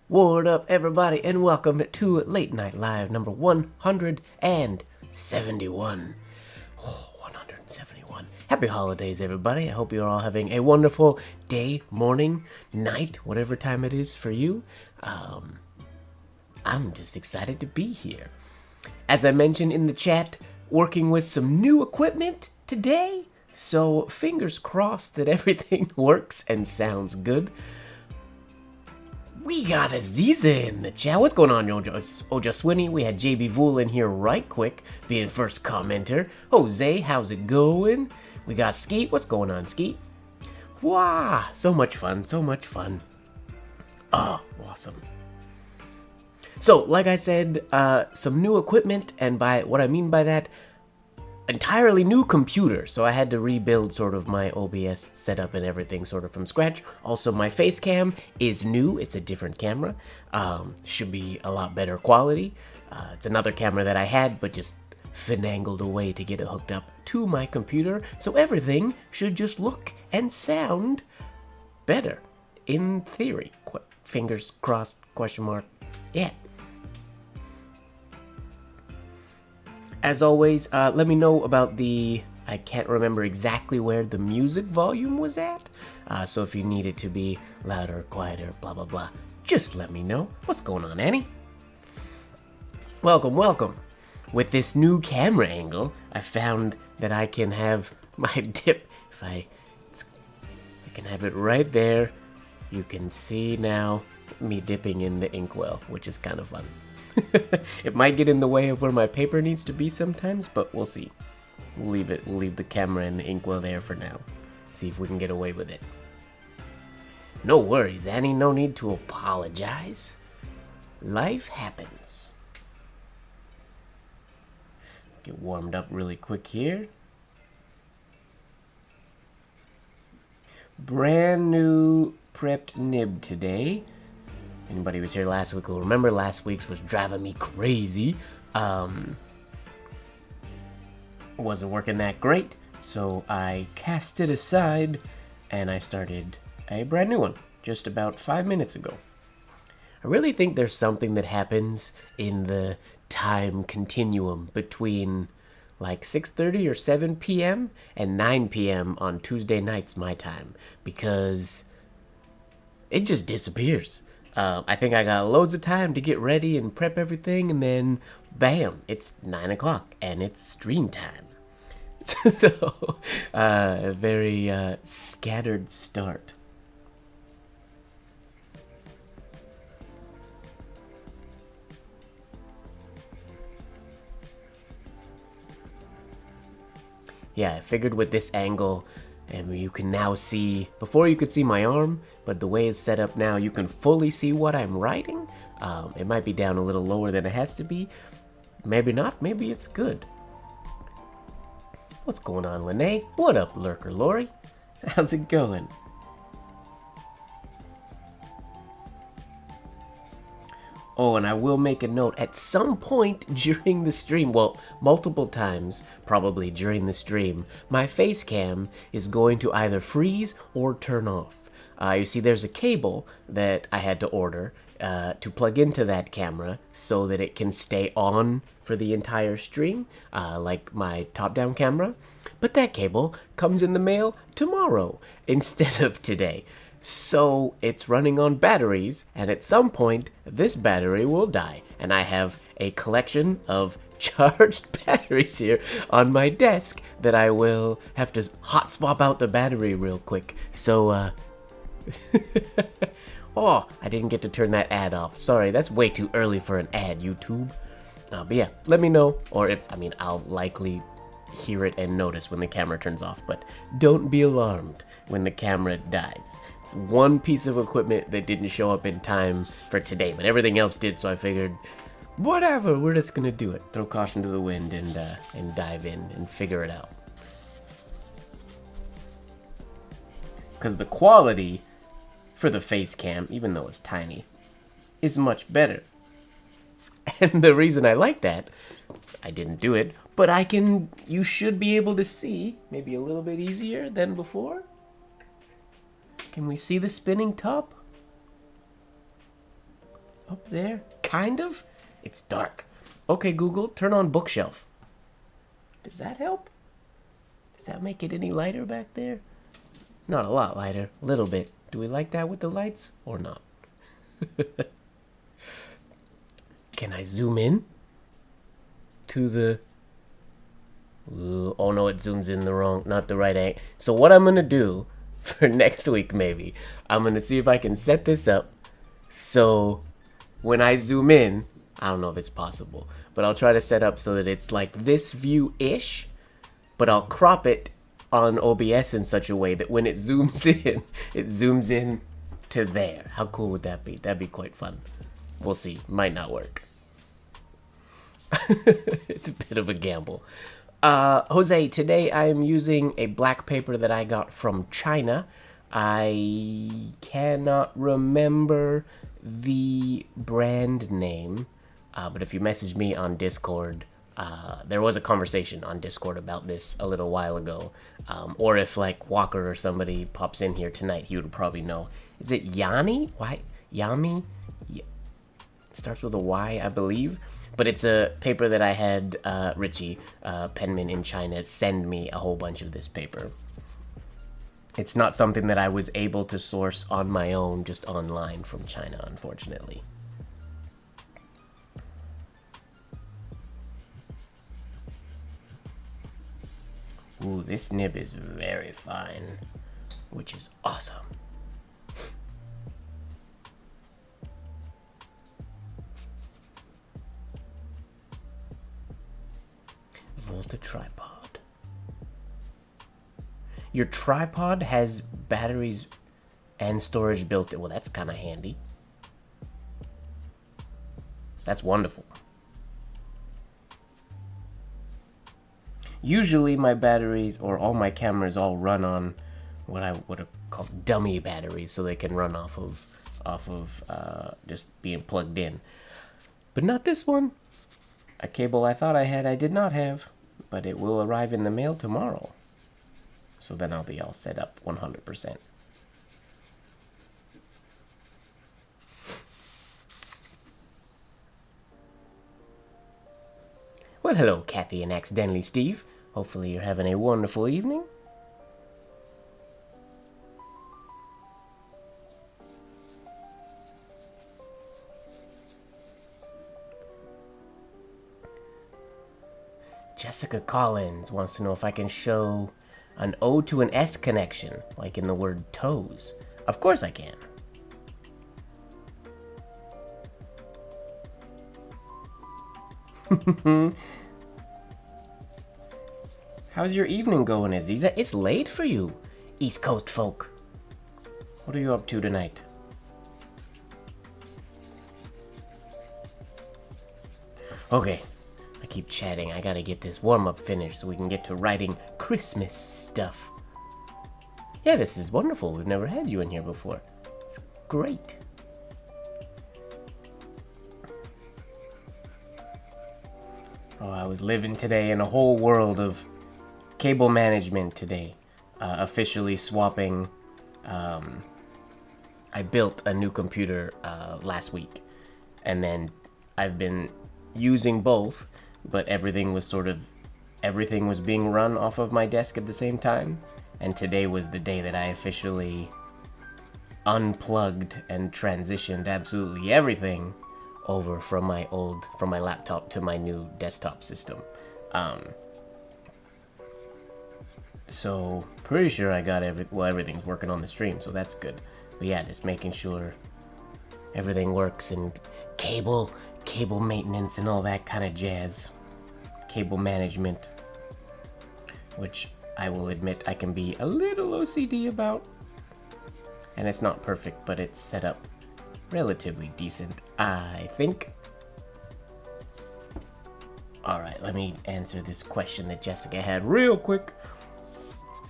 What up, everybody, and welcome to Late Night Live number 171. Oh, 171. Happy holidays, everybody. I hope you're all having a wonderful day, morning, night, whatever time it is for you. I'm just excited to be here. As I mentioned in the chat, working with some new equipment today, so fingers crossed that everything works and sounds good. We got Aziza in the chat. What's going on, Oja Swinny? We had JB Vool in here right quick, being first commenter. Jose, how's it going? We got Skeet. What's going on, Skeet? Wow, so much fun, so much fun. Oh, awesome. So, like I said, some new equipment, and by what I mean by that, entirely new computer, so I had to rebuild sort of my OBS setup and everything sort of from scratch. Also, my face cam is new. It's a different camera. Should be a lot better quality. It's another camera that I had, but just finagled a way to get it hooked up to my computer, so everything should just look and sound better, in theory. Fingers crossed, question mark. Yeah. As always, let me know about I can't remember exactly where the music volume was at, so if you need it to be louder, quieter, blah, blah, blah, just let me know. What's going on, Annie? Welcome, welcome. With this new camera angle, I found that I can have my dip, I can have it right there. You can see now me dipping in the inkwell, which is kind of fun. It might get in the way of where my paper needs to be sometimes, but we'll see. We'll leave the camera and the inkwell there for now. See if we can get away with it. No worries, Annie. No need to apologize. Life happens. Get warmed up really quick here. Brand new prepped nib today. Anybody who was here last week will remember last week's was driving me crazy. Wasn't working that great, so I cast it aside and I started a brand new one just about 5 minutes ago. I really think there's something that happens in the time continuum between like 6:30 or 7 p.m. and 9 p.m. on Tuesday nights my time, because it just disappears. I think I got loads of time to get ready and prep everything, and then bam, it's 9 o'clock and it's stream time. So, a very scattered start. Yeah, I figured with this angle, and you can now see, before you could see my arm, but the way it's set up now, you can fully see what I'm writing. It might be down a little lower than it has to be. Maybe not, maybe it's good. What's going on, Lene? What up, Lurker Lori? How's it going? Oh, and I will make a note, at some point during the stream, well, multiple times probably during the stream, my face cam is going to either freeze or turn off. You see there's a cable that I had to order to plug into that camera so that it can stay on for the entire stream, like my top-down camera. But that cable comes in the mail tomorrow instead of today. So it's running on batteries, and at some point this battery will die, and I have a collection of charged batteries here on my desk that I will have to hot swap out the battery real quick. So oh, I didn't get to turn that ad off. Sorry, that's way too early for an ad, YouTube. But yeah, let me know, or I'll likely hear it and notice when the camera turns off, but don't be alarmed when the camera dies. It's one piece of equipment that didn't show up in time for today, but everything else did, so I figured, whatever, we're just gonna do it. Throw caution to the wind and dive in and figure it out. Because the quality for the face cam, even though it's tiny, is much better. And the reason I like that, I didn't do it, but you should be able to see, maybe a little bit easier than before. Can we see the spinning top? up there? Kind of? It's dark. Okay, Google, turn on bookshelf. Does that help? Does that make it any lighter back there? Not a lot lighter. A little bit. Do we like that with the lights or not? Can I zoom in to the... Ooh, oh no, it zooms in not the right angle. So what I'm going to do for next week maybe, I'm going to see if I can set this up so when I zoom in, I don't know if it's possible, but I'll try to set up so that it's like this view-ish, but I'll crop it on OBS in such a way that when it zooms in, it zooms in to there. How cool would that be? That'd be quite fun. We'll see. Might not work. It's a bit of a gamble. Jose, today I am using a black paper that I got from China. I cannot remember the brand name, but if you message me on Discord, there was a conversation on Discord about this a little while ago. Or if like Walker or somebody pops in here tonight, he would probably know. Is it Yani? Why? Yami? It starts with a Y, I believe. But it's a paper that I had Richie, penman in China, send me a whole bunch of this paper. It's not something that I was able to source on my own, just online from China, unfortunately. Ooh, this nib is very fine, which is awesome. Volta tripod. Your tripod has batteries and storage built in. Well, that's kind of handy. That's wonderful. Usually my batteries, or all my cameras, all run on what I would have called dummy batteries, so they can run off of just being plugged in. But not this one. A cable I thought I had, I did not have, but it will arrive in the mail tomorrow. So then I'll be all set up 100%. Well, hello, Kathy and Accidentally Steve. Hopefully you're having a wonderful evening. Jessica Collins wants to know if I can show an O to an S connection, like in the word toes. Of course I can. How's your evening going, Aziza? It's late for you, East Coast folk. What are you up to tonight? Okay, I keep chatting. I gotta get this warm-up finished so we can get to writing Christmas stuff. Yeah, this is wonderful. We've never had you in here before. It's great. Oh, I was living today in a whole world of cable management today. Officially swapping. I built a new computer last week, and then I've been using both, but everything was being run off of my desk at the same time. And today was the day that I officially unplugged and transitioned absolutely everything over from my laptop to my new desktop system. So pretty sure I got everything's working on the stream, so that's good. But yeah, just making sure everything works, and cable maintenance and all that kind of jazz. Cable management, which I will admit I can be a little OCD about. And it's not perfect, but it's set up relatively decent, I think. Alright, let me answer this question that Jessica had real quick.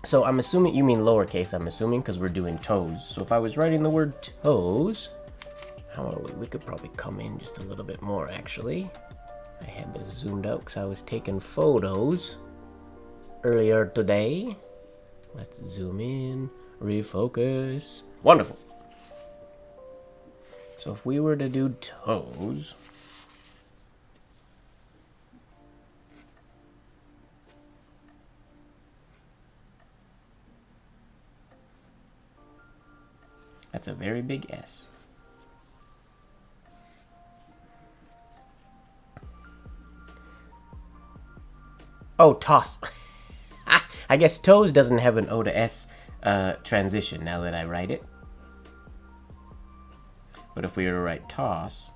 So I'm assuming you mean lowercase, I'm assuming, because we're doing toes. So if I was writing the word toes, how are we? We could probably come in just a little bit more, actually. I had this zoomed out because I was taking photos earlier today. Let's zoom in, refocus. Wonderful. So if we were to do toes, that's a very big S. Oh, toss. I guess toes doesn't have an O to S transition now that I write it. But if we were to write toss,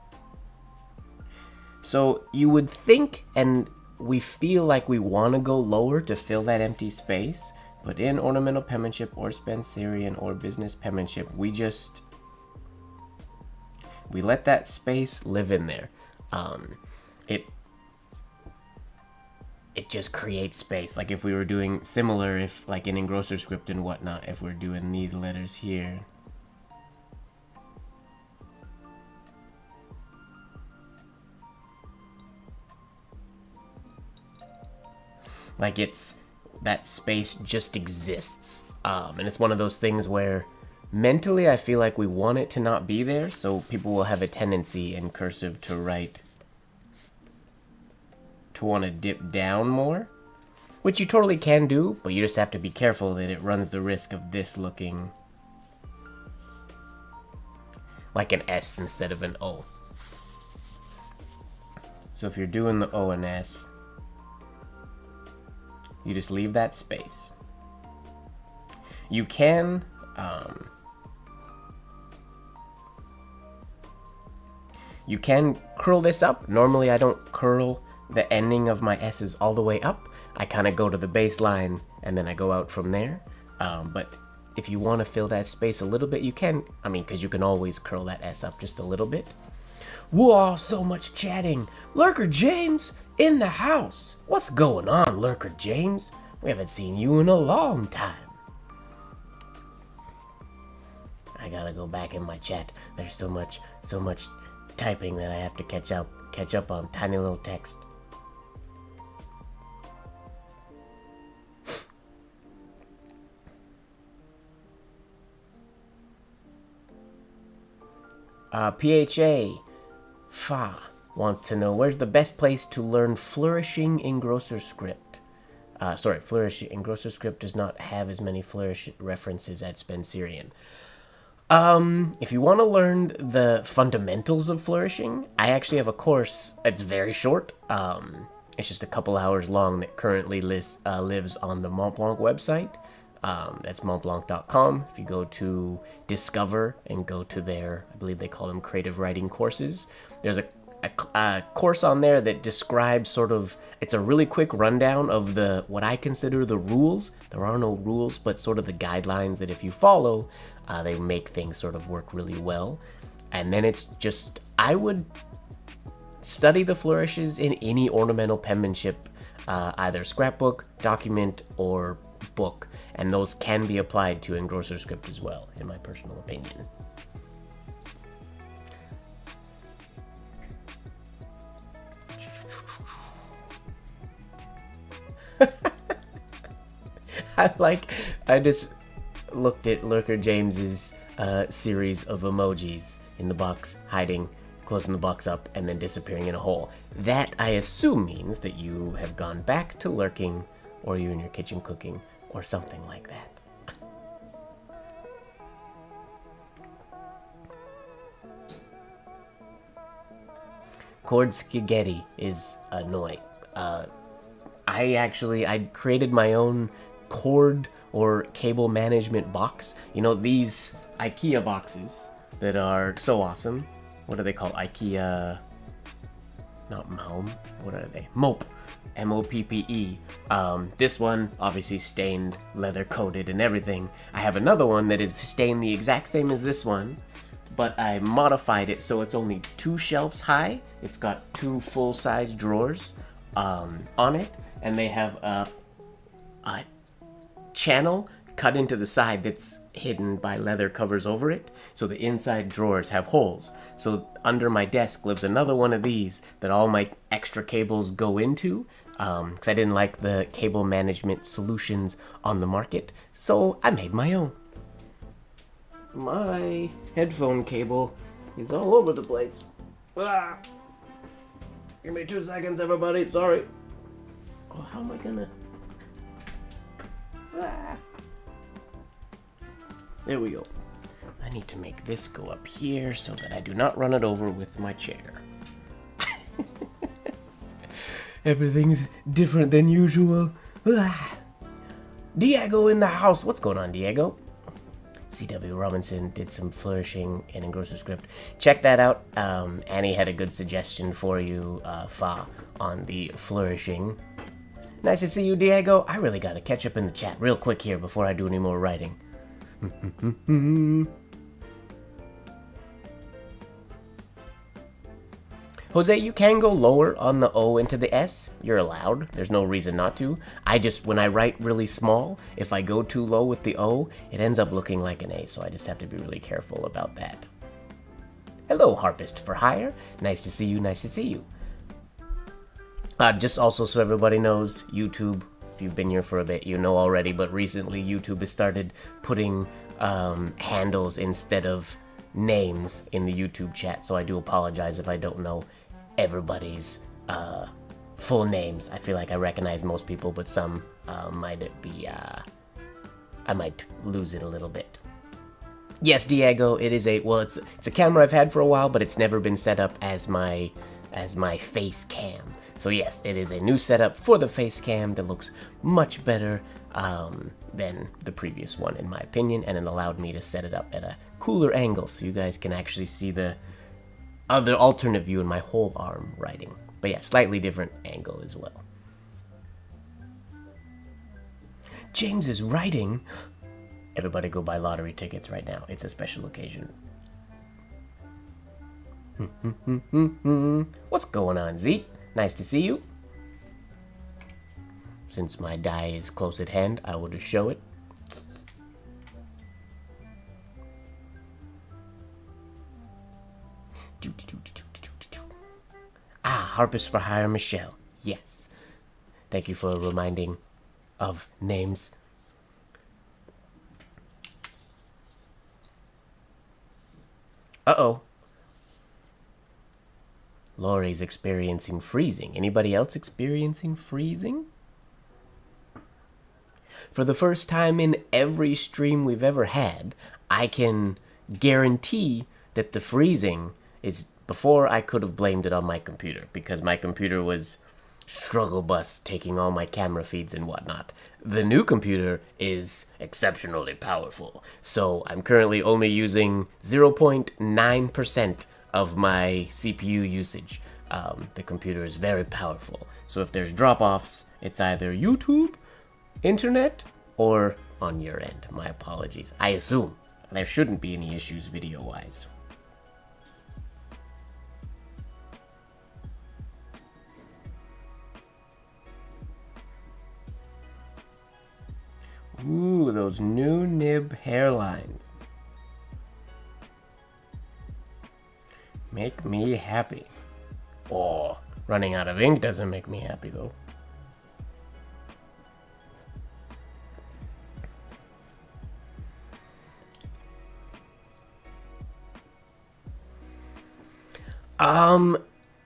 so you would think, and we feel like we want to go lower to fill that empty space, but in ornamental penmanship or Spencerian or business penmanship, we let that space live in there. It just creates space. Like if we were doing similar, if like in engrosser script and whatnot, if we're doing these letters here, like it's, that space just exists. And it's one of those things where mentally I feel like we want it to not be there, so people will have a tendency in cursive to write, to want to dip down more, which you totally can do, but you just have to be careful that it runs the risk of this looking like an S instead of an O. So if you're doing the O and S, you just leave that space. You can curl this up. Normally I don't curl the ending of my S's all the way up. I kind of go to the baseline and then I go out from there. But if you want to fill that space a little bit, you can. I mean, because you can always curl that S up just a little bit. Whoa, so much chatting. Lurker James in the house. What's going on, Lurker James? We haven't seen you in a long time. I gotta go back in my chat. There's so much typing that I have to catch up on tiny little text. PHA Fa wants to know, where's the best place to learn flourishing engrosser script? Flourishing engrosser script does not have as many flourish references as Spencerian. If you want to learn the fundamentals of flourishing, I actually have a course. It's very short. It's just a couple hours long that currently lives on the Montblanc website. That's montblanc.com. If you go to Discover and go to their, I believe they call them creative writing courses, there's a course on there that describes sort of, it's a really quick rundown of what I consider the rules. There are no rules, but sort of the guidelines that if you follow, they make things sort of work really well. And then it's just, I would study the flourishes in any ornamental penmanship, either scrapbook, document, or book, and those can be applied to engrosser script as well, in my personal opinion. I just looked at Lurker James's series of emojis in the box, hiding, closing the box up, and then disappearing in a hole. That, I assume, means that you have gone back to lurking, or you're in your kitchen cooking, or something like that. Cord Spaghetti is annoying. I created my own cord or cable management box. You know, these IKEA boxes that are so awesome. What are they called? IKEA, not Malm. What are they? Mope. M-O-P-P-E. This one, obviously stained, leather coated and everything. I have another one that is stained the exact same as this one, but I modified it so it's only 2 shelves high. It's got 2 full-size drawers on it, and they have a channel cut into the side that's hidden by leather covers over it, so the inside drawers have holes. So under my desk lives another one of these that all my extra cables go into, because I didn't like the cable management solutions on the market, so I made my own. My headphone cable He's all over the place. Ah! Give me 2 seconds, everybody. Sorry. Oh, how am I gonna... Ah! There we go. I need to make this go up here so that I do not run it over with my chair. Everything's different than usual. Ah! Diego in the house. What's going on, Diego? C.W. Robinson did some flourishing in Engrosser script. Check that out. Annie had a good suggestion for you, Fa, on the flourishing. Nice to see you, Diego. I really gotta catch up in the chat real quick here before I do any more writing. Jose, you can go lower on the O into the S. You're allowed. There's no reason not to. When I write really small, if I go too low with the O, it ends up looking like an A, so I just have to be really careful about that. Hello, Harpist for Hire. Nice to see you, nice to see you. Just also so everybody knows, YouTube, if you've been here for a bit, you know already, but recently YouTube has started putting handles instead of names in the YouTube chat, so I do apologize if I don't know everybody's full names. I feel like I recognize most people, but some might be, I might lose it a little bit. Yes, Diego, it is it's a camera I've had for a while, but it's never been set up as my face cam. So yes, it is a new setup for the face cam that looks much better than the previous one, in my opinion, and it allowed me to set it up at a cooler angle so you guys can actually see the other alternate view in my whole arm writing. But yeah, slightly different angle as well. James is writing. Everybody go buy lottery tickets right now. It's a special occasion. What's going on, Zeke? Nice to see you. Since my die is close at hand, I will just show it. Harpist for Hire Michelle. Yes. Thank you for reminding of names. Uh-oh. Lori's experiencing freezing. Anybody else experiencing freezing? For the first time in every stream we've ever had, I can guarantee that the freezing is... Before, I could have blamed it on my computer, because my computer was struggle bus taking all my camera feeds and whatnot. The new computer is exceptionally powerful, so I'm currently only using 0.9% of my CPU usage. The computer is very powerful, so if there's drop-offs, it's either YouTube, internet, or on your end. My apologies. I assume there shouldn't be any issues video-wise. Ooh, those new nib hairlines. Make me happy. Oh, running out of ink doesn't make me happy though.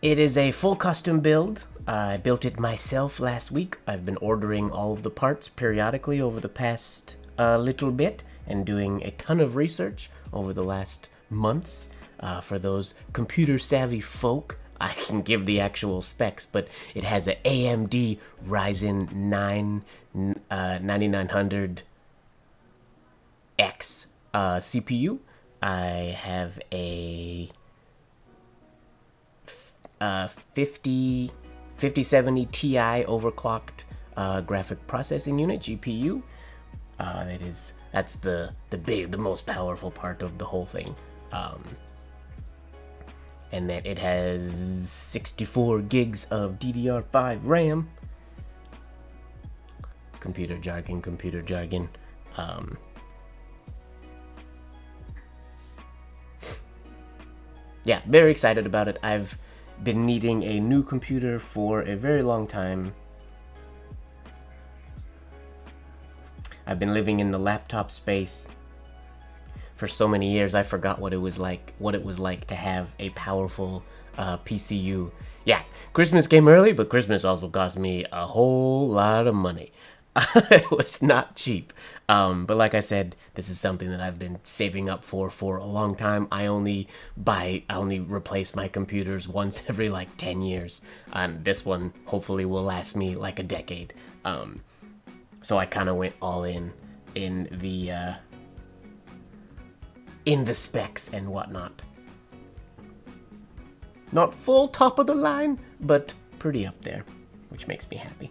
It is a full custom build. I built it myself last week. I've been ordering all of the parts periodically over the past little bit and doing a ton of research over the last months. For those computer-savvy folk, I can give the actual specs, but it has an AMD Ryzen 9900X CPU. I have a 5070 Ti overclocked graphic processing unit, GPU. That's the most powerful part of the whole thing. And that it has 64 gigs of DDR5 RAM. Computer jargon. Yeah, very excited about it. I've been needing a new computer for a very long time. I've been living in the laptop space for so many years, I forgot what it was like to have a powerful PCU. Yeah, Christmas came early, but Christmas also cost me a whole lot of money. It was not cheap. But like I said, this is something that I've been saving up for a long time. I only replace my computers once every like 10 years. And this one hopefully will last me like a decade. So I kind of went all in the specs and whatnot. Not full top of the line, but pretty up there, which makes me happy.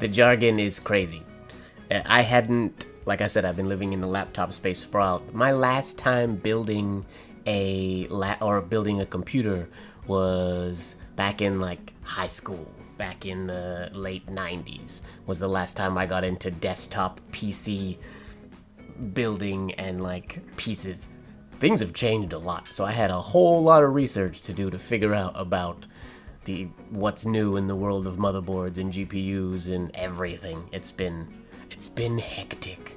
The jargon is crazy. I hadn't, like I said, I've been living in the laptop space for a while. My last time building building a computer was back in like high school, back in the late 90s was the last time I got into desktop PC building and like pieces. Things have changed a lot, so I had a whole lot of research to do to figure out about what's new in the world of motherboards and GPUs and everything. It's been hectic.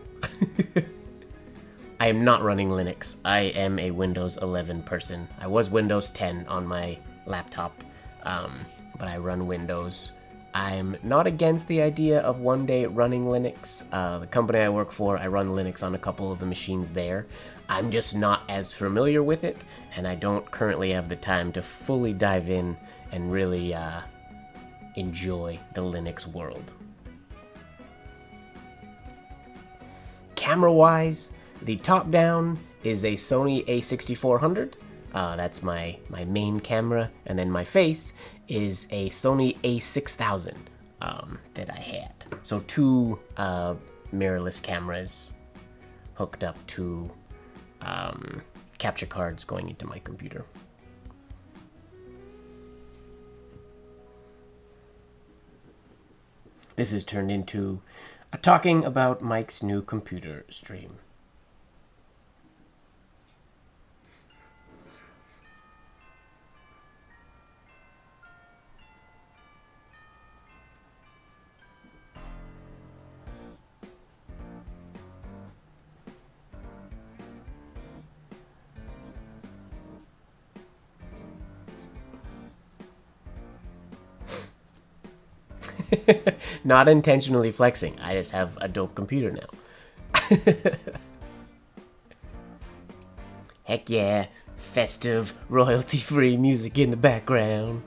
I am not running Linux. I am a Windows 11 person. I was Windows 10 on my laptop, but I run Windows. I'm not against the idea of one day running Linux. The company I work for, I run Linux on a couple of the machines there. I'm just not as familiar with it, and I don't currently have the time to fully dive in and really enjoy the Linux world. Camera-wise, the top-down is a Sony a6400. That's my main camera, and then my face is a Sony a6000 that I had. So two mirrorless cameras hooked up to capture cards going into my computer. This has turned into a talking about Mike's new computer stream. Not intentionally flexing. I just have a dope computer now. Heck yeah, festive, royalty-free music in the background.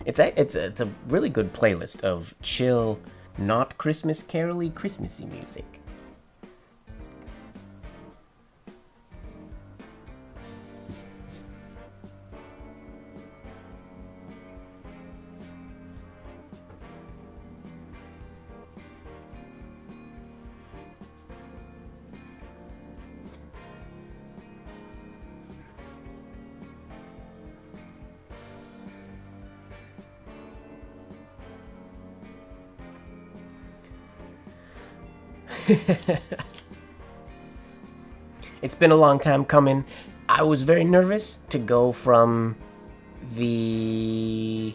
It's a really good playlist of chill, not Christmas carol-y, Christmassy music. It's been a long time coming. I was very nervous to go from the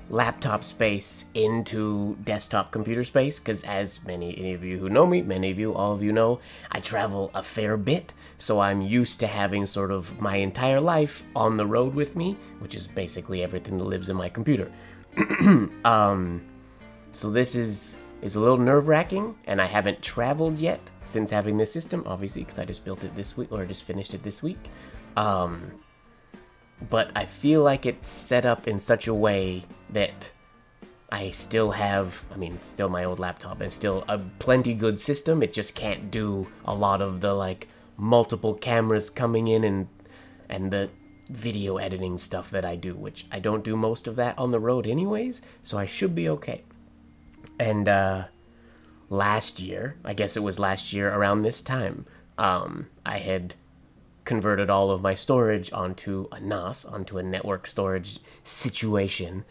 laptop space into desktop computer space, because as any of you who know me, many of you, all of you know, I travel a fair bit, so I'm used to having sort of my entire life on the road with me, which is basically everything that lives in my computer. So this is a little nerve-wracking, and I haven't traveled yet since having this system, obviously, because I just built it this week, or just finished it this week. But I feel like it's set up in such a way that I still have, it's still my old laptop, and still a plenty good system. It just can't do a lot of the, like, multiple cameras coming in and the video editing stuff that I do, which I don't do most of that on the road anyways, so I should be okay. And last year, I guess it was last year around this time, I had converted all of my storage onto a NAS, onto a network storage situation.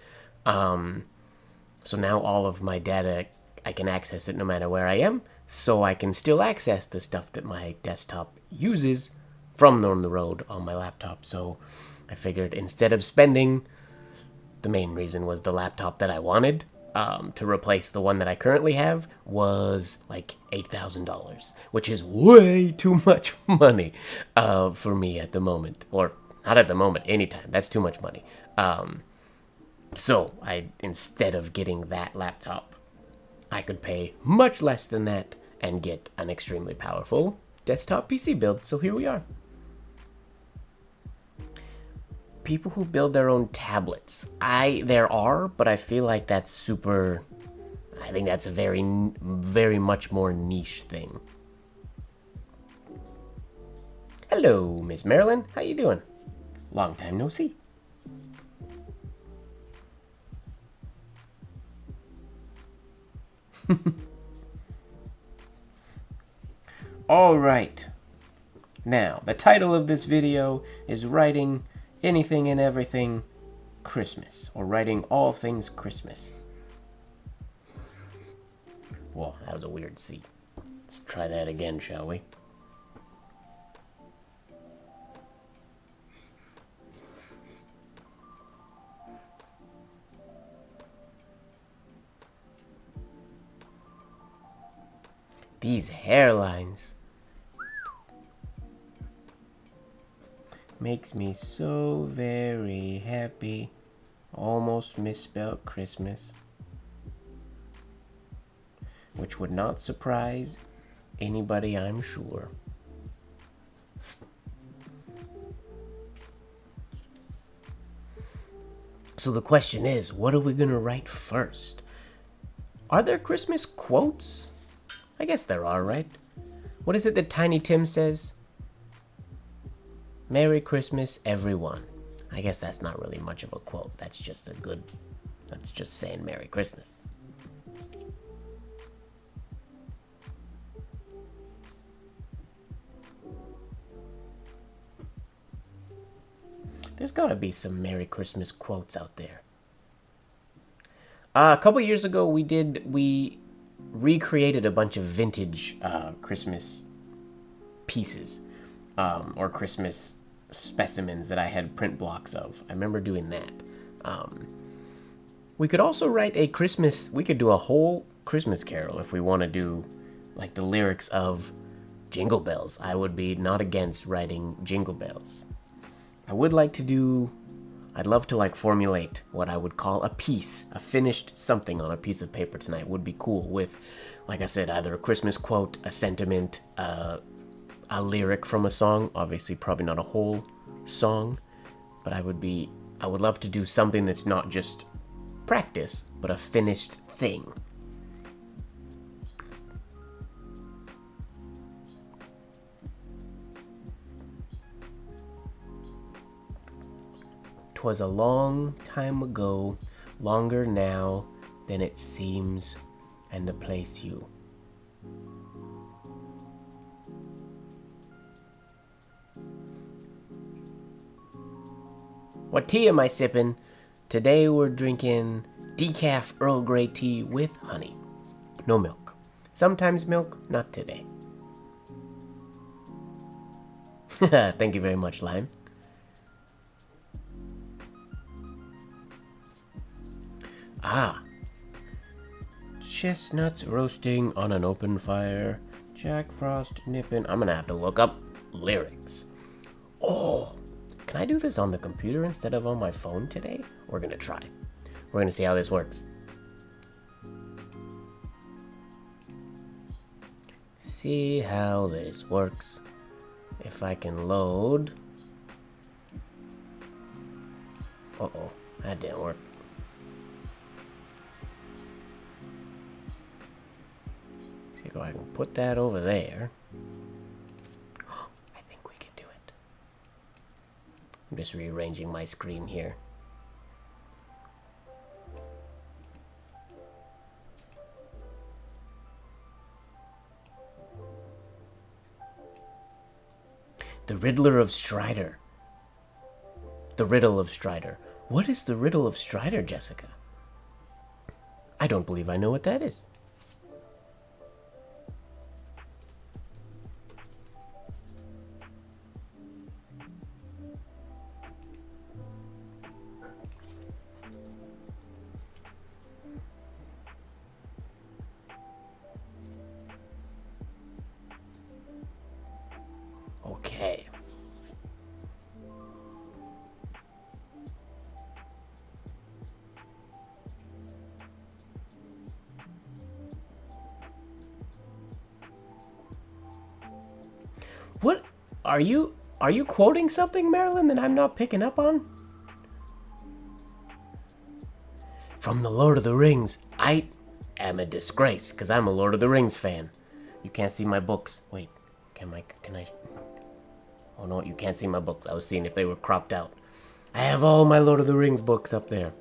So now all of my data, I can access it no matter where I am, so I can still access the stuff that my desktop uses from on the road on my laptop. So I figured instead of spending, the main reason was the laptop that I wanted to replace the one that I currently have was like $8,000, which is way too much money for me at the moment. Or not at the moment, anytime. That's too much money. So I, instead of getting that laptop, I could pay much less than that and get an extremely powerful desktop PC build. So here we are. People who build their own tablets. There are, but I feel like that's super... I think that's a very much more niche thing. Hello, Miss Marilyn. How you doing? Long time no see. All right. Now, the title of this video is Writing Anything and Everything Christmas, or Writing All Things Christmas. Whoa, that was a weird C. Let's try that again, shall we? These hairlines makes me so very happy. Almost misspelled Christmas, which would not surprise anybody, I'm sure. So the question is, what are we gonna write first? Are there Christmas quotes? I guess there are, right? What is it that Tiny Tim says? Merry Christmas, everyone. I guess that's not really much of a quote. That's just that's just saying Merry Christmas. There's gotta be some Merry Christmas quotes out there. A couple years ago, we recreated a bunch of vintage Christmas pieces, or Christmas specimens that I had print blocks of. I remember doing that. We could also write a Christmas, we could do a whole Christmas carol if we want to do like the lyrics of Jingle Bells. I would be not against writing Jingle Bells. I would like to do, I'd love to like formulate what I would call a piece, a finished something on a piece of paper tonight. Would be cool with, like I said, either a Christmas quote, a sentiment, a lyric from a song. Obviously probably not a whole song, but I would love to do something that's not just practice, but a finished thing. "'Twas a long time ago, longer now than it seems, and the place you." What tea am I sipping? Today we're drinking decaf Earl Grey tea with honey. No milk. Sometimes milk, not today. Thank you very much, Lime. Ah. Chestnuts roasting on an open fire. Jack Frost nipping. I'm gonna have to look up lyrics. Oh. Can I do this on the computer instead of on my phone today? We're gonna try. We're gonna see how this works. See how this works. If I can load. Uh-oh, that didn't work. See if I can put that over there. I think we can do it. I'm just rearranging my screen here. The Riddler of Strider. The Riddle of Strider. What is the Riddle of Strider, Jessica? I don't believe I know what that is. Are you quoting something, Marilyn, that I'm not picking up on? From the Lord of the Rings. I am a disgrace, because I'm a Lord of the Rings fan. You can't see my books. Wait, can I? Oh no, you can't see my books. I was seeing if they were cropped out. I have all my Lord of the Rings books up there.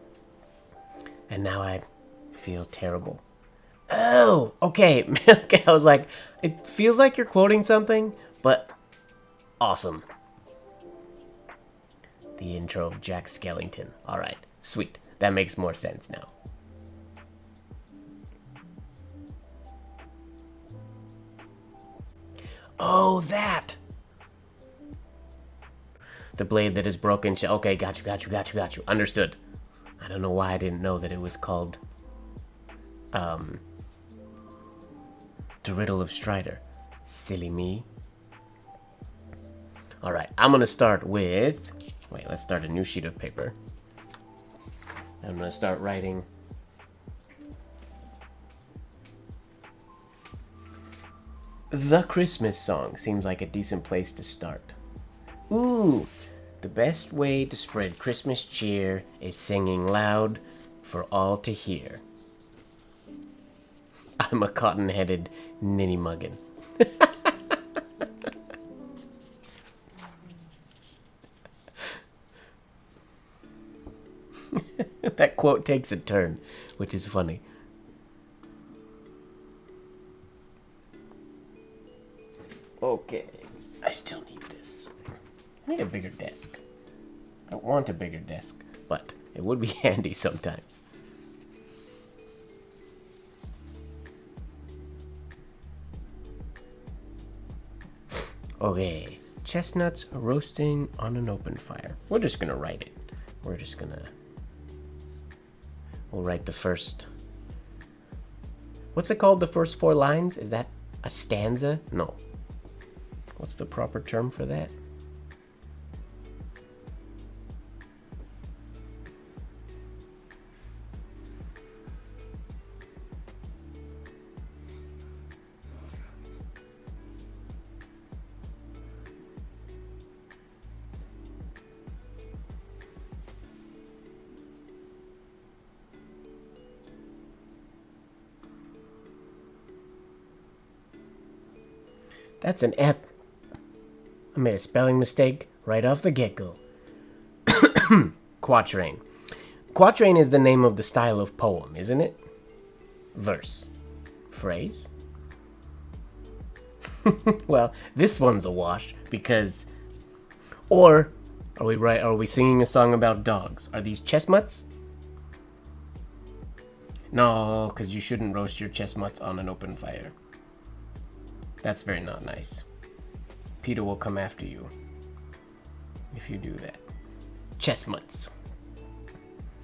And now I feel terrible. Oh, okay. Okay, I was like, it feels like you're quoting something, but awesome. The intro of Jack Skellington. Alright, sweet. That makes more sense now. Oh, that! The blade that is broken. Okay, got you. Understood. I don't know why I didn't know that it was called The Riddle of Strider. Silly me. Alright, I'm gonna start with... Wait, let's start a new sheet of paper. I'm gonna start writing... The Christmas song seems like a decent place to start. Ooh! The best way to spread Christmas cheer is singing loud for all to hear. I'm a cotton-headed ninny muggin. That quote takes a turn, which is funny. Okay, I still need this. I need a bigger desk. I don't want a bigger desk, but it would be handy sometimes. Okay, chestnuts roasting on an open fire. We're just gonna write it. We'll write the first... What's it called, the first 4 lines? Is that a stanza? No. What's the proper term for that? That's an ep. I made a spelling mistake right off the get-go. Quatrain. Quatrain is the name of the style of poem, isn't it? Verse. Phrase? Well, this one's a wash because... Or, are we singing a song about dogs? Are these chestnuts? No, because you shouldn't roast your chestnuts on an open fire. That's very not nice. Peter will come after you if you do that. Chestnuts.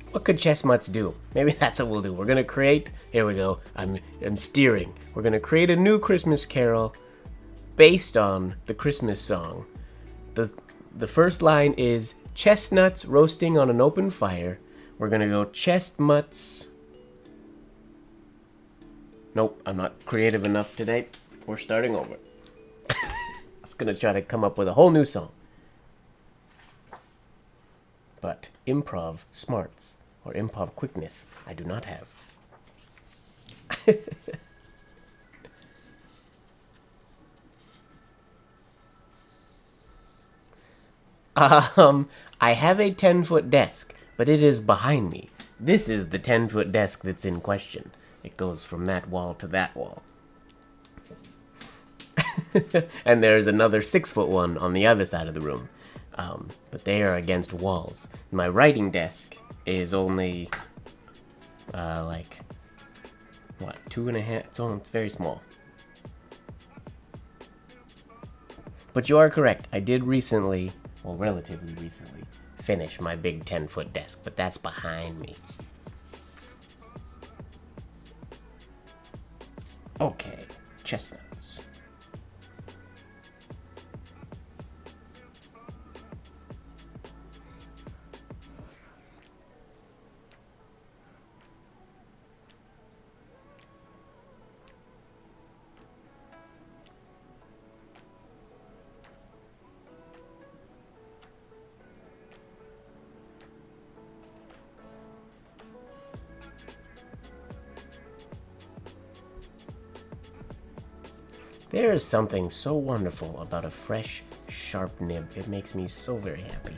What could chestnuts do? Maybe that's what we'll do. We're gonna create... Here we go. I'm steering. We're gonna create a new Christmas carol based on the Christmas song. The first line is chestnuts roasting on an open fire. We're gonna go chestnuts... Nope, I'm not creative enough today. We're starting over. I was gonna try to come up with a whole new song. But improv smarts or improv quickness, I do not have. I have a 10-foot desk, but it is behind me. This is the 10-foot desk that's in question. It goes from that wall to that wall. And there's another 6-foot one on the other side of the room. But they are against walls. My writing desk is only, like, what, 2.5? It's very small. But you are correct. I did recently, well, relatively recently, finish my big 10-foot desk, but that's behind me. Okay, chestnuts. There is something so wonderful about a fresh, sharp nib. It makes me so very happy.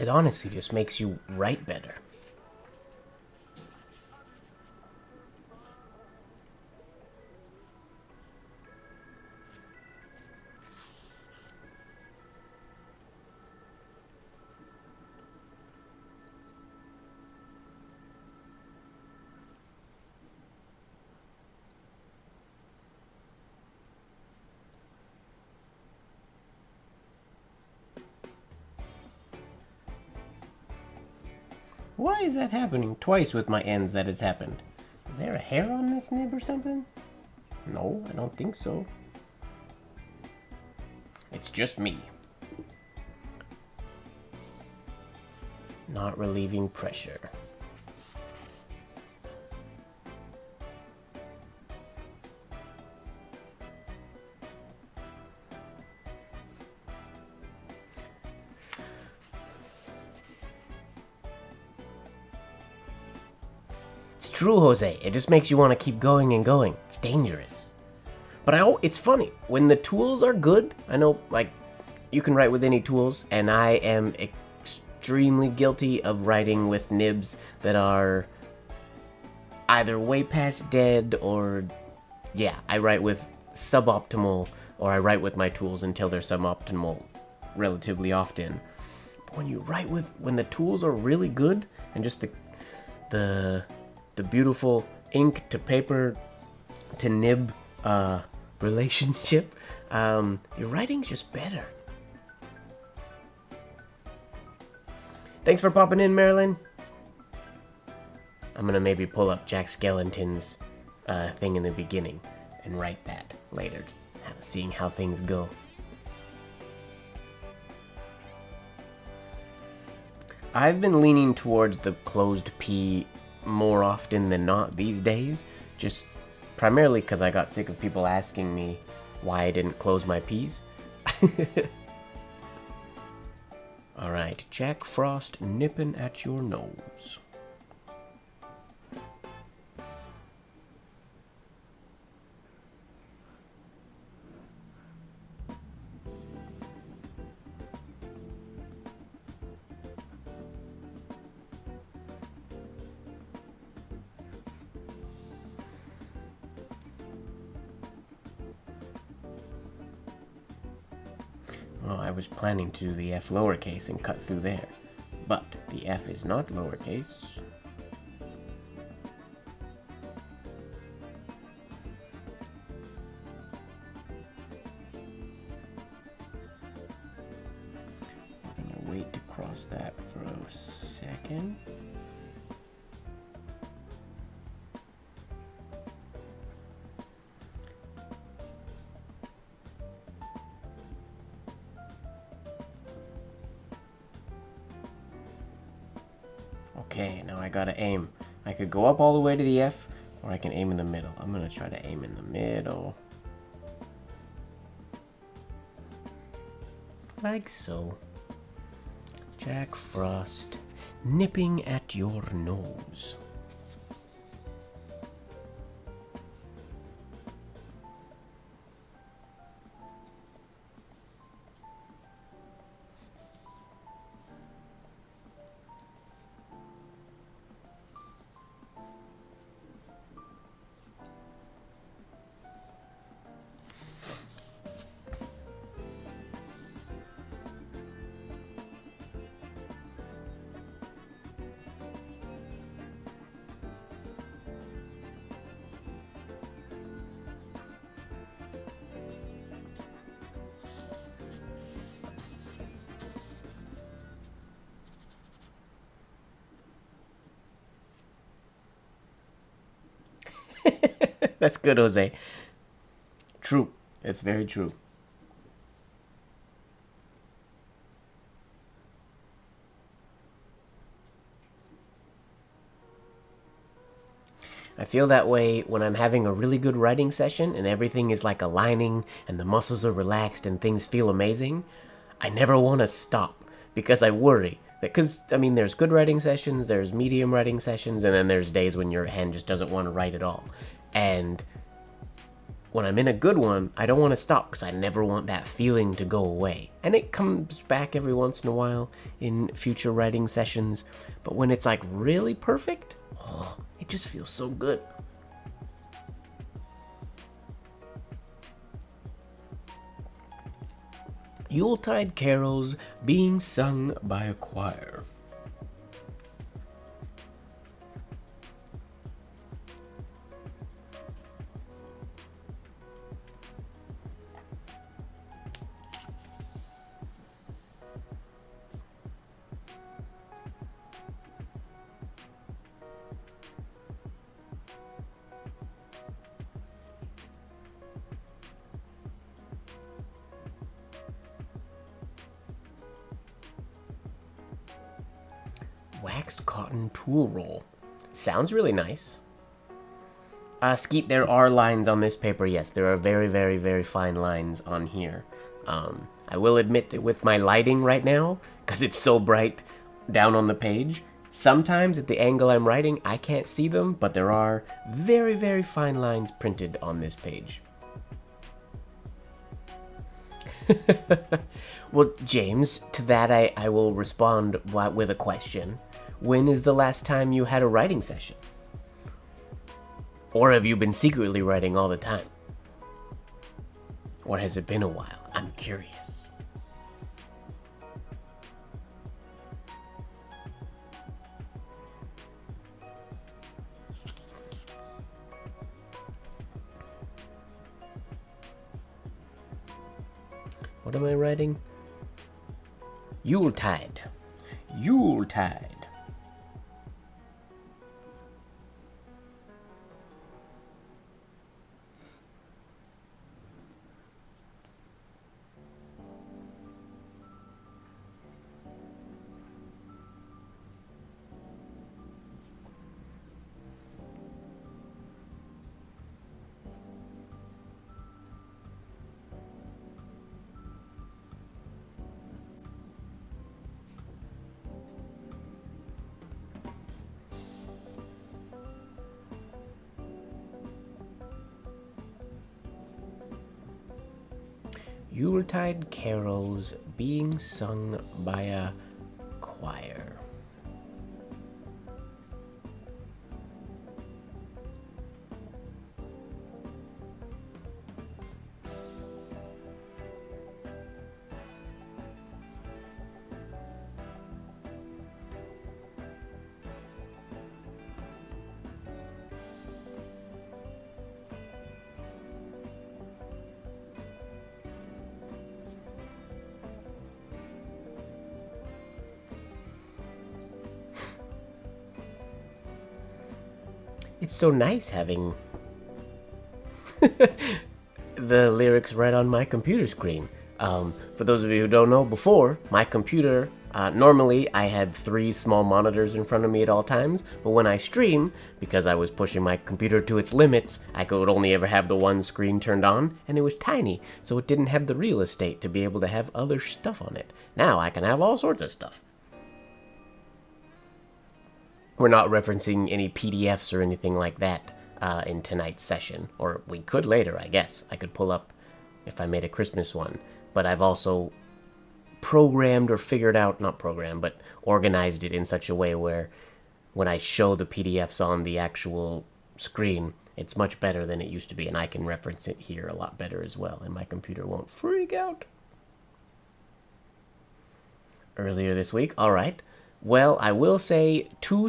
It honestly just makes you write better. Why is that happening? Twice with my ends that has happened. Is there a hair on this nib or something? No, I don't think so. It's just me. Not relieving pressure. It's true, Jose. It just makes you want to keep going and going. It's dangerous. But it's funny. When the tools are good, I know, like, you can write with any tools, and I am extremely guilty of writing with nibs that are either way past dead or, yeah, I write with suboptimal, or I write with my tools until they're suboptimal relatively often. But when the tools are really good, and just the beautiful ink to paper to nib relationship, your writing's just better. Thanks for popping in, Marilyn. I'm gonna maybe pull up Jack Skellington's thing in the beginning and write that later, seeing how things go. I've been leaning towards the closed P more often than not these days, just primarily because I got sick of people asking me why I didn't close my P's. Alright, Jack Frost nipping at your nose. Well, I was planning to do the F lowercase and cut through there, but the F is not lowercase. I'm gonna wait to cross that for a second. Okay, now I gotta aim. I could go up all the way to the F, or I can aim in the middle. I'm gonna try to aim in the middle. Like so. Jack Frost, nipping at your nose. That's good, Jose. True. It's very true. feel that way when I'm having a really good writing session and everything is like aligning and the muscles are relaxed and things feel amazing. I never want to stop because I worry. Because, I mean, there's good writing sessions, there's medium writing sessions, and then there's days when your hand just doesn't want to write at all. And when I'm in a good one, I don't want to stop because I never want that feeling to go away. And it comes back every once in a while in future writing sessions. But when it's like really perfect, it just feels so good. Yuletide carols being sung by a choir. Waxed cotton tool roll. Sounds really nice. Skeet, there are lines on this paper. Yes, there are very, very, very fine lines on here. I will admit that with my lighting right now, because it's so bright down on the page, sometimes at the angle I'm writing, I can't see them, but there are very, very fine lines printed on this page. Well, James, to that I will respond with a question. When is the last time you had a writing session? Or have you been secretly writing all the time? Or has it been a while? I'm curious. What am I writing? Yuletide. Yuletide. Yuletide carols being sung by a choir. It's so nice having the lyrics right on my computer screen. For those of you who don't know, before, my computer, normally I had 3 small monitors in front of me at all times, but when I stream, because I was pushing my computer to its limits, I could only ever have the one screen turned on, and it was tiny, so it didn't have the real estate to be able to have other stuff on it. Now I can have all sorts of stuff. We're not referencing any PDFs or anything like that in tonight's session. Or we could later, I guess. I could pull up if I made a Christmas one. But I've also programmed or figured out, not programmed, but organized it in such a way where when I show the PDFs on the actual screen, it's much better than it used to be. And I can reference it here a lot better as well. And my computer won't freak out. Earlier this week, all right. Well, I will say two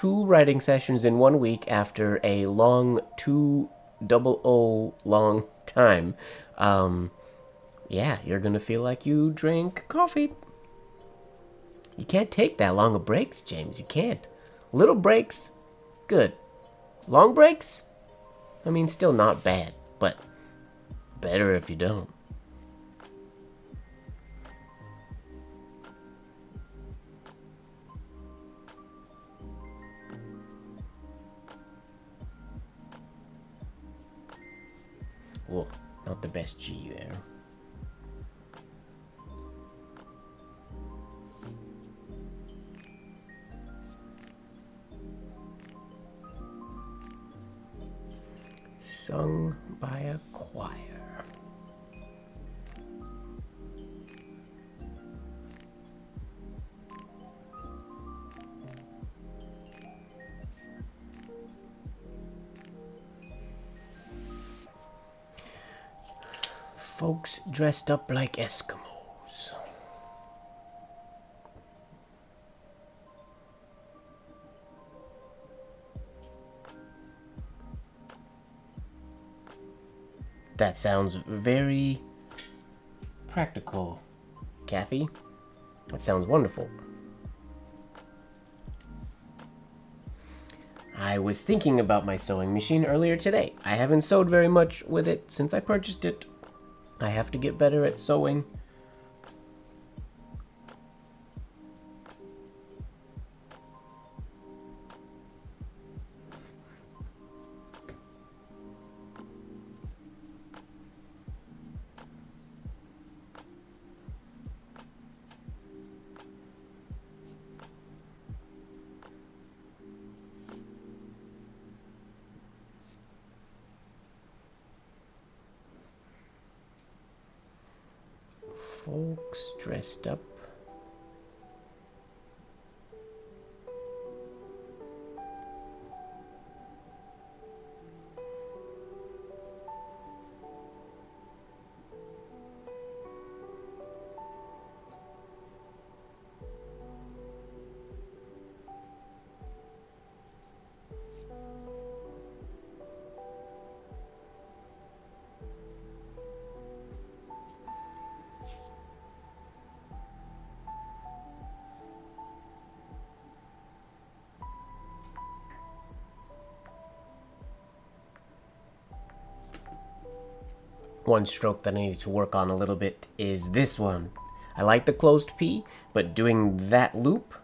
writing sessions in 1 week after a long 200 long time. Yeah, you're gonna feel like you drank coffee. You can't take that long of breaks, James. You can't. Little breaks, good. Long breaks, I mean, still not bad, but better if you don't. FSG there. Sung by a choir. Folks dressed up like Eskimos. That sounds very practical, Kathy. That sounds wonderful. I was thinking about my sewing machine earlier today. I haven't sewed very much with it since I purchased it. I have to get better at sewing. Folks dressed up. One stroke that I need to work on a little bit is this one. I like the closed P, but doing that loop,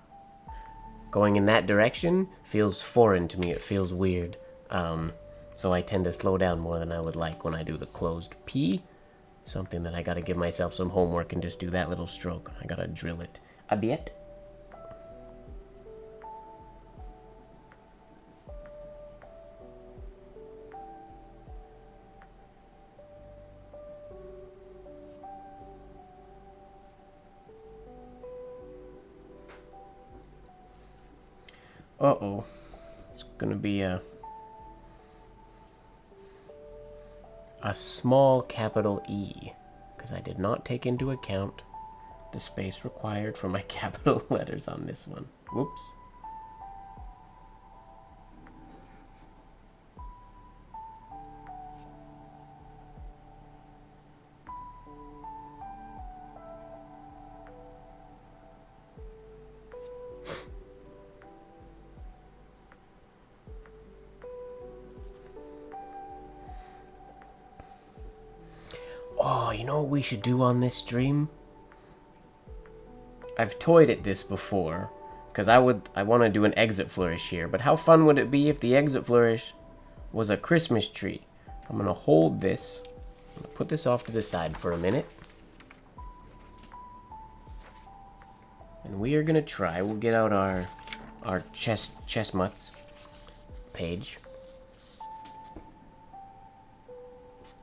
going in that direction, feels foreign to me. It feels weird. So I tend to slow down more than I would like when I do the closed P. Something that I gotta give myself some homework and just do that little stroke. I gotta drill it a bit. Uh-oh. It's gonna be a small capital E, because I did not take into account the space required for my capital letters on this one. Whoops. Oh, you know what we should do on this stream? I've toyed at this before, because I want to do an exit flourish here, but how fun would it be if the exit flourish was a Christmas tree? I'm going to hold this, I'm going to put this off to the side for a minute, and we are going to try, we'll get out our chestnuts page.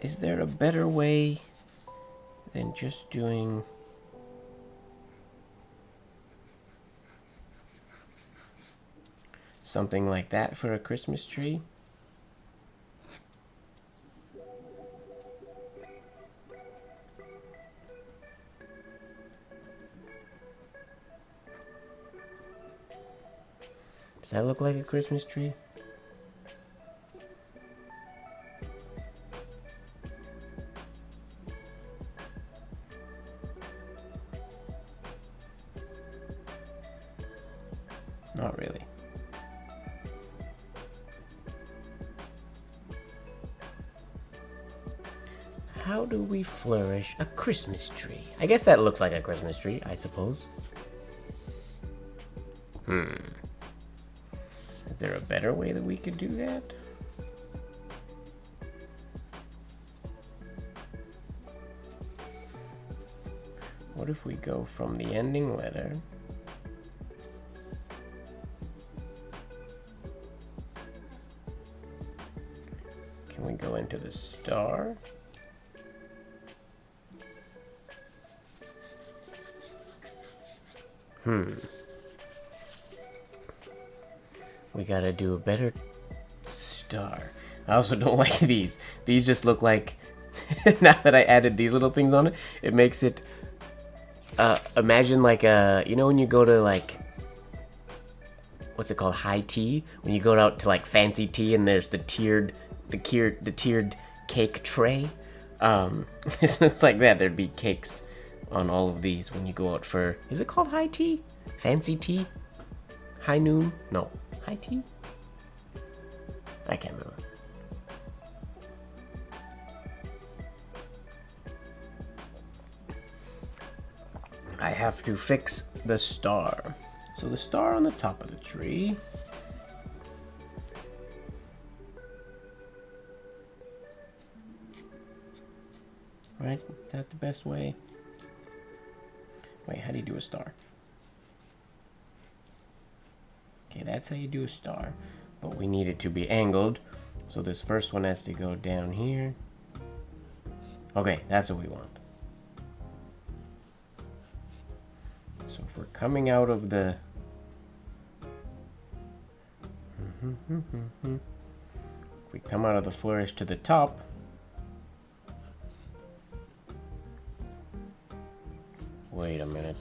Is there a better way than just doing something like that for a Christmas tree? Does that look like a Christmas tree? Not really. How do we flourish a Christmas tree? I guess that looks like a Christmas tree, I suppose. Is there a better way that we could do that? What if we go from the ending letter? Can we go into the star? We gotta do a better star. I also don't like these. These just look like, now that I added these little things on it, it makes it, imagine like you know when you go to like, what's it called, high tea? When you go out to like fancy tea and there's the tiered cake tray. It looks like that. There'd be cakes on all of these when you go out for, is it called high tea? Fancy tea? High noon? No. High tea? I can't remember. I have to fix the star. So the star on the top of the tree. Right? Is that the best way? Wait, how do you do a star? Okay, that's how you do a star. But we need it to be angled. So this first one has to go down here. Okay, that's what we want. So if we're coming out of the... if we come out of the flourish to the top, wait a minute.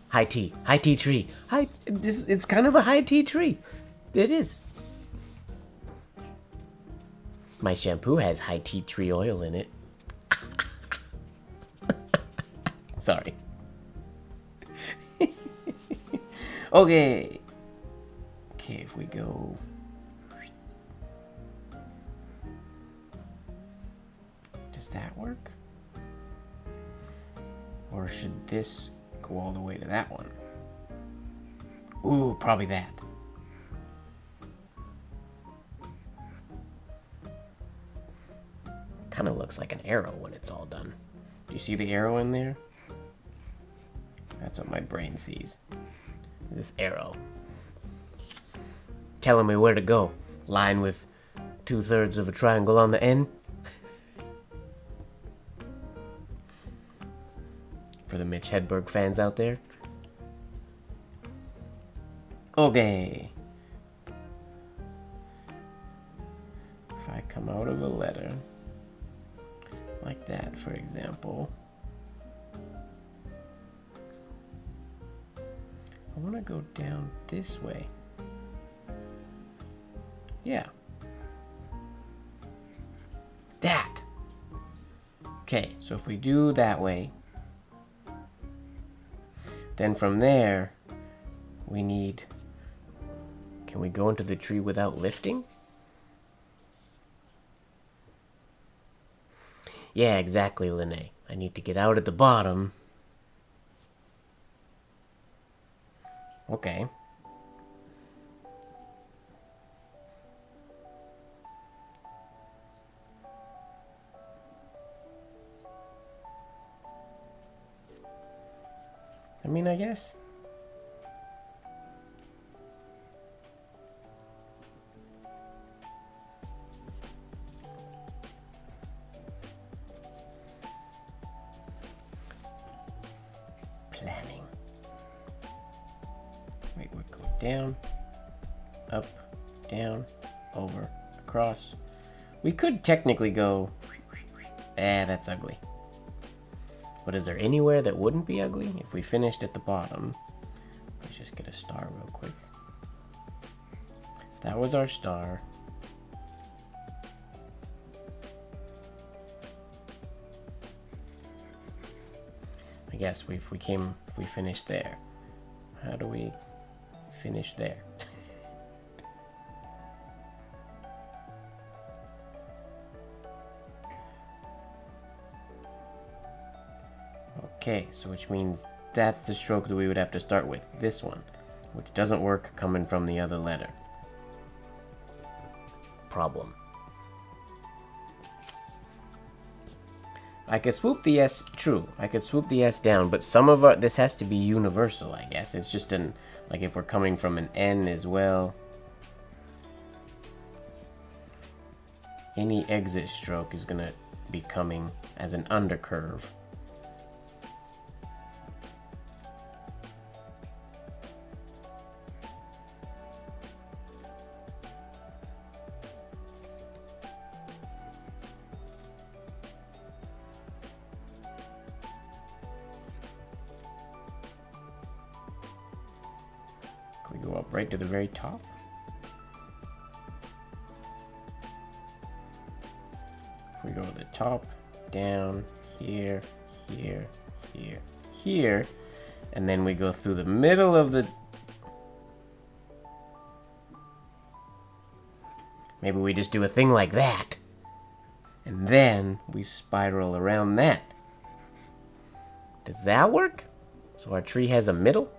High tea tree. It's kind of a high tea tree. It is. My shampoo has high tea tree oil in it. Sorry. Okay. Okay, if we go... Does that work? Or should this go all the way to that one? Ooh, probably that. Kind of looks like an arrow when it's all done. Do you see the arrow in there? That's what my brain sees. This arrow. Telling me where to go. Line with 2/3 of a triangle on the end. For the Mitch Hedberg fans out there. Okay. If I come out of a letter, like that, for example, I want to go down this way. Yeah. That. Okay, so if we do that way, then from there, we need... Can we go into the tree without lifting? Yeah, exactly, Lene. I need to get out at the bottom. Okay. I mean, I guess. Planning. Wait, we'll go down, up, down, over, across. We could technically go... that's ugly. But is there anywhere that wouldn't be ugly? If we finished at the bottom. Let's just get a star real quick. That was our star. I guess if we finished there. How do we finish there? Okay, so which means that's the stroke that we would have to start with, this one, which doesn't work coming from the other letter. Problem. I could swoop the S, true. I could swoop the S down, but some of our, this has to be universal, I guess. It's just an, like if we're coming from an N as well. Any exit stroke is gonna be coming as an undercurve. Can we go up right to the very top? We go to the top, down, here, here, here, here, and then we go through the middle of the... Maybe we just do a thing like that, and then we spiral around that. Does that work? So our tree has a middle?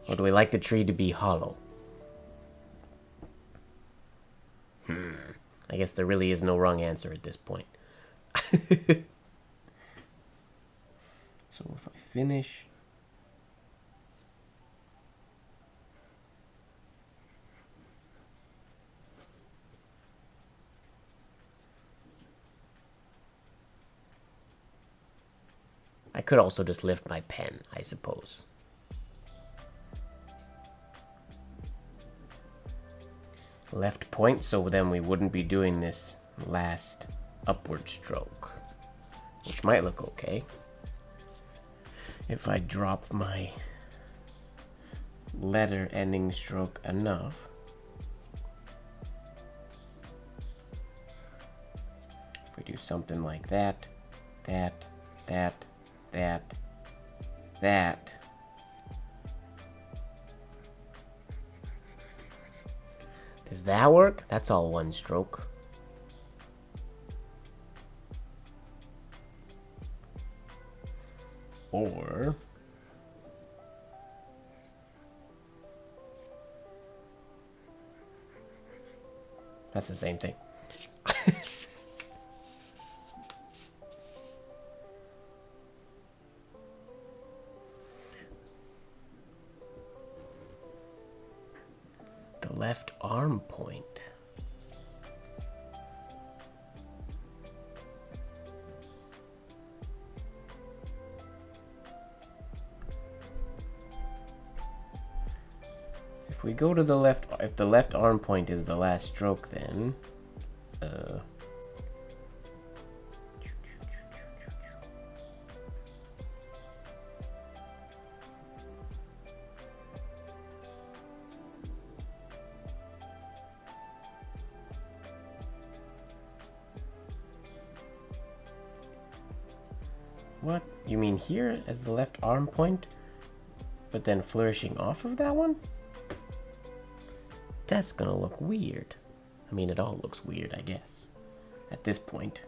Or do we like the tree to be hollow? I guess there really is no wrong answer at this point. So if I finish... I could also just lift my pen, I suppose. Left point, so then we wouldn't be doing this last upward stroke, which might look okay if I drop my letter ending stroke enough. If we do something like that, that, that, that, that. Does that work? That's all one stroke. Or... that's the same thing. The left arm point. If we go to the left, if the left arm point is the last stroke, then what? You mean here as the left arm point, but then flourishing off of that one? That's gonna look weird. I mean, it all looks weird, I guess, at this point.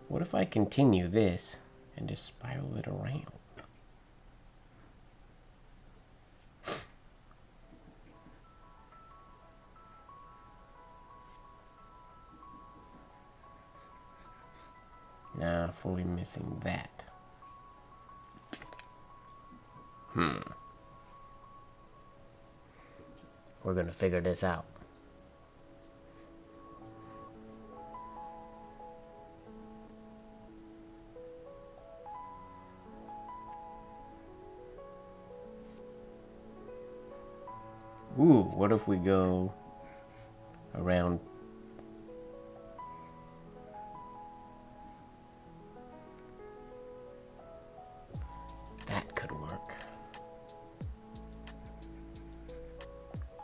What if I continue this and just spiral it around? Nah, fully missing that. We're gonna figure this out. Ooh, what if we go around? That could work.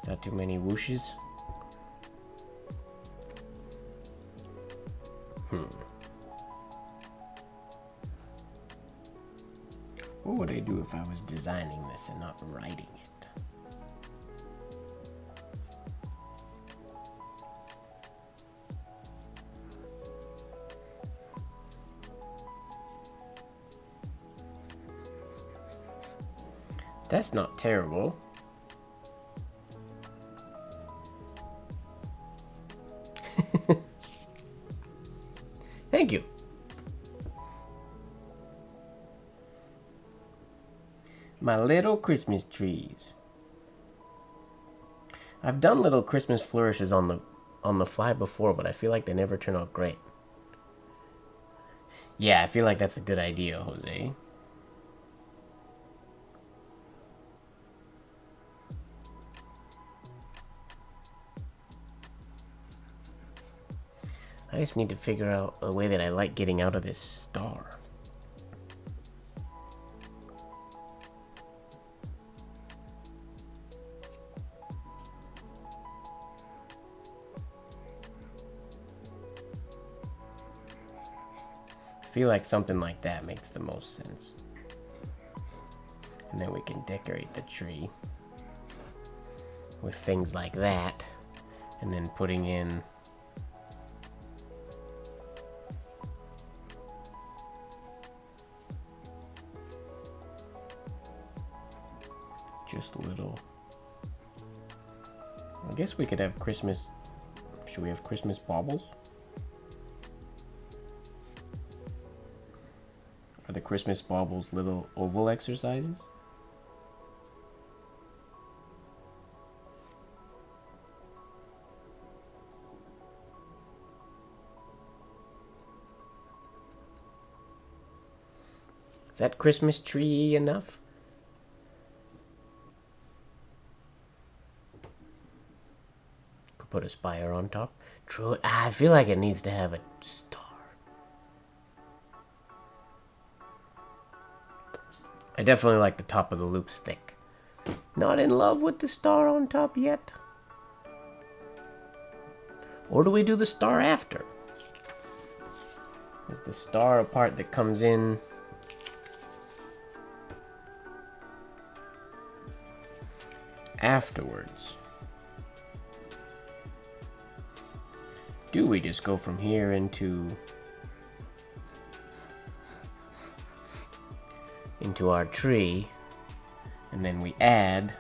Not too many whooshes. What would I do if I was designing this and not writing it? That's not terrible. Thank you. My little Christmas trees. I've done little Christmas flourishes on the fly before, but I feel like they never turn out great. Yeah, I feel like that's a good idea, Jose. I just need to figure out a way that I like getting out of this star. I feel like something like that makes the most sense. And then we can decorate the tree with things like that. And then putting in just a little. I guess we could have Christmas. Should we have Christmas baubles? Are the Christmas baubles little oval exercises? Is that Christmas tree enough? Could put a spire on top. True. I feel like it needs to have a star. I definitely like the top of the loops thick. Not in love with the star on top yet. Or do we do the star after? Is the star a part that comes in afterwards? Do we just go from here into our tree, and then we add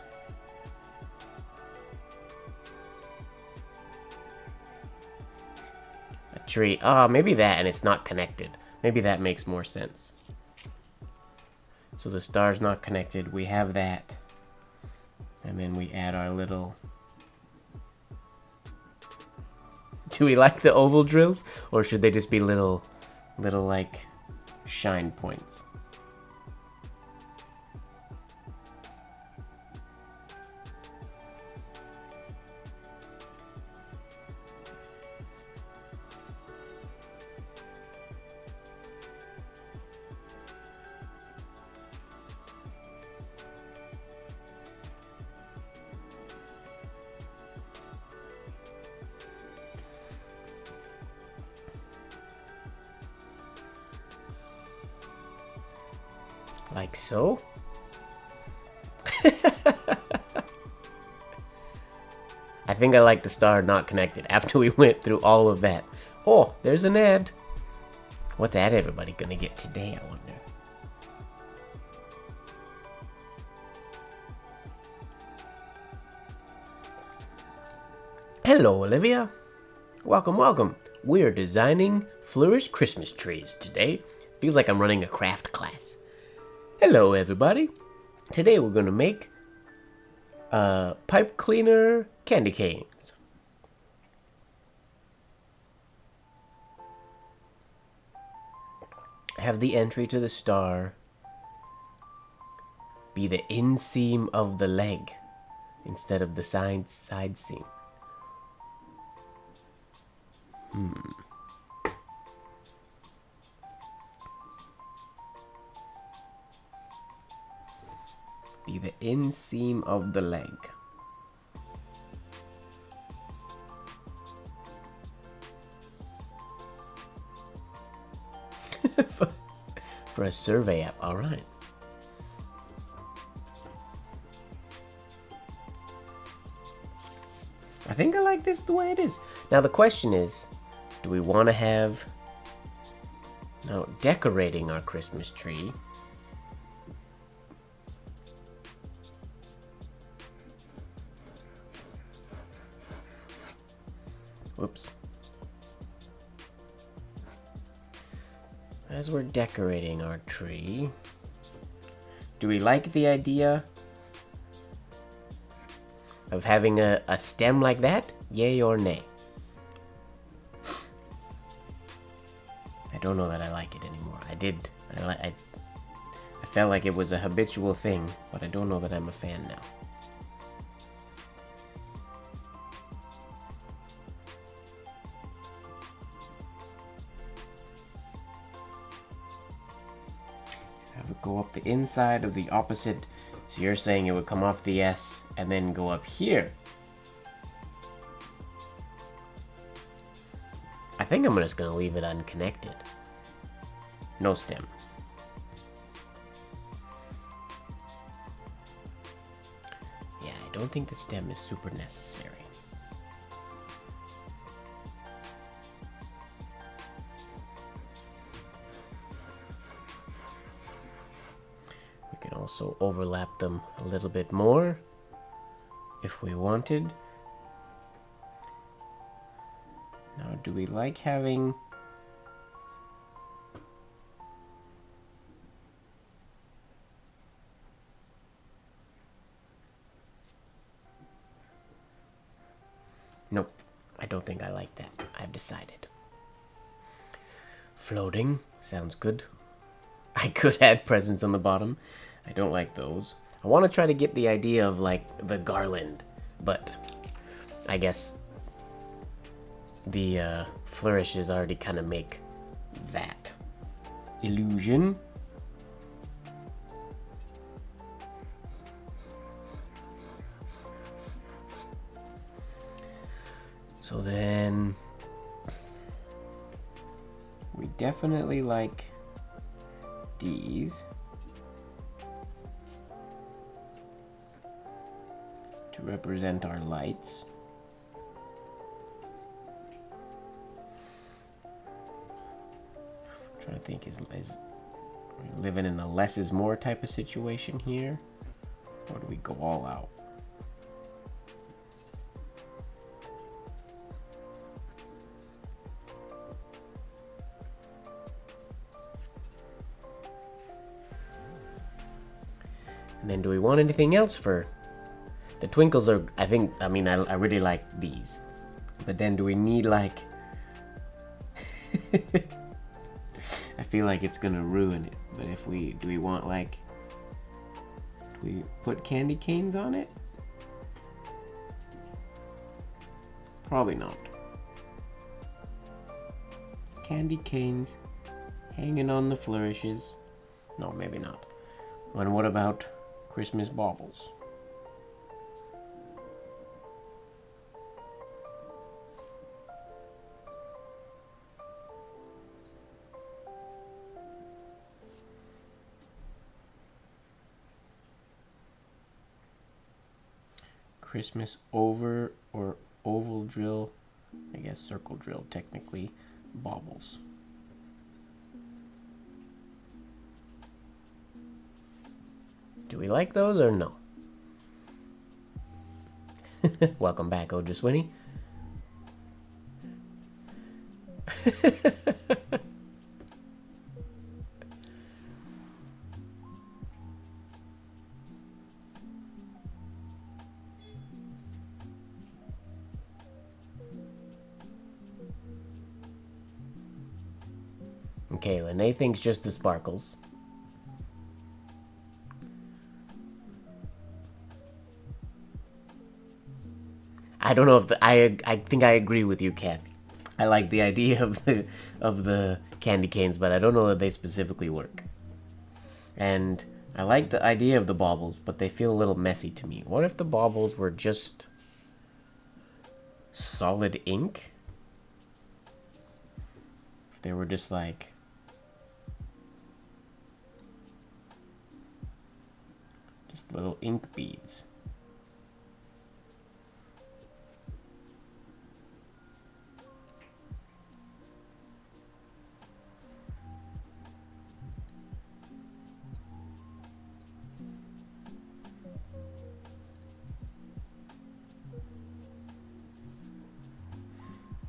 a tree? Maybe that, and it's not connected. Maybe that makes more sense. So the star's not connected. We have that, and then we add our little. Do we like the oval drills, or should they just be little like shine points? Like so? I think I like the star not connected after we went through all of that. Oh, there's an ad. What's ad everybody gonna get today, I wonder? Hello, Olivia. Welcome, welcome. We're designing Flourish Christmas trees today. Feels like I'm running a craft class. Hello, everybody. Today we're going to make pipe cleaner candy canes. Have the entry to the star be the inseam of the leg instead of the side seam. Be the inseam of the leg. For a survey app, all right. I think I like this the way it is. Now the question is, do we want to have now decorating our Christmas tree? Whoops. As we're decorating our tree, Do we like the idea of having a stem like that? Yay or nay? I don't know that I like it anymore. I felt like it was a habitual thing, but I don't know that I'm a fan now. Have it go up the inside of the opposite. So you're saying it would come off the S and then go up here. I think I'm just gonna leave it unconnected. No stem. Yeah, I don't think the stem is super necessary. We can also overlap them a little bit more if we wanted. Now, do we like having... Nope, I don't think I like that. I've decided. Floating sounds good. I could add presents on the bottom. I don't like those. I want to try to get the idea of like the garland, but I guess the flourishes already kind of make that illusion. So then we definitely like these to represent our lights. I'm trying to think, is we living in a less is more type of situation here, or do we go all out? And then do we want anything else for the twinkles? Are I really like these, but then do we need like I feel like it's gonna ruin it, but if we do we want like, do we put candy canes on it? Probably not. Candy canes hanging on the flourishes. No, maybe not. And what about Christmas baubles? Christmas over or oval drill, I guess circle drill technically, baubles. Do we like those or no? Welcome back, Ojaswini. Okay, Lene thinks just the sparkles. I don't know if I think I agree with you, Kathy. I like the idea of the candy canes, but I don't know that they specifically work. And I like the idea of the baubles, but they feel a little messy to me. What if the baubles were just solid ink? If they were just like little ink beads.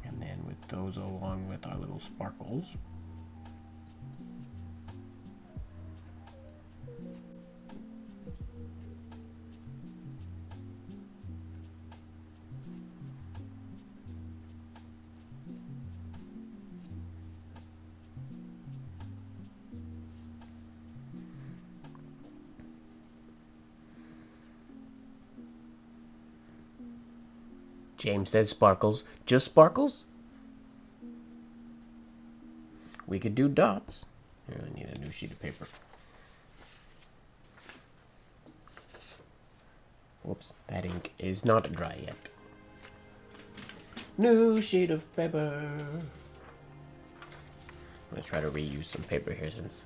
And then with those along with our little sparkles. James says sparkles. Just sparkles? We could do dots. Here, I need a new sheet of paper. Whoops, that ink is not dry yet. New sheet of paper. Let's try to reuse some paper here since...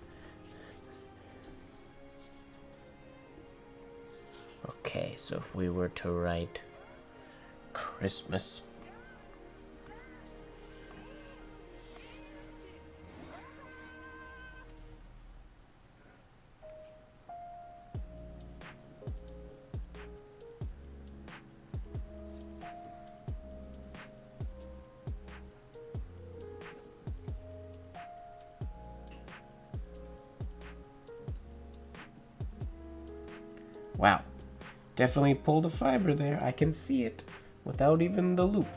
Okay, so if we were to write Christmas... Wow, definitely pulled a fiber there. I can see it without even the loop.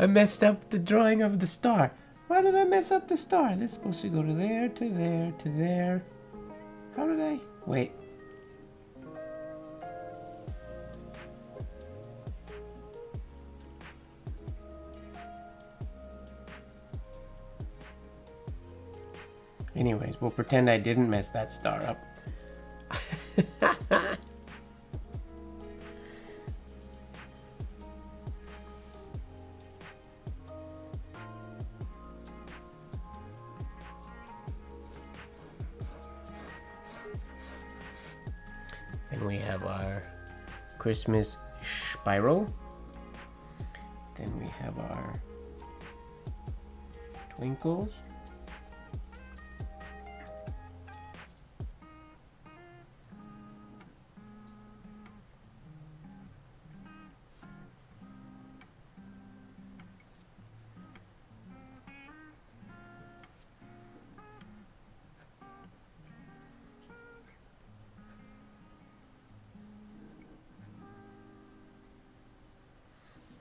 I messed up the drawing of the star. Why did I mess up the star? This is supposed to go to there, to there, to there. How did I? Wait. Anyways, we'll pretend I didn't mess that star up. Then we have our Christmas spiral. Then we have our twinkles.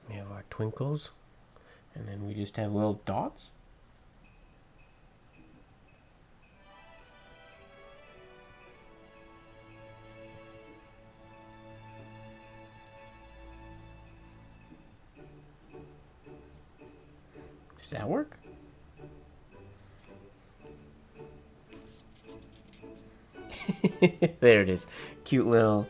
We have our twinkles, and then we just have little dots. Does that work? There it is. Cute little...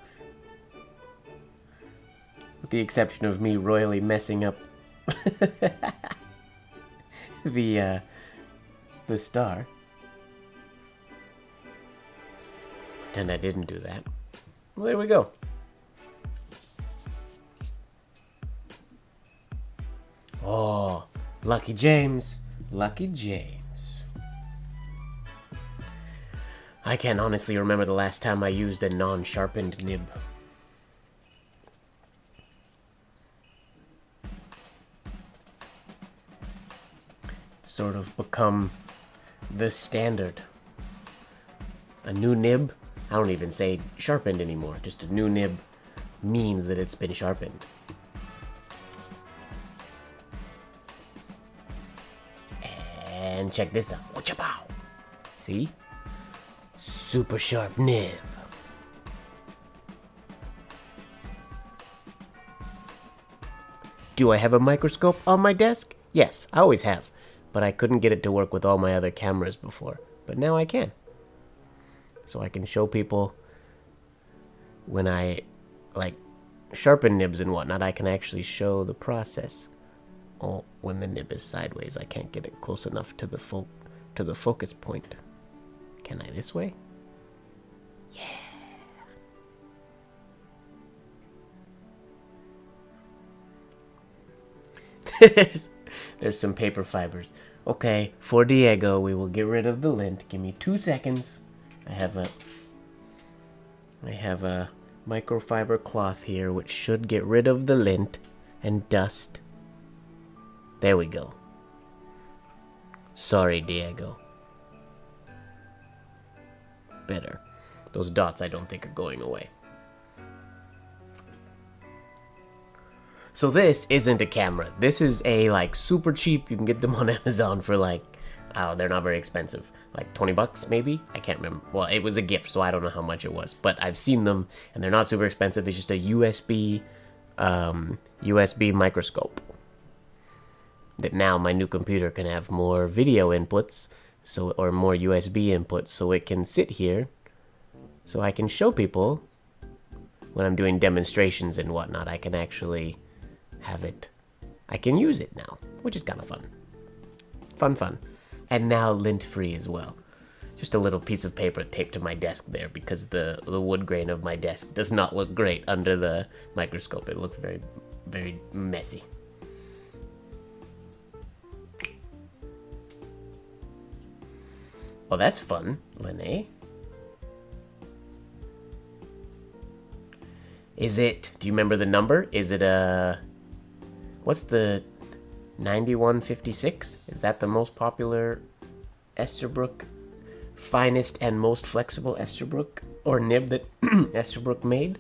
With the exception of me royally messing up the star. Pretend I didn't do that. Well, there we go. Oh, lucky James. Lucky James. I can't honestly remember the last time I used a non-sharpened nib. Sort of become the standard. A new nib, I don't even say sharpened anymore. Just a new nib means that it's been sharpened. And check this out. Wachapow! See? Super sharp nib. Do I have a microscope on my desk? Yes, I always have. But I couldn't get it to work with all my other cameras before. But now I can. So I can show people when I, like, sharpen nibs and whatnot, I can actually show the process. Oh, when the nib is sideways, I can't get it close enough to the focus point. Can I this way? Yeah. There's some paper fibers. Okay, for Diego, we will get rid of the lint. Give me 2 seconds. I have a microfiber cloth here, which should get rid of the lint and dust. There we go. Sorry, Diego. Better. Those dots I don't think are going away. So this isn't a camera. This is a, like, super cheap. You can get them on Amazon for, like, oh, they're not very expensive. Like 20 bucks, maybe? I can't remember. Well, it was a gift, so I don't know how much it was. But I've seen them, and they're not super expensive. It's just a USB microscope. That now my new computer can have more video inputs, or more USB inputs, so it can sit here, so I can show people when I'm doing demonstrations and whatnot. I can actually have it. I can use it now, which is kind of fun. Fun. And now lint-free as well. Just a little piece of paper taped to my desk there because the wood grain of my desk does not look great under the microscope. It looks very, very messy. Well, that's fun, Lene. Is it, do you remember the number? Is it what's the 9156? Is that the most popular Esterbrook, finest and most flexible Esterbrook or nib that Esterbrook made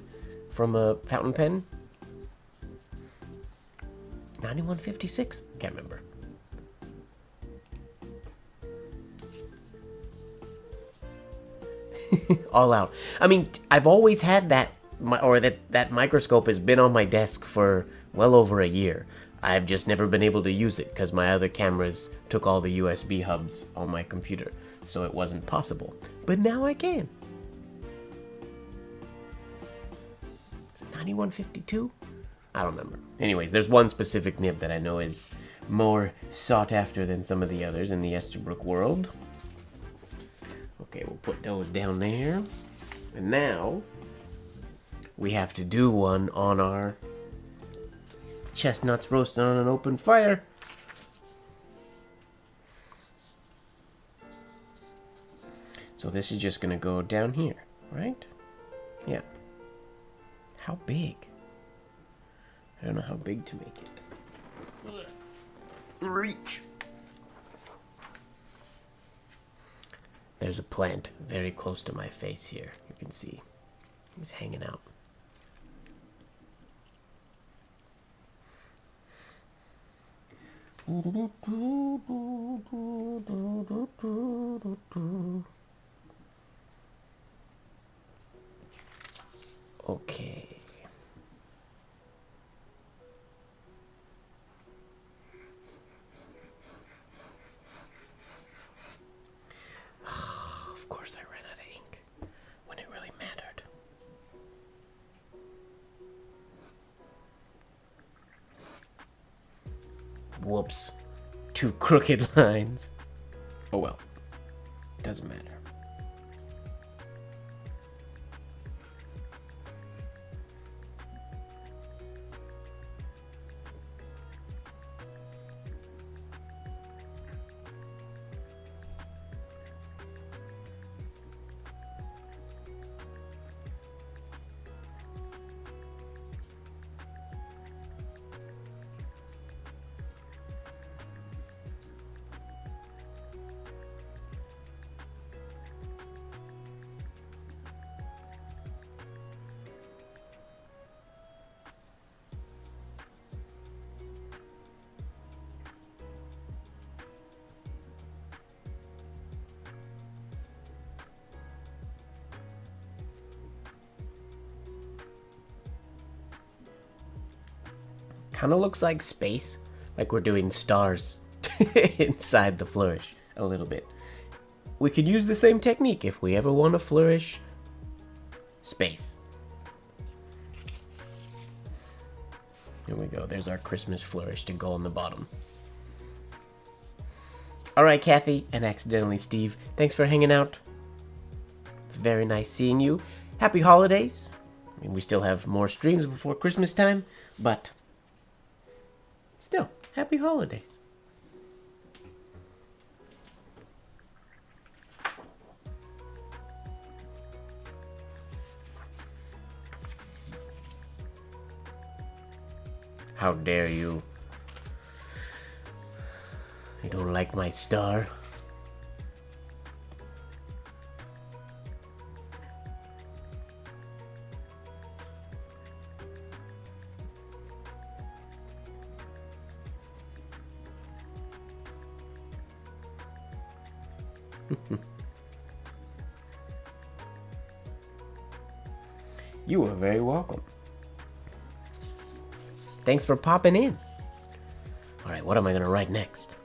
from a fountain pen? 9156? Can't remember. All out. I mean, I've always had that, that microscope has been on my desk for well over a year. I've just never been able to use it because my other cameras took all the USB hubs on my computer, so it wasn't possible. But now I can. Is it 9152? I don't remember. Anyways, there's one specific nib that I know is more sought after than some of the others in the Esterbrook world. Okay, we'll put those down there. And now we have to do one on our chestnuts roasted on an open fire. So this is just gonna go down here, right? Yeah. How big? I don't know how big to make it. Reach. There's a plant very close to my face here. You can see it's hanging out. Okay. Of course I ran out of ink when it really mattered. Whoops. 2 crooked lines. Oh well. Doesn't matter. Kind of looks like space, like we're doing stars inside the flourish a little bit. We could use the same technique if we ever want to flourish space. Here we go. There's our Christmas flourish to go on the bottom. Alright, Kathy, and accidentally Steve, thanks for hanging out. It's very nice seeing you. Happy holidays. I mean, we still have more streams before Christmas time, but still, happy holidays. How dare you? You don't like my star? You are very welcome. Thanks for popping in. All right, what am I gonna write next?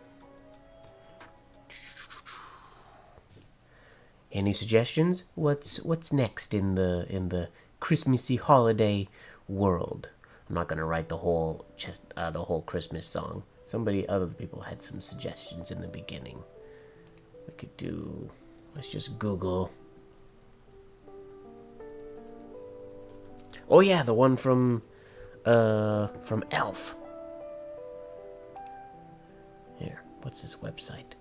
Any suggestions? What's next in the Christmassy holiday world? I'm not gonna write the whole Christmas song. Other people had some suggestions in the beginning. We could do. Let's just Google. Oh yeah, the one from Elf. Here, what's this website?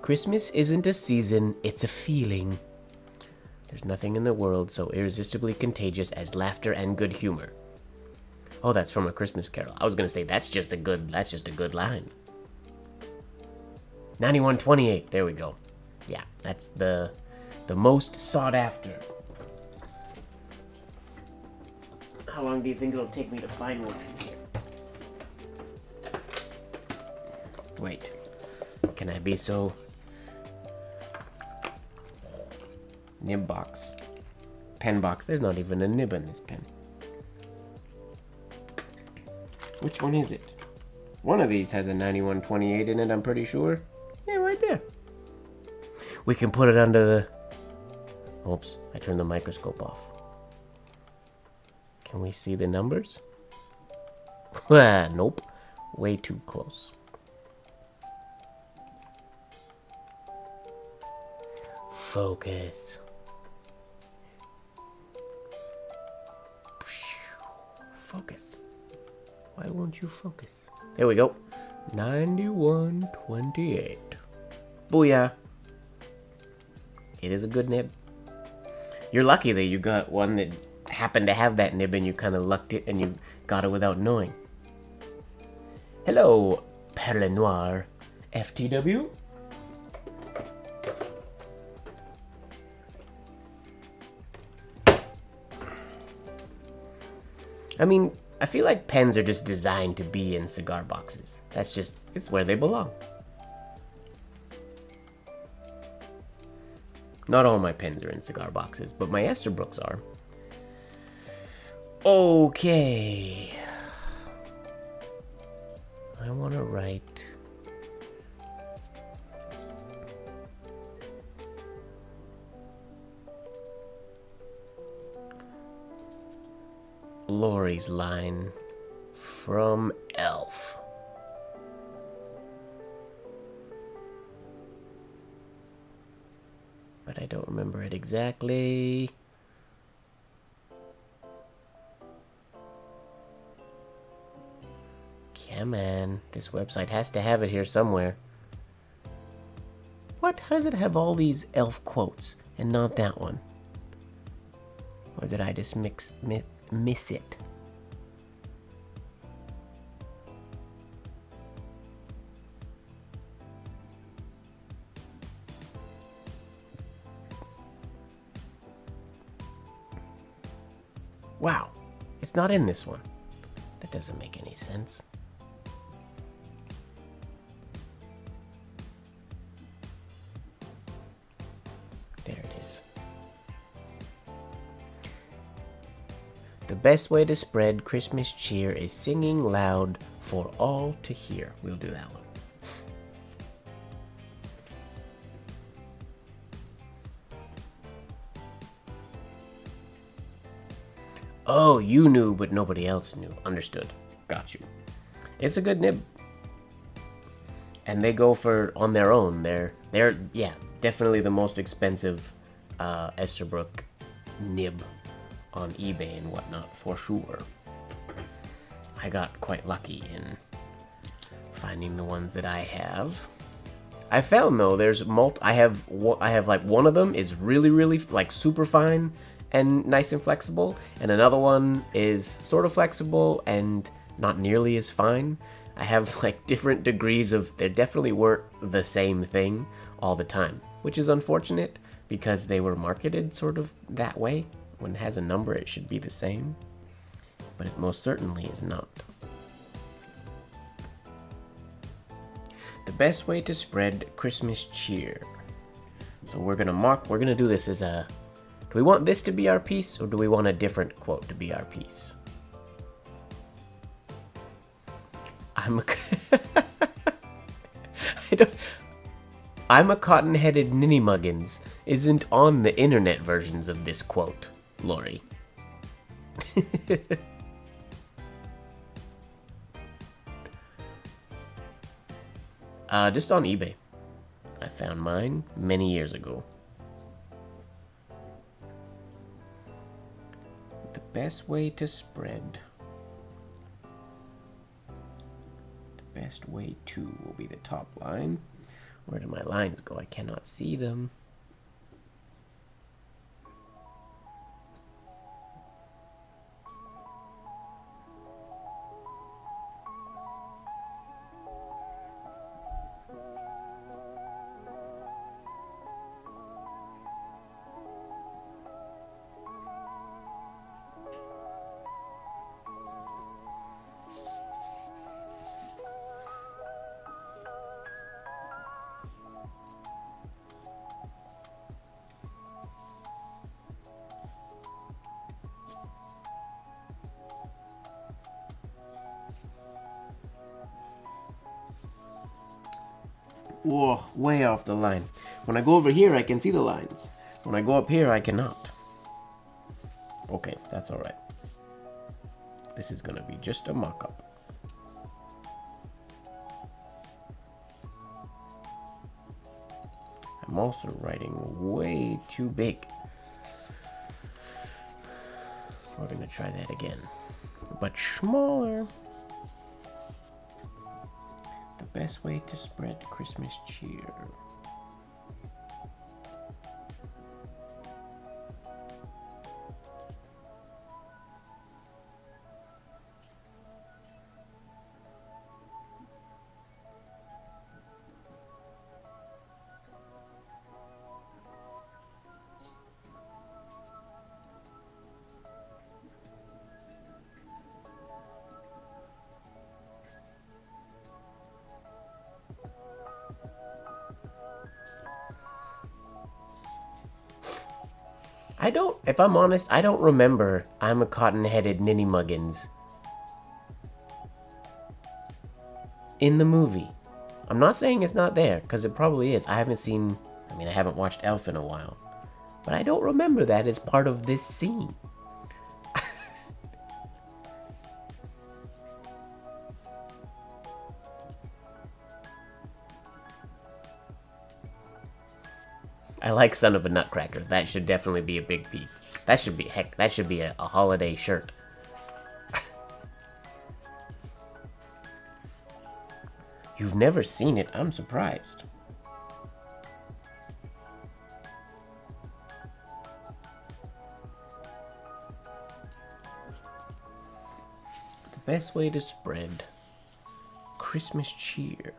Christmas isn't a season, it's a feeling. There's nothing in the world so irresistibly contagious as laughter and good humor. Oh, that's from A Christmas Carol. I was gonna say that's just a good line. 9128. There we go. Yeah, that's the most sought after. How long do you think it'll take me to find one in here? Wait. Can I be so... Nib box. Pen box. There's not even a nib in this pen. Which one is it? One of these has a 9128 in it, I'm pretty sure. Yeah, right there. We can put it under the... Oops, I turned the microscope off. Can we see the numbers? Nope. Way too close. Focus. Focus. Why won't you focus? There we go. 9128. Booyah. It is a good nib. You're lucky that you got one that happened to have that nib and you kind of lucked it and you got it without knowing. Hello, Perle Noir FTW. I mean, I feel like pens are just designed to be in cigar boxes. It's where they belong. Not all my pens are in cigar boxes, but my Esterbrook's are. Okay. I want to write... Lori's line from Elf. But I don't remember it exactly. Come on, this website has to have it here somewhere. What? How does it have all these Elf quotes and not that one? Or did I just miss it? Wow, it's not in this one. That doesn't make any sense. There it is. The best way to spread Christmas cheer is singing loud for all to hear. We'll do that one. Oh, you knew, but nobody else knew. Understood. Got you. It's a good nib. And they go for, on their own, they're yeah, definitely the most expensive Esterbrook nib on eBay and whatnot, for sure. I got quite lucky in finding the ones that I have. I found, though, there's I have like one of them is really, really, like, super fine, and nice and flexible, and another one is sort of flexible and not nearly as fine. I have like different degrees of, they definitely weren't the same thing all the time, which is unfortunate because they were marketed sort of that way. When it has a number, it should be the same, but it most certainly is not. The best way to spread Christmas cheer. So we're gonna do this as a, do we want this to be our piece, or do we want a different quote to be our piece? I'm a cotton-headed ninny-muggins isn't on the internet versions of this quote, Lori. Just on eBay. I found mine many years ago. The best way to spread. The best way to will be the top line. Where do my lines go? I cannot see them. Whoa, way off the line. When I go over here, I can see the lines. When I go up here, I cannot. Okay, that's alright. This is gonna be just a mock-up. I'm also writing way too big. We're gonna try that again, but smaller. The best way to spread Christmas cheer. If I'm honest, I don't remember I'm a cotton-headed ninny-muggins in the movie. I'm not saying it's not there, because it probably is. I haven't watched Elf in a while. But I don't remember that as part of this scene. I like Son of a Nutcracker. That should definitely be a big piece. That should be, heck, that should be a holiday shirt. You've never seen it? I'm surprised. The best way to spread Christmas cheer.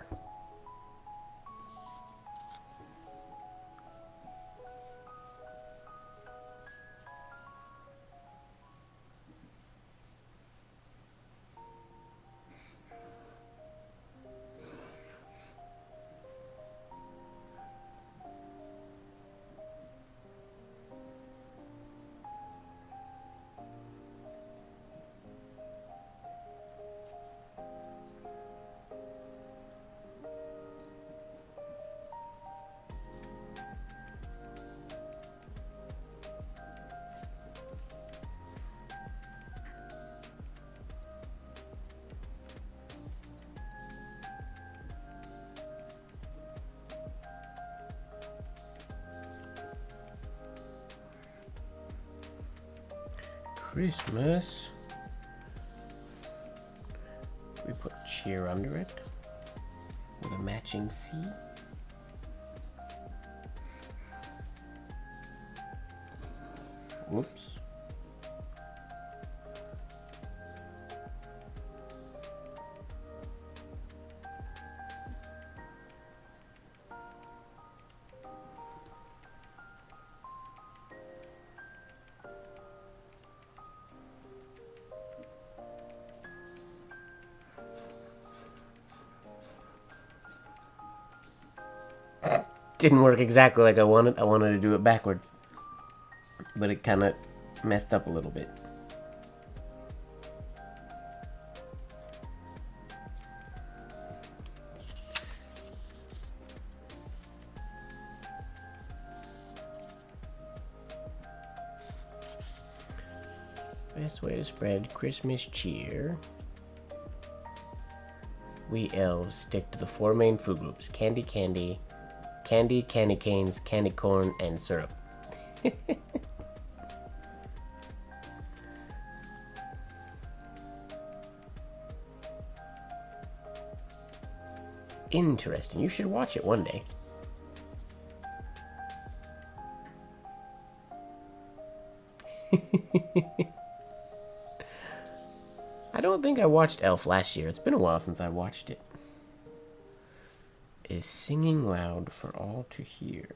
Christmas. We put cheer under it with a matching C. Whoops. Didn't work exactly like I wanted. I wanted to do it backwards. But it kind of messed up a little bit. Best way to spread Christmas cheer. We elves stick to the 4 main food groups: candy, candy canes, candy corn, and syrup. Interesting. You should watch it one day. I don't think I watched Elf last year. It's been a while since I watched it. Is singing loud for all to hear.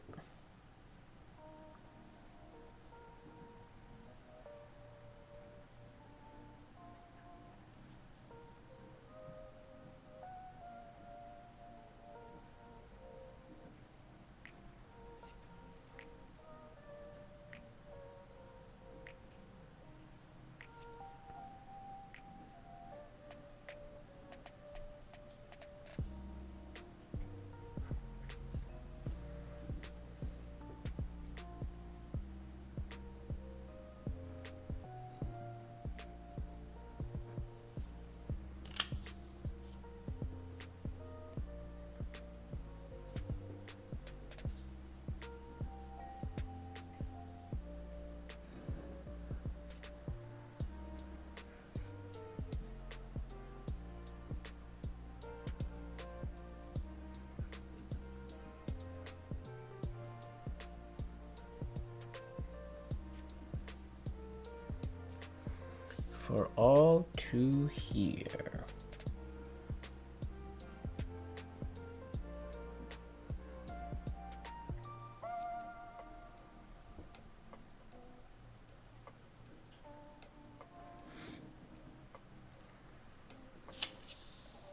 For all to hear.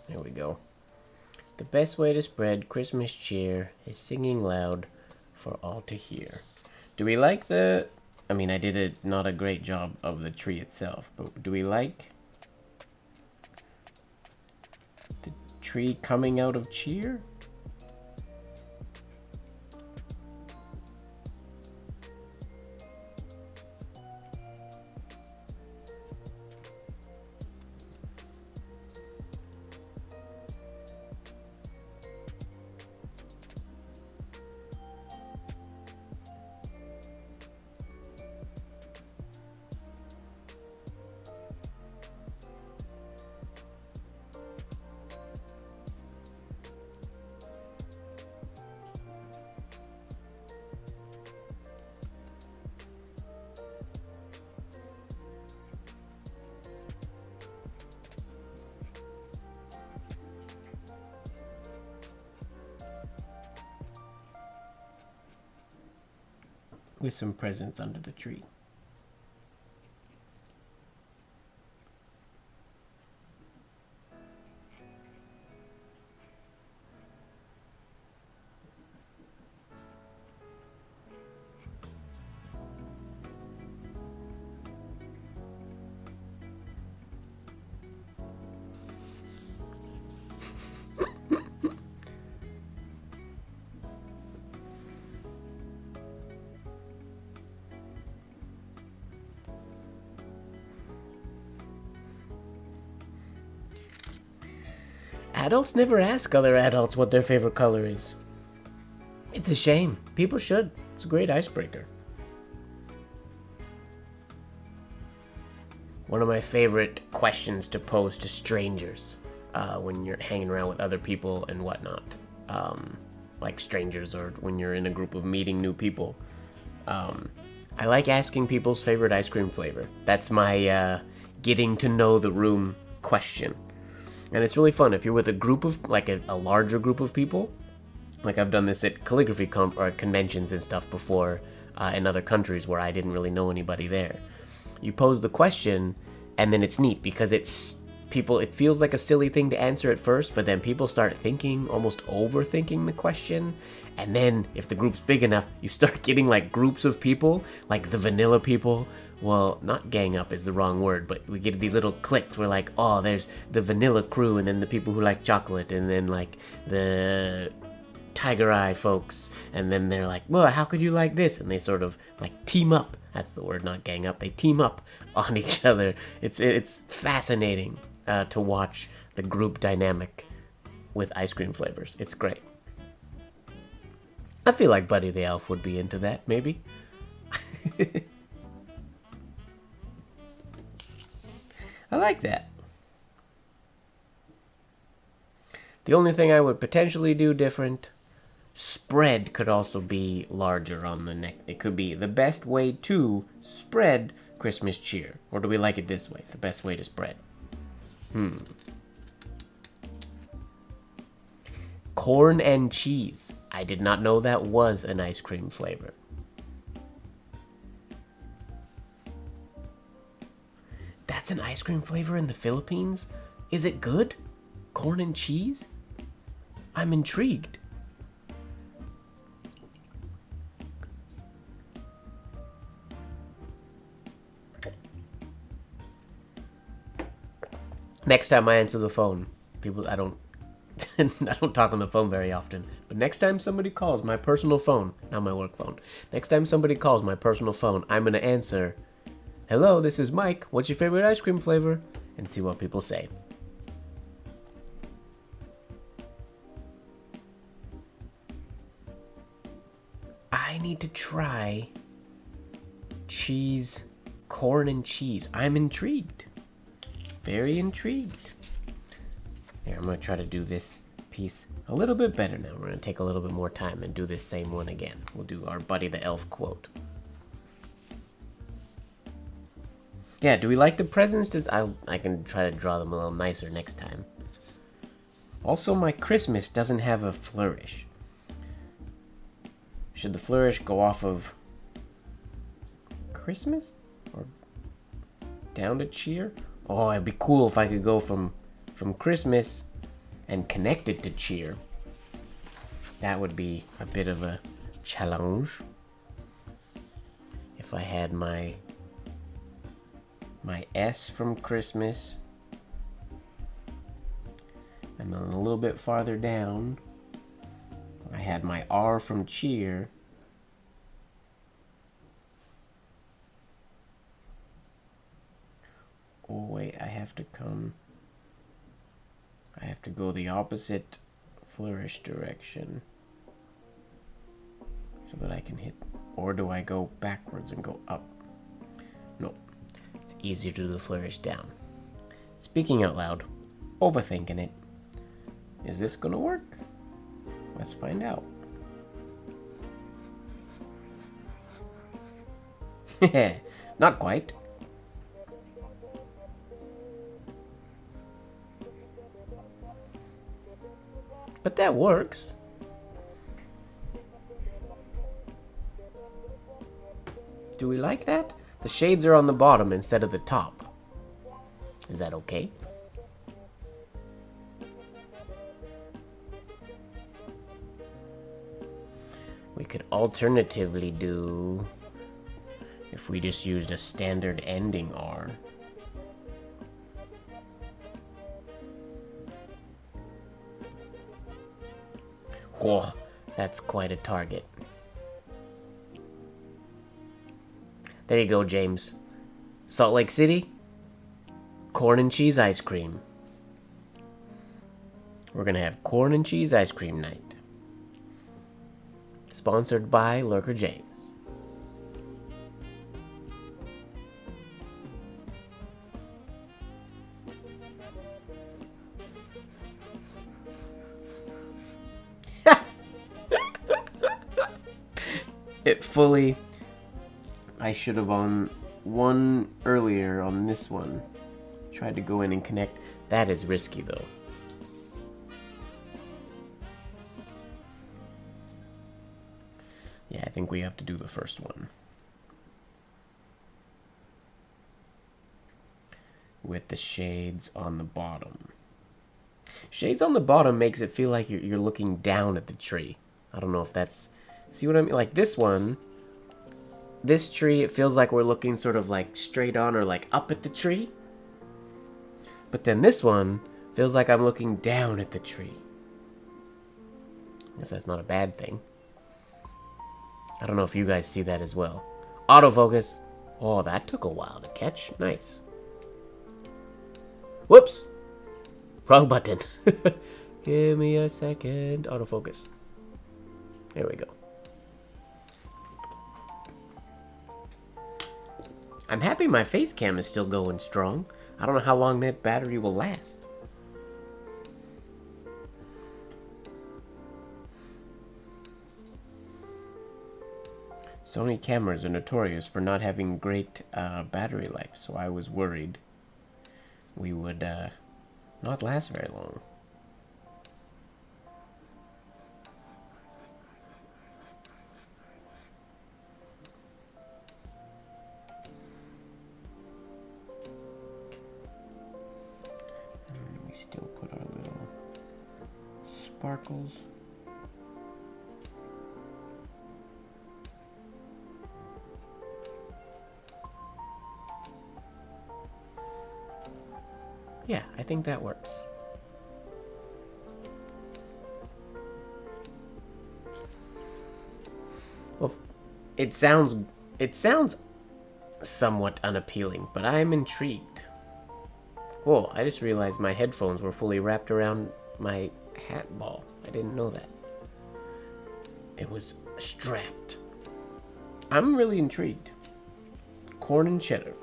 There we go. The best way to spread Christmas cheer is singing loud for all to hear. Do we like the... I mean, I did not a great job of the tree itself, but do we like the tree coming out of cheer? With some presents under the tree. Adults never ask other adults what their favorite color is. It's a shame. People should. It's a great icebreaker. One of my favorite questions to pose to strangers when you're hanging around with other people and whatnot. Like strangers or when you're in a group of meeting new people. I like asking people's favorite ice cream flavor. That's my getting to know the room question. And it's really fun if you're with a group of, like a larger group of people. Like I've done this at calligraphy conventions and stuff before in other countries where I didn't really know anybody there. You pose the question, and then it's neat because it feels like a silly thing to answer at first, but then people start thinking, almost overthinking the question. And then if the group's big enough, you start getting like groups of people, like the vanilla people. Well, not gang up is the wrong word, but we get these little cliques. We're like, oh, there's the vanilla crew, and then the people who like chocolate, and then like the tiger eye folks, and then they're like, well, how could you like this? And they sort of like team up. That's the word, not gang up. They team up on each other. It's fascinating to watch the group dynamic with ice cream flavors. It's great. I feel like Buddy the Elf would be into that, maybe. I like that. The only thing I would potentially do different, spread could also be larger on the neck. It could be the best way to spread Christmas cheer. Or do we like it this way? The best way to spread. Corn and cheese. I did not know that was an ice cream flavor. That's an ice cream flavor in the Philippines? Is it good? Corn and cheese? I'm intrigued. Next time I answer the phone, I don't talk on the phone very often, but next time somebody calls my personal phone, not my work phone, next time somebody calls my personal phone, I'm going to answer, hello, this is Mike, what's your favorite ice cream flavor? And see what people say. I need to try corn and cheese. I'm intrigued. Very intrigued. Here, I'm going to try to do this piece a little bit better now. We're going to take a little bit more time and do this same one again. We'll do our Buddy the Elf quote. Yeah, do we like the presents? I can try to draw them a little nicer next time. Also, my Christmas doesn't have a flourish. Should the flourish go off of Christmas? Or down to cheer? Oh, it'd be cool if I could go from Christmas and connect it to cheer. That would be a bit of a challenge. If I had my S from Christmas, and then a little bit farther down, I had my R from cheer. Oh wait, I have to go the opposite flourish direction so that I can hit, or do I go backwards and go up? No, it's easier to do the flourish down. Speaking out loud, overthinking it. Is this gonna work? Let's find out. Not quite. But that works. Do we like that? The shades are on the bottom instead of the top. Is that okay? We could alternatively do, if we just used a standard ending R. Whoa, that's quite a target. There you go, James. Salt Lake City, corn and cheese ice cream. We're gonna have corn and cheese ice cream night. Sponsored by Lurker James. It fully I should have on one earlier on this one. Tried to go in and connect. That is risky though. Yeah, I think we have to do the first one. With the shades on the bottom. Shades on the bottom makes it feel like you're looking down at the tree. I don't know if that's... See what I mean? Like this one, this tree, it feels like we're looking sort of like straight on or like up at the tree. But then this one feels like I'm looking down at the tree. I guess that's not a bad thing. I don't know if you guys see that as well. Autofocus. Oh, that took a while to catch. Nice. Whoops. Wrong button. Give me a second. Autofocus. There we go. I'm happy my face cam is still going strong. I don't know how long that battery will last. Sony cameras are notorious for not having great battery life, so I was worried we would not last very long. And we still put our little sparkles. Yeah, I think that works. Well, it sounds somewhat unappealing, but I'm intrigued. Whoa, I just realized my headphones were fully wrapped around my hat ball. I didn't know that. It was strapped. I'm really intrigued. Corn and cheddar.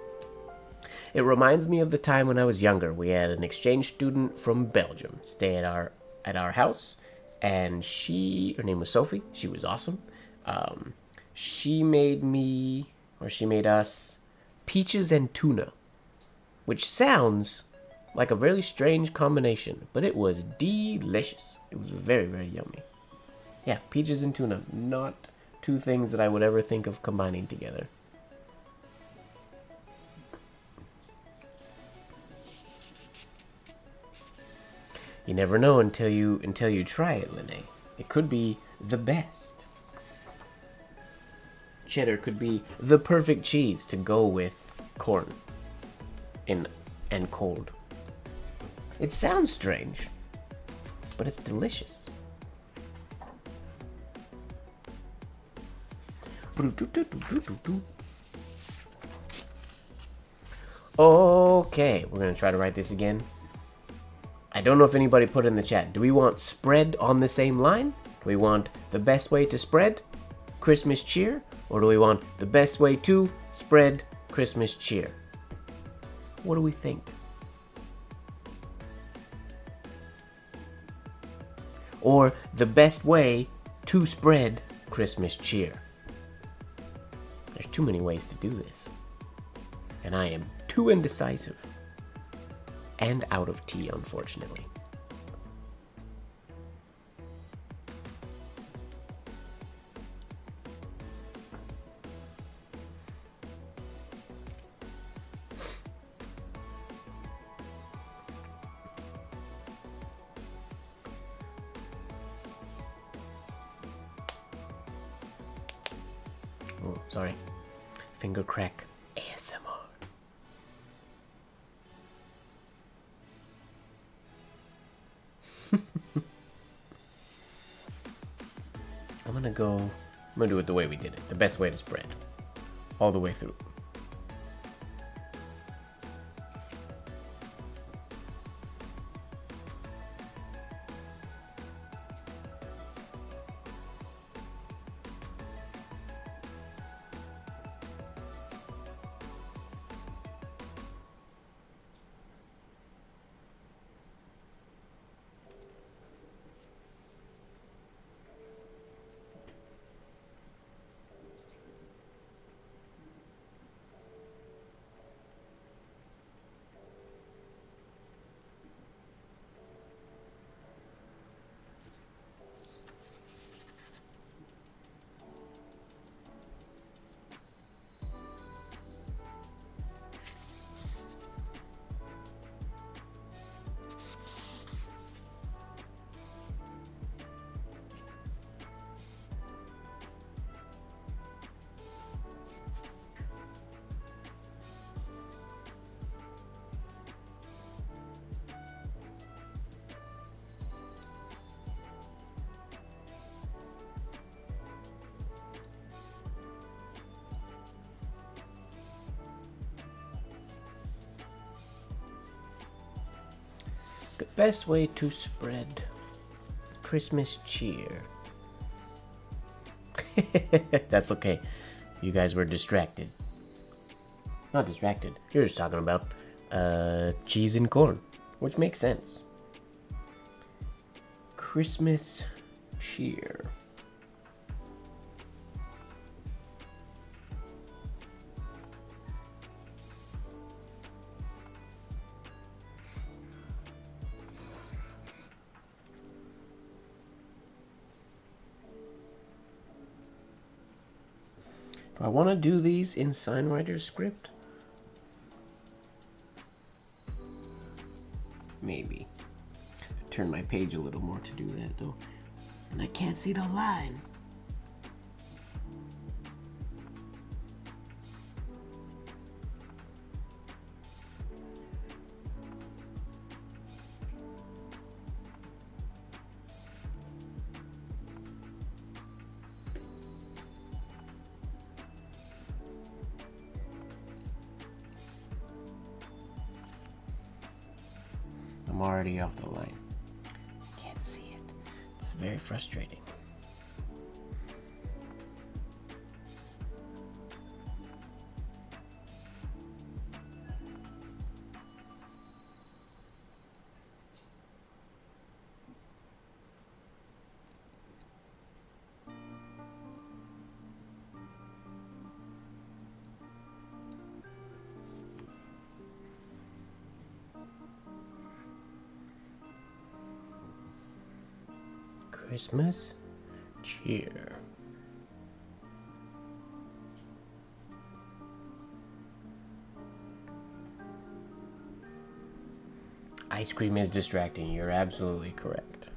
It reminds me of the time when I was younger. We had an exchange student from Belgium stay at our house, and her name was Sophie. She was awesome. She made us peaches and tuna, which sounds like a very strange combination, but it was delicious. It was very, very yummy. Yeah, peaches and tuna, not two things that I would ever think of combining together. You never know until you try it, Lene. It could be the best. Cheddar could be the perfect cheese to go with corn and cold. It sounds strange, but it's delicious. Okay, we're gonna try to write this again. I don't know if anybody put in the chat. Do we want spread on the same line? Do we want the best way to spread Christmas cheer? Or do we want the best way to spread Christmas cheer? What do we think? Or the best way to spread Christmas cheer? There's too many ways to do this. And I am too indecisive. And out of tea, unfortunately. Oh, sorry. Finger crack ASMR. I'm gonna do it the way we did it. The best way to spread. All the way through. best way to spread Christmas cheer. That's okay. You guys were distracted. Not distracted. You're just talking about cheese and corn, which makes sense. Christmas cheer. Do I want to do these in SignWriter script? Maybe. Turn my page a little more to do that though. And I can't see the line. I'm already off the line. Can't see it. It's very frustrating. Christmas cheer. Ice cream is distracting. You're absolutely correct.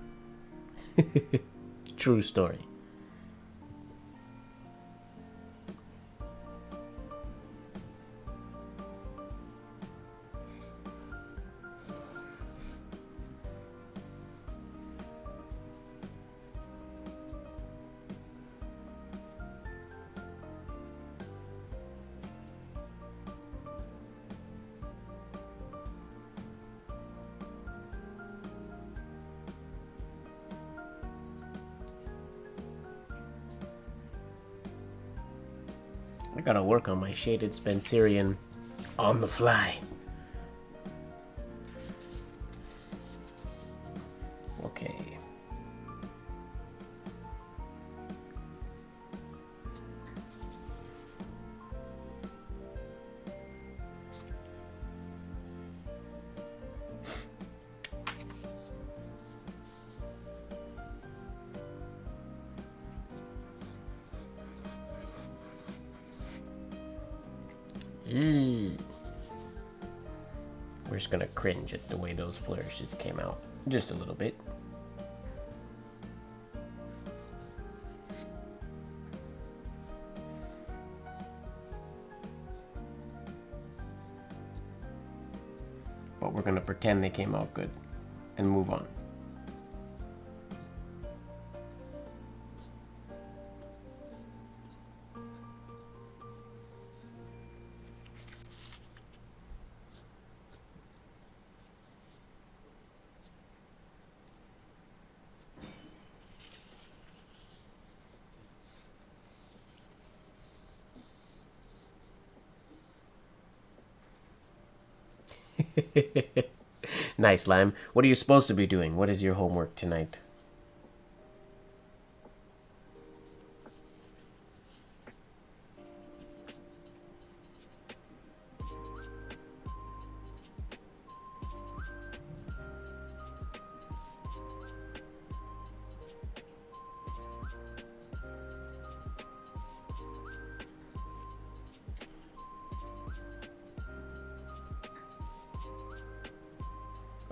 True story. I gotta work on my shaded Spencerian on the fly. Okay. We're just gonna cringe at the way those flourishes came out. Just a little bit. But we're gonna pretend they came out good and move on. Nice, Lime. What are you supposed to be doing? What is your homework tonight?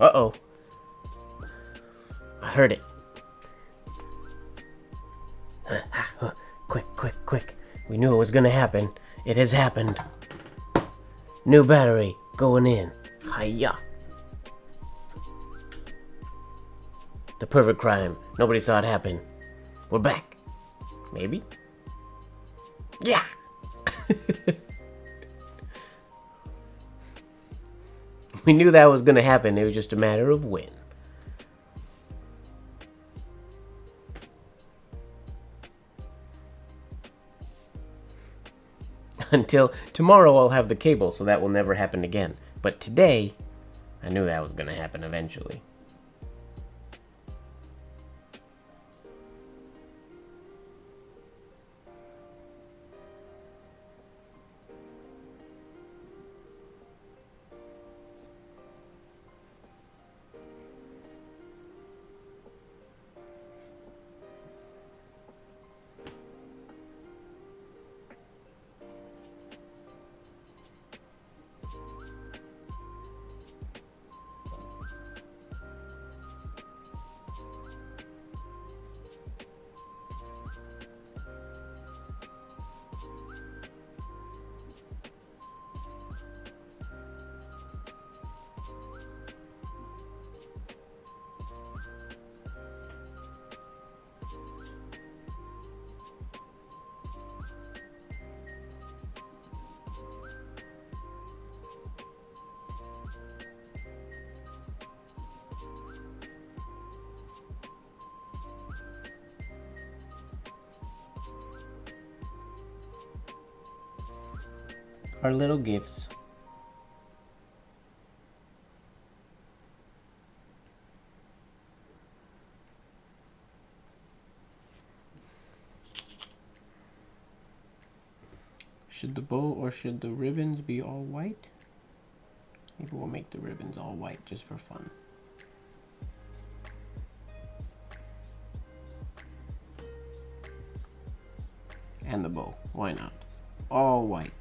Uh-oh. I heard it. Quick, quick, quick. We knew it was gonna happen. It has happened. New battery going in. Hiya. The perfect crime. Nobody saw it happen. We're back. Maybe? Yeah! We knew that was gonna happen. It was just a matter of when. until tomorrow I'll have the cable, so that will never happen again. But today, I knew that was going to happen eventually. Our little gifts. Should the bow or should the ribbons be all white? Maybe we'll make the ribbons all white just for fun. And the bow, why not? All white.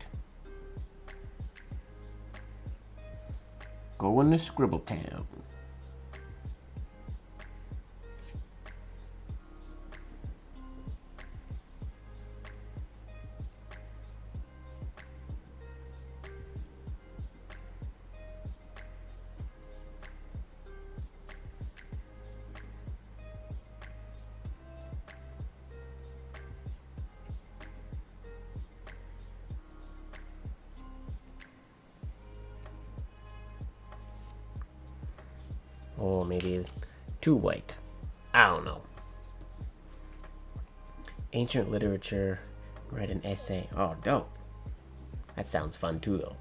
Going to Scribble Town. Or maybe too white. I don't know. Ancient literature, write an essay. Oh, dope. That sounds fun too, though.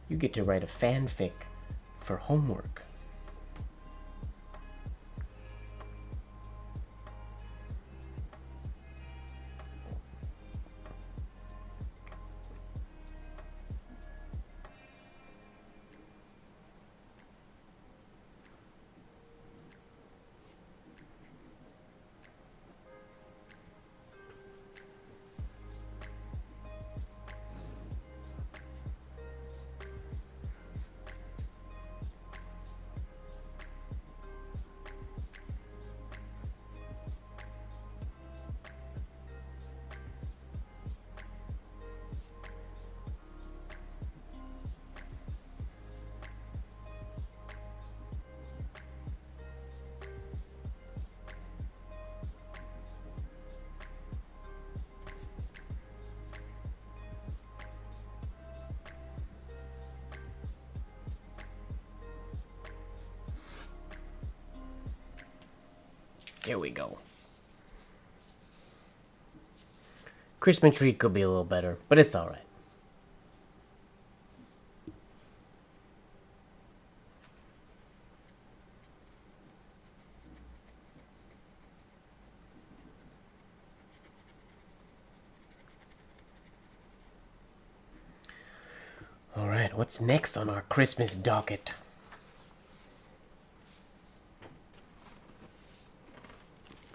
You get to write a fanfic for homework. There we go. Christmas tree could be a little better, but it's alright. Alright, what's next on our Christmas docket?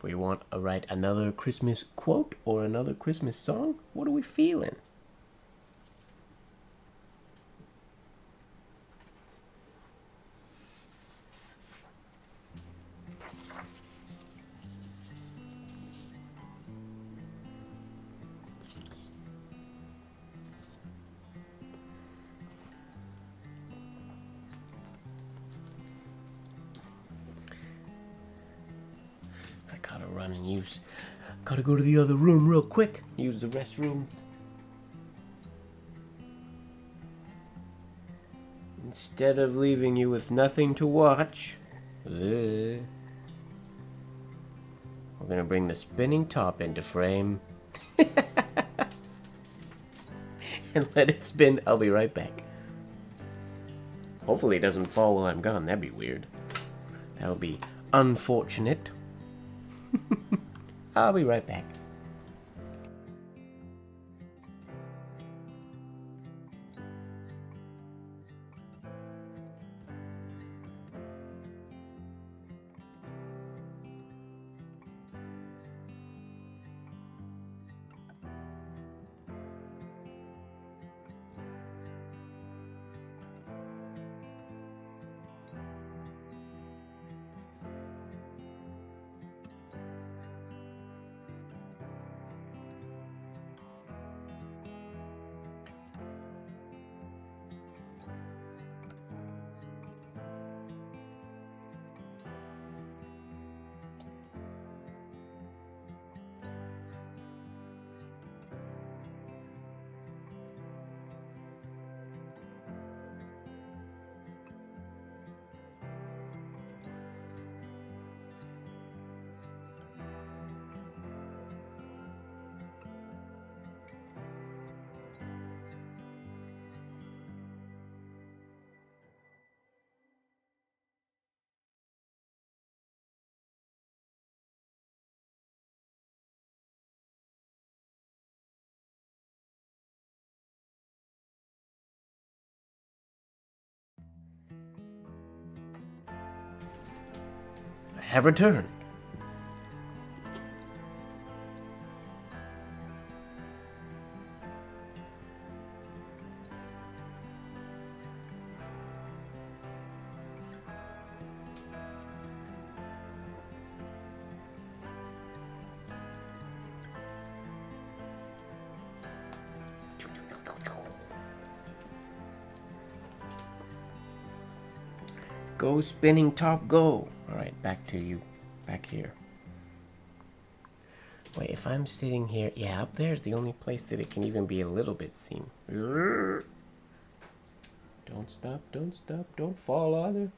We want to write another Christmas quote or another Christmas song? What are we feeling? Gotta run and use. Gotta go to the other room real quick. Use the restroom. And Instead of leaving you with nothing to watch, we're gonna bring the spinning top into frame. And let it spin. I'll be right back. Hopefully it doesn't fall while I'm gone. That'd be weird. That would be unfortunate. I'll be right back. Have returned. Go spinning top, go. All right, back to you. Back here. Wait, if I'm sitting here... Yeah, up there's the only place that it can even be a little bit seen. Don't stop, don't fall either.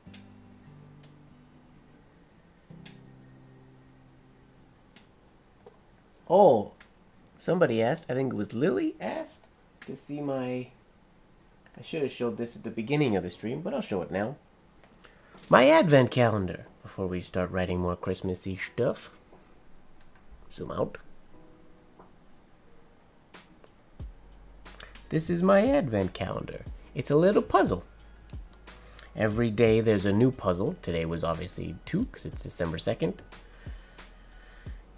Oh, somebody asked, I think it was Lily asked, to see my... I should have showed this at the beginning of the stream, but I'll show it now. My advent calendar, before we start writing more Christmassy stuff. Zoom out. This is my advent calendar. It's a little puzzle. Every day there's a new puzzle. Today was obviously 2, because it's December 2nd.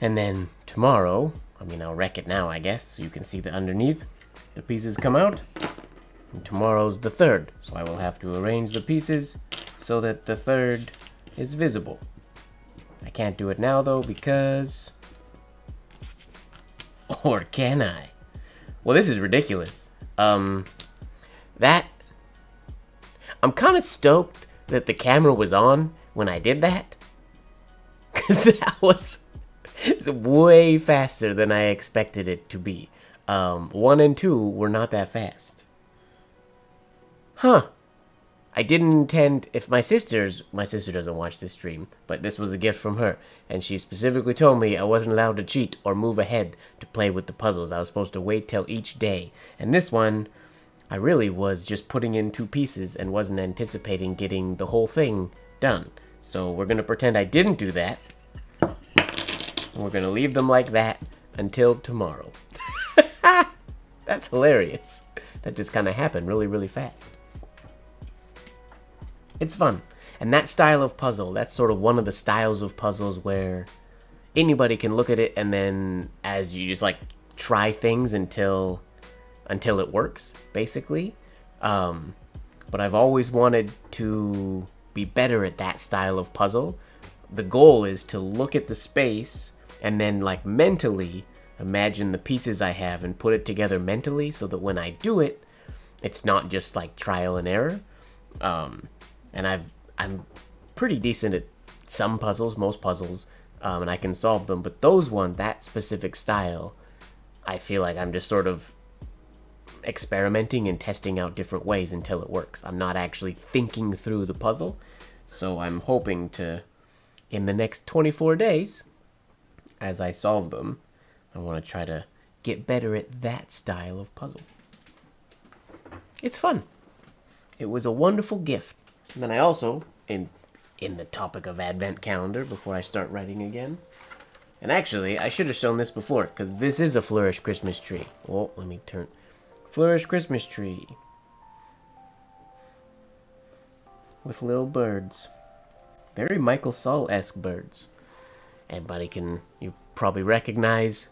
And then tomorrow, I mean, I'll wreck it now, I guess, so you can see the underneath. The pieces come out. And tomorrow's the 3rd, so I will have to arrange the pieces so that the 3rd is visible. I can't do it now though because... Or can I? Well, this is ridiculous. I'm kind of stoked that the camera was on when I did that. Because that was way faster than I expected it to be. 1 and 2 were not that fast. Huh. I didn't intend, if my sister doesn't watch this stream, but this was a gift from her, and she specifically told me I wasn't allowed to cheat or move ahead to play with the puzzles. I was supposed to wait till each day. And this one, I really was just putting in 2 pieces and wasn't anticipating getting the whole thing done. So we're going to pretend I didn't do that. And we're going to leave them like that until tomorrow. That's hilarious. That just kind of happened really, really fast. It's fun. And that style of puzzle, that's sort of one of the styles of puzzles where anybody can look at it and then as you just like try things until it works, basically. But I've always wanted to be better at that style of puzzle. The goal is to look at the space and then like mentally imagine the pieces I have and put it together mentally so that when I do it, it's not just like trial and error. And I'm pretty decent at some puzzles, most puzzles, and I can solve them. But that specific style, I feel like I'm just sort of experimenting and testing out different ways until it works. I'm not actually thinking through the puzzle, so I'm hoping to, in the next 24 days, as I solve them, I want to try to get better at that style of puzzle. It's fun. It was a wonderful gift. And then I also, in the topic of Advent calendar, before I start writing again, and actually, I should have shown this before, because this is a Flourish Christmas tree. Oh, let me turn. Flourish Christmas tree. With little birds. Very Michael Saul-esque birds. Anybody can, you probably recognize.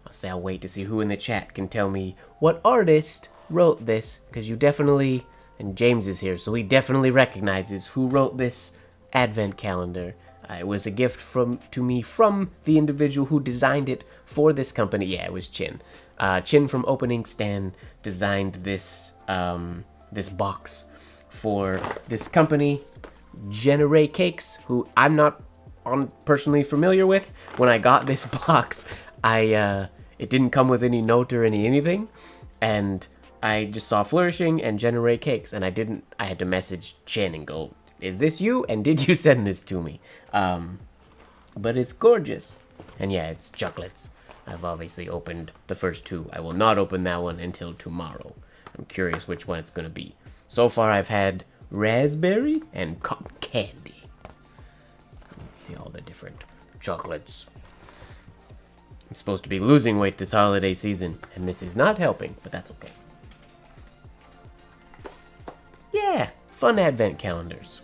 I'll say I'll wait to see who in the chat can tell me what artist wrote this, because you definitely, and James is here, so he definitely recognizes who wrote this Advent calendar. It was a gift to me from the individual who designed it for this company. Yeah, it was Chin. Chin from Opening Stand designed this this box for this company, Generate Cakes, who I'm not personally familiar with. When I got this box, it didn't come with any note or anything, and I just saw Flourishing and Generate Cakes, and I had to message Chin and go, is this you? And did you send this to me? But it's gorgeous. And yeah, it's chocolates. I've obviously opened the first two. I will not open that one until tomorrow. I'm curious which one it's going to be. So far, I've had raspberry and cotton candy. Let's see all the different chocolates. I'm supposed to be losing weight this holiday season, and this is not helping, but that's okay. Yeah, fun Advent calendars.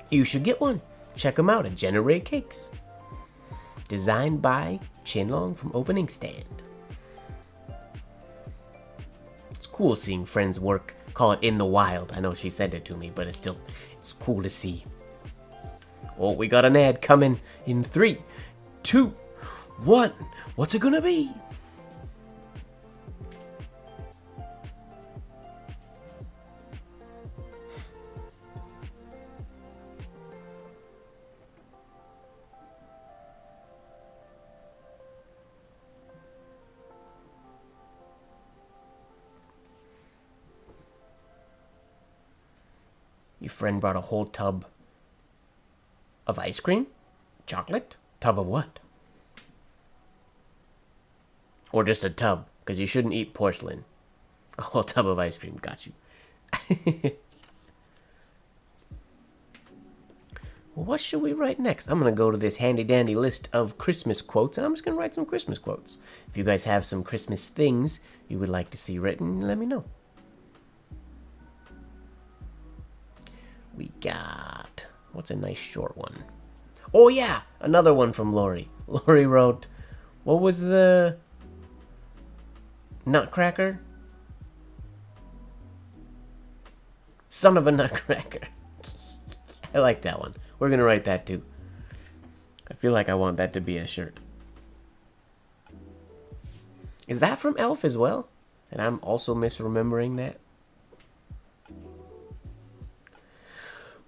You should get one. Check them out at Generate Cakes. Designed by Chinlong from Opening Stand. It's cool seeing friends work. Call it in the wild. I know she said it to me, but it's cool to see. Oh, we got an ad coming in 3, 2, 1. What's it gonna be? Your friend brought a whole tub of ice cream? Chocolate? Tub of what? Or just a tub, because you shouldn't eat porcelain. A whole tub of ice cream, got you. Well, what should we write next? I'm going to go to this handy-dandy list of Christmas quotes, and I'm just going to write some Christmas quotes. If you guys have some Christmas things you would like to see written, let me know. We got... what's a nice short one? Oh, yeah! Another one from Lori. Lori wrote... what was the... Nutcracker? Son of a Nutcracker. I like that one. We're going to write that too. I feel like I want that to be a shirt. Is that from Elf as well? And I'm also misremembering that.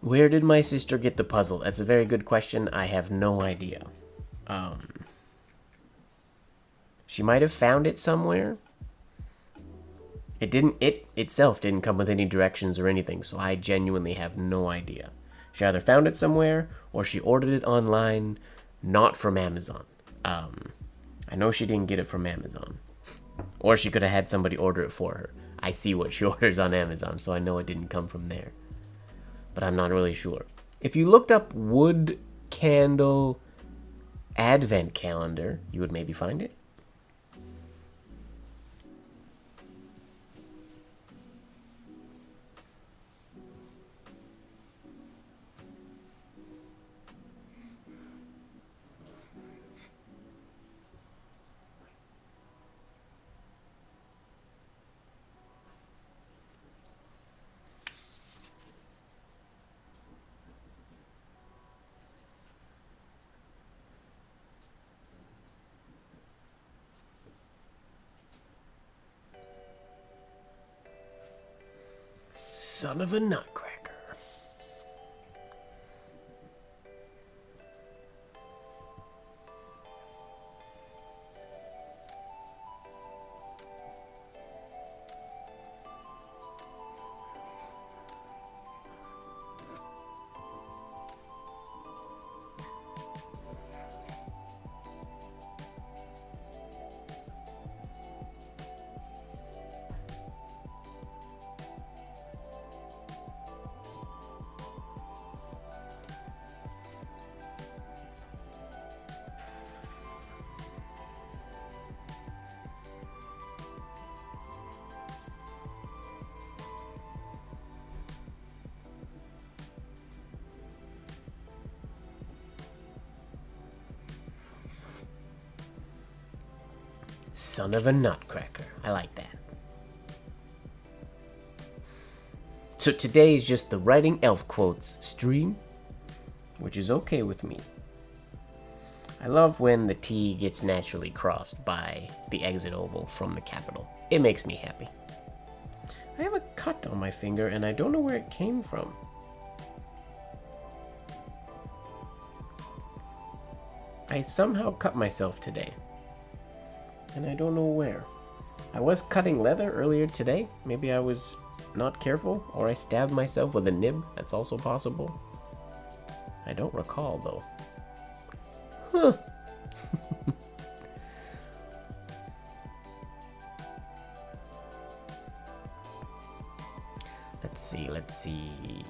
Where did my sister get the puzzle? That's a very good question. I have no idea. She might have found it somewhere. It itself didn't come with any directions or anything, so I genuinely have no idea. She either found it somewhere, or she ordered it online, not from Amazon. I know she didn't get it from Amazon. Or she could have had somebody order it for her. I see what she orders on Amazon, so I know it didn't come from there. But I'm not really sure. If you looked up wood candle advent calendar, you would maybe find it. Son of a Nutcracker. Son of a nutcracker. I like that. So today is just the writing elf quotes stream, which is okay with me. I love when the T gets naturally crossed by the exit oval from the capital. It makes me happy. I have a cut on my finger and I don't know where it came from. I somehow cut myself today. And I don't know where. I was cutting leather earlier today. Maybe I was not careful, or I stabbed myself with a nib. That's also possible. I don't recall though. Huh. Let's see.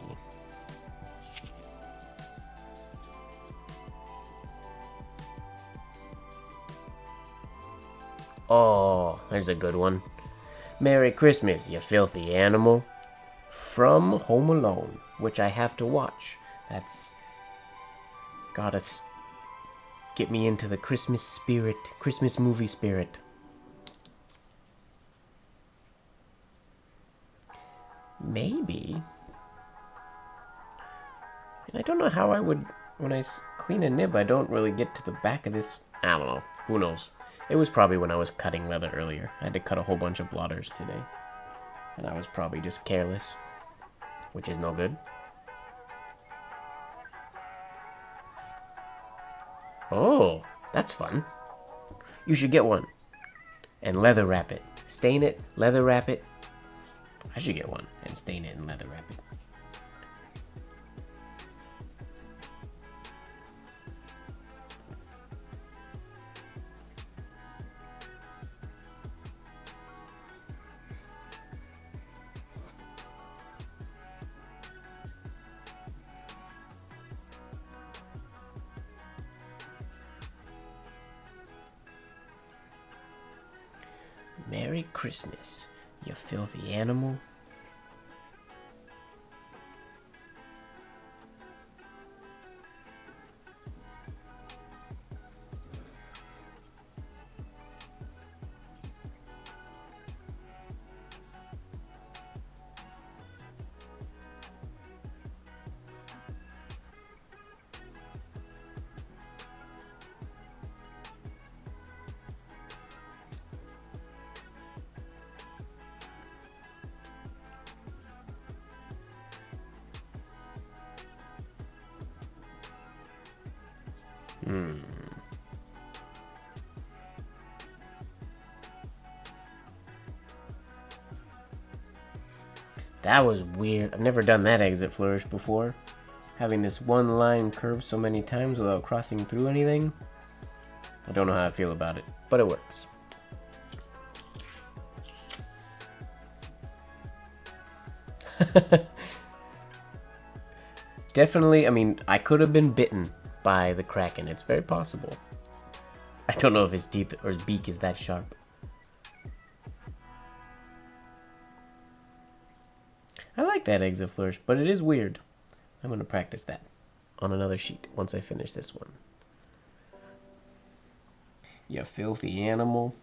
Oh, there's a good one. Merry Christmas, you filthy animal. From Home Alone, which I have to watch. That's gotta get me into the Christmas spirit, Christmas movie spirit. Maybe. And I don't know how I would, when I clean a nib, I don't really get to the back of this. I don't know. Who knows? It was probably when I was cutting leather earlier. I had to cut a whole bunch of blotters today. And I was probably just careless, which is no good. Oh, that's fun. You should get one. And leather wrap it. Stain it, leather wrap it. I should get one and stain it and leather wrap it. Merry Christmas, you filthy animal. That was weird. I've never done that exit flourish before. Having this one line curve so many times without crossing through anything. I don't know how I feel about it, but it works. Definitely, I mean, I could have been bitten by the Kraken. It's very possible. I don't know if his teeth or his beak is that sharp. I like that exit flourish, but it is weird. I'm going to practice that on another sheet once I finish this one. You filthy animal.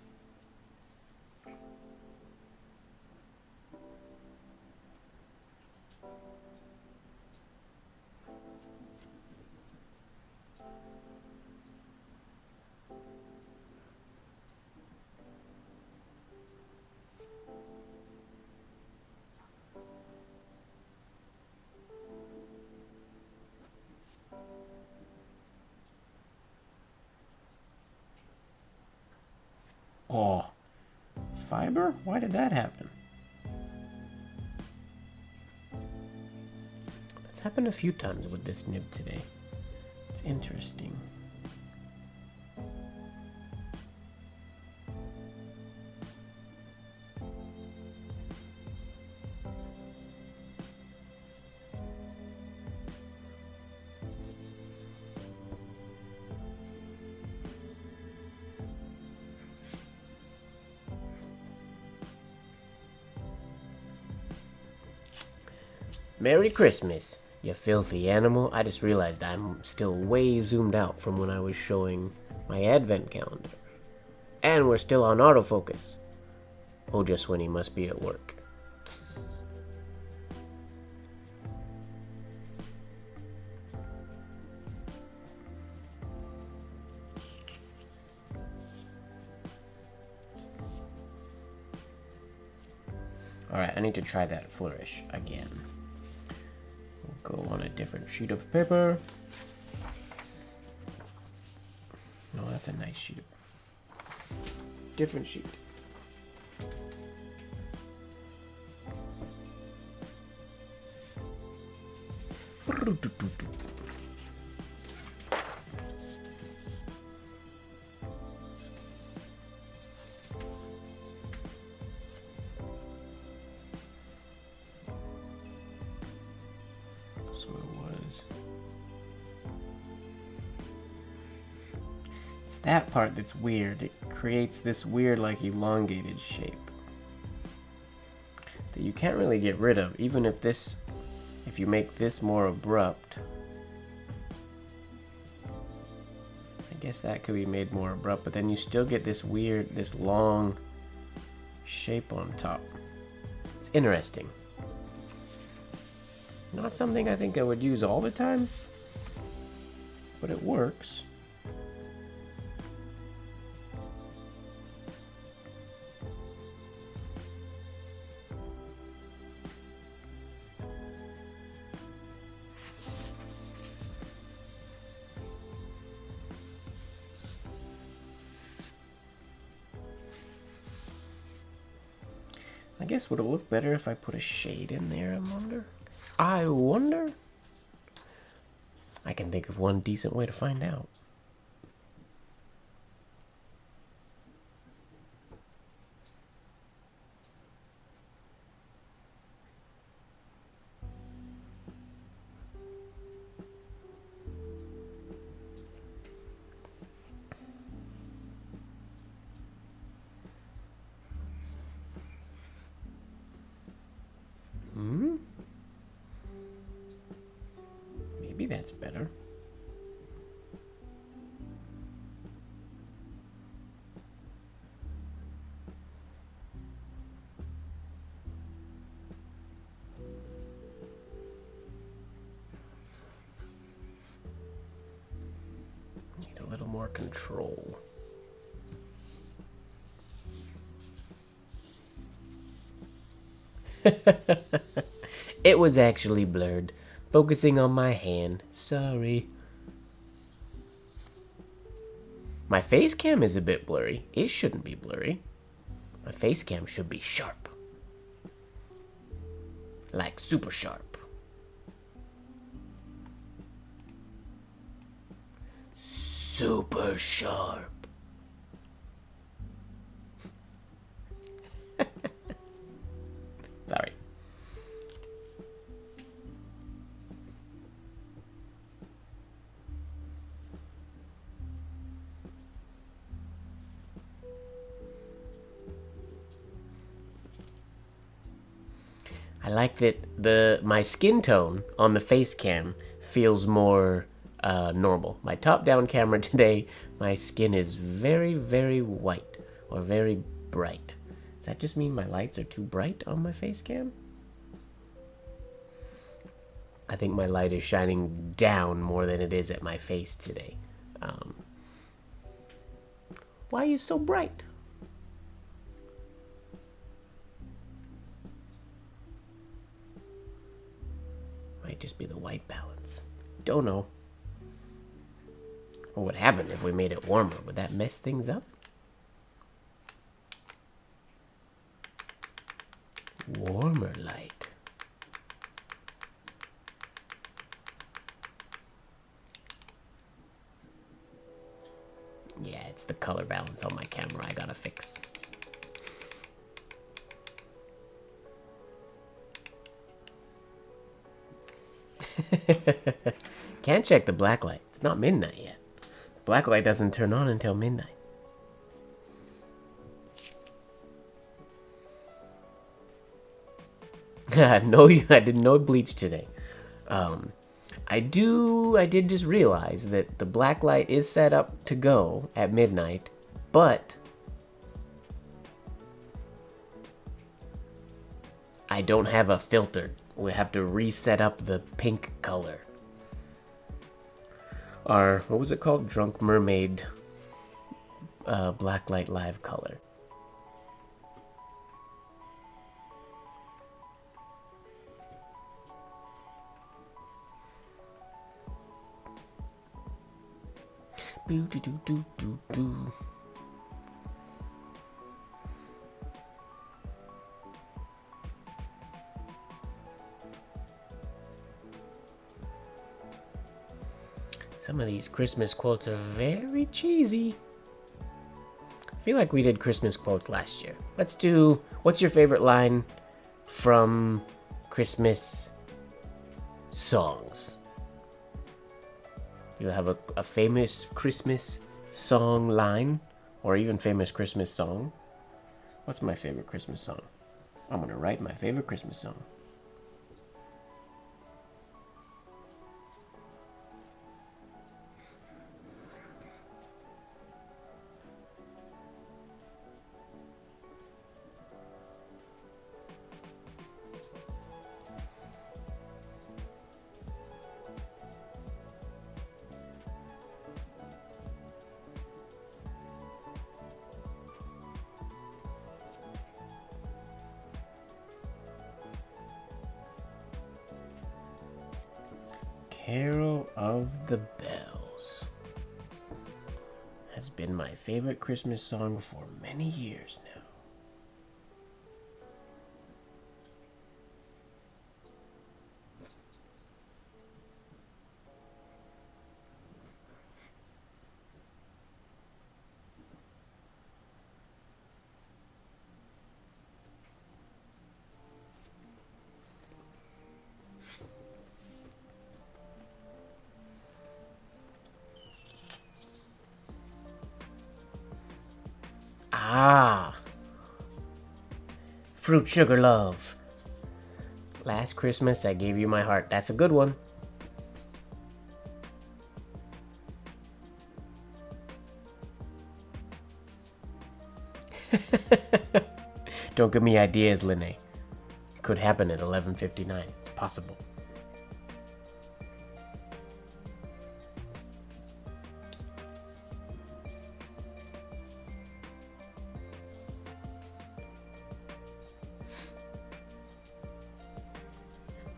Oh, fiber? Why did that happen? That's happened a few times with this nib today. It's interesting. Merry Christmas, you filthy animal. I just realized I'm still way zoomed out from when I was showing my advent calendar. And we're still on autofocus. Ojaswini must be at work. Alright, I need to try that flourish again. We'll go on a different sheet of paper. No, that's a nice sheet. Different sheet. So it was. It's that part that's weird. It creates this weird, like, elongated shape that you can't really get rid of, even if you make this more abrupt. I guess that could be made more abrupt, but then you still get this weird, this long shape on top. It's interesting. Not something I think I would use all the time, but it works. I guess would it look better if I put a shade in there, I wonder? I can think of one decent way to find out. Maybe that's better. Need a little more control. It was actually blurred. Focusing on my hand. Sorry. My face cam is a bit blurry. It shouldn't be blurry. My face cam should be sharp. Like super sharp. Super sharp. Sorry. I like that my skin tone on the face cam feels more normal. My top-down camera today, my skin is very, very white or very bright. Does that just mean my lights are too bright on my face cam? I think my light is shining down more than it is at my face today. Why are you so bright? Might just be the white balance. Don't know. What would happen if we made it warmer? Would that mess things up? Warmer light. Yeah, it's the color balance on my camera I gotta fix. Can't check the black light. It's not midnight yet. The black light doesn't turn on until midnight. No, I did no bleach today. I did just realize that the black light is set up to go at midnight, but I don't have a filter. We have to reset up the pink color. Our, what was it called? Drunk Mermaid Blacklight Live color. Boo doo doo doo doo doo. Some of these Christmas quotes are very cheesy. I feel like we did Christmas quotes last year. Let's do, what's your favorite line from Christmas songs? You have a famous Christmas song line, or even famous Christmas song. What's my favorite Christmas song? I'm gonna write my favorite Christmas song. Carol of the Bells has been my favorite Christmas song for many years now. Ah, Fruit Sugar Love. Last Christmas I gave you my heart. That's a good one. Don't give me ideas, Linne. It could happen at 11:59. It's possible.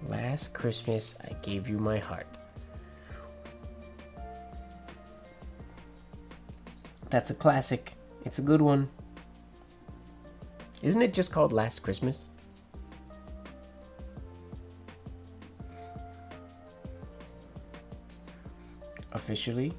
Last Christmas, I gave you my heart. That's a classic. It's a good one. Isn't it just called Last Christmas? Officially?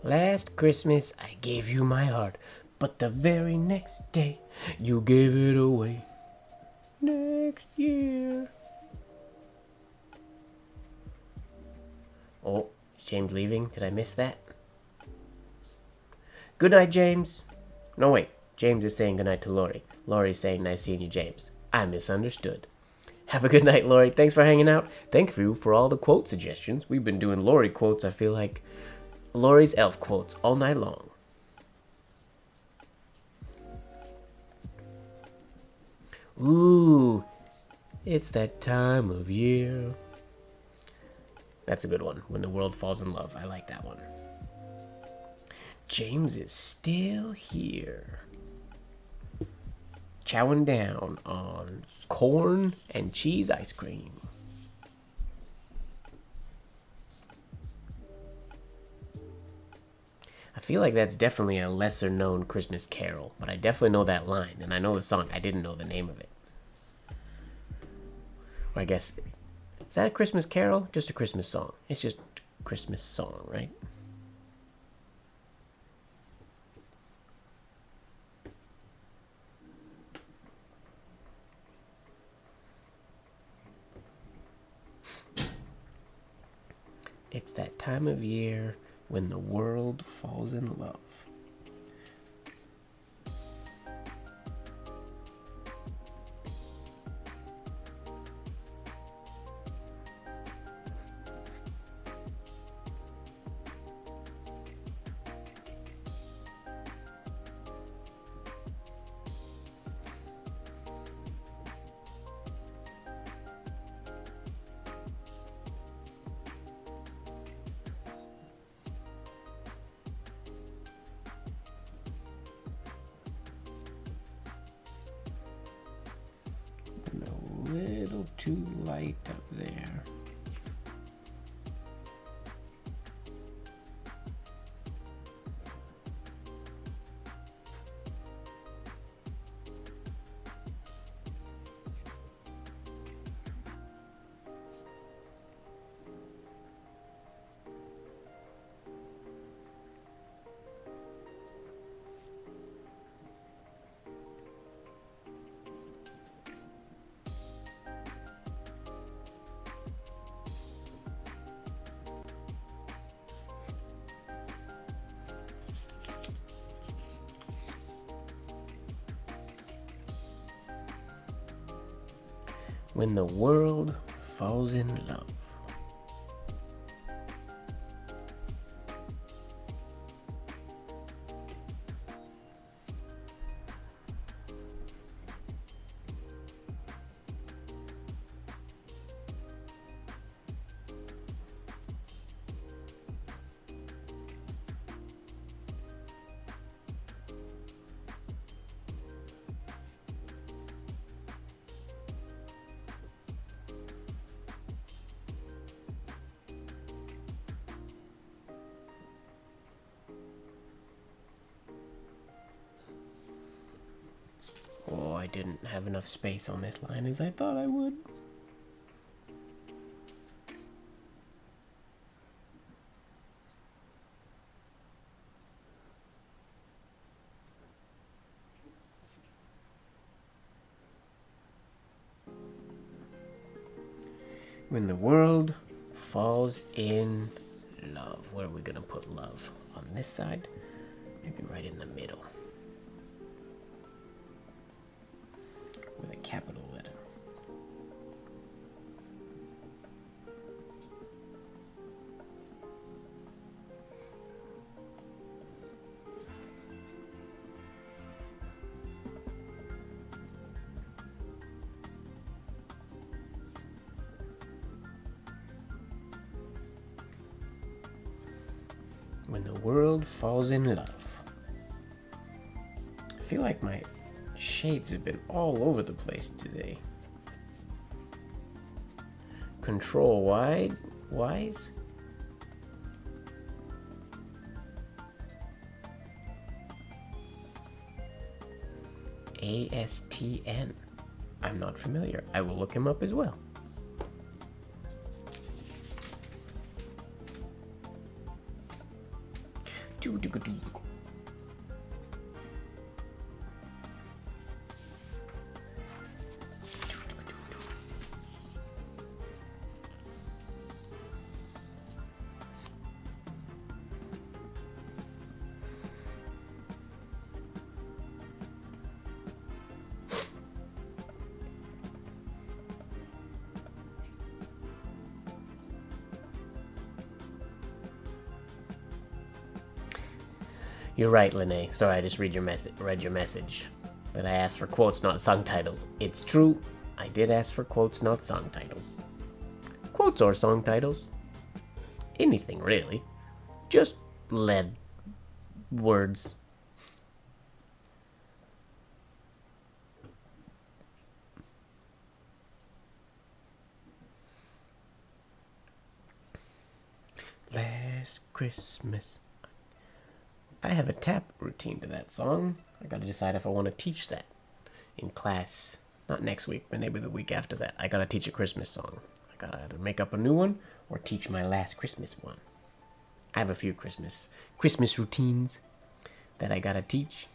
Last Christmas I gave you my heart, but the very next day you gave it away. Next year. Oh, James leaving? Did I miss that? Good night, James. No, wait. James is saying good night to Lori. Lori's saying nice seeing you, James. I misunderstood. Have a good night, Lori. Thanks for hanging out. Thank you for all the quote suggestions. We've been doing Lori quotes, I feel like. Lori's elf quotes all night long. Ooh, it's that time of year. That's a good one. When the world falls in love. I like that one. James is still here. Chowing down on corn and cheese ice cream. I feel like that's definitely a lesser known Christmas carol, but I definitely know that line, and I know the song. I didn't know the name of it. Or I guess, is that a Christmas carol? Just a Christmas song. It's just a Christmas song, right? It's that time of year when the world falls in love. A little too light up there. When the world falls in love. Oh, I didn't have enough space on this line as I thought I would. When the world falls in love. Where are we gonna put love? On this side? Maybe right in the middle. With a capital letter. When the world falls in love. I feel like my shades have been all over the place today. Control wise. ASTN. I'm not familiar. I will look him up as well. You're right, Lene. Sorry, I just read read your message. But I asked for quotes, not song titles. It's true. I did ask for quotes, not song titles. Quotes or song titles. Anything, really. Just lead words. Last Christmas. I have a tap routine to that song. I gotta decide if I want to teach that in class. Not next week, but maybe the week after that. I gotta teach a Christmas song. I gotta either make up a new one or teach my last Christmas one. I have a few Christmas routines that I gotta teach.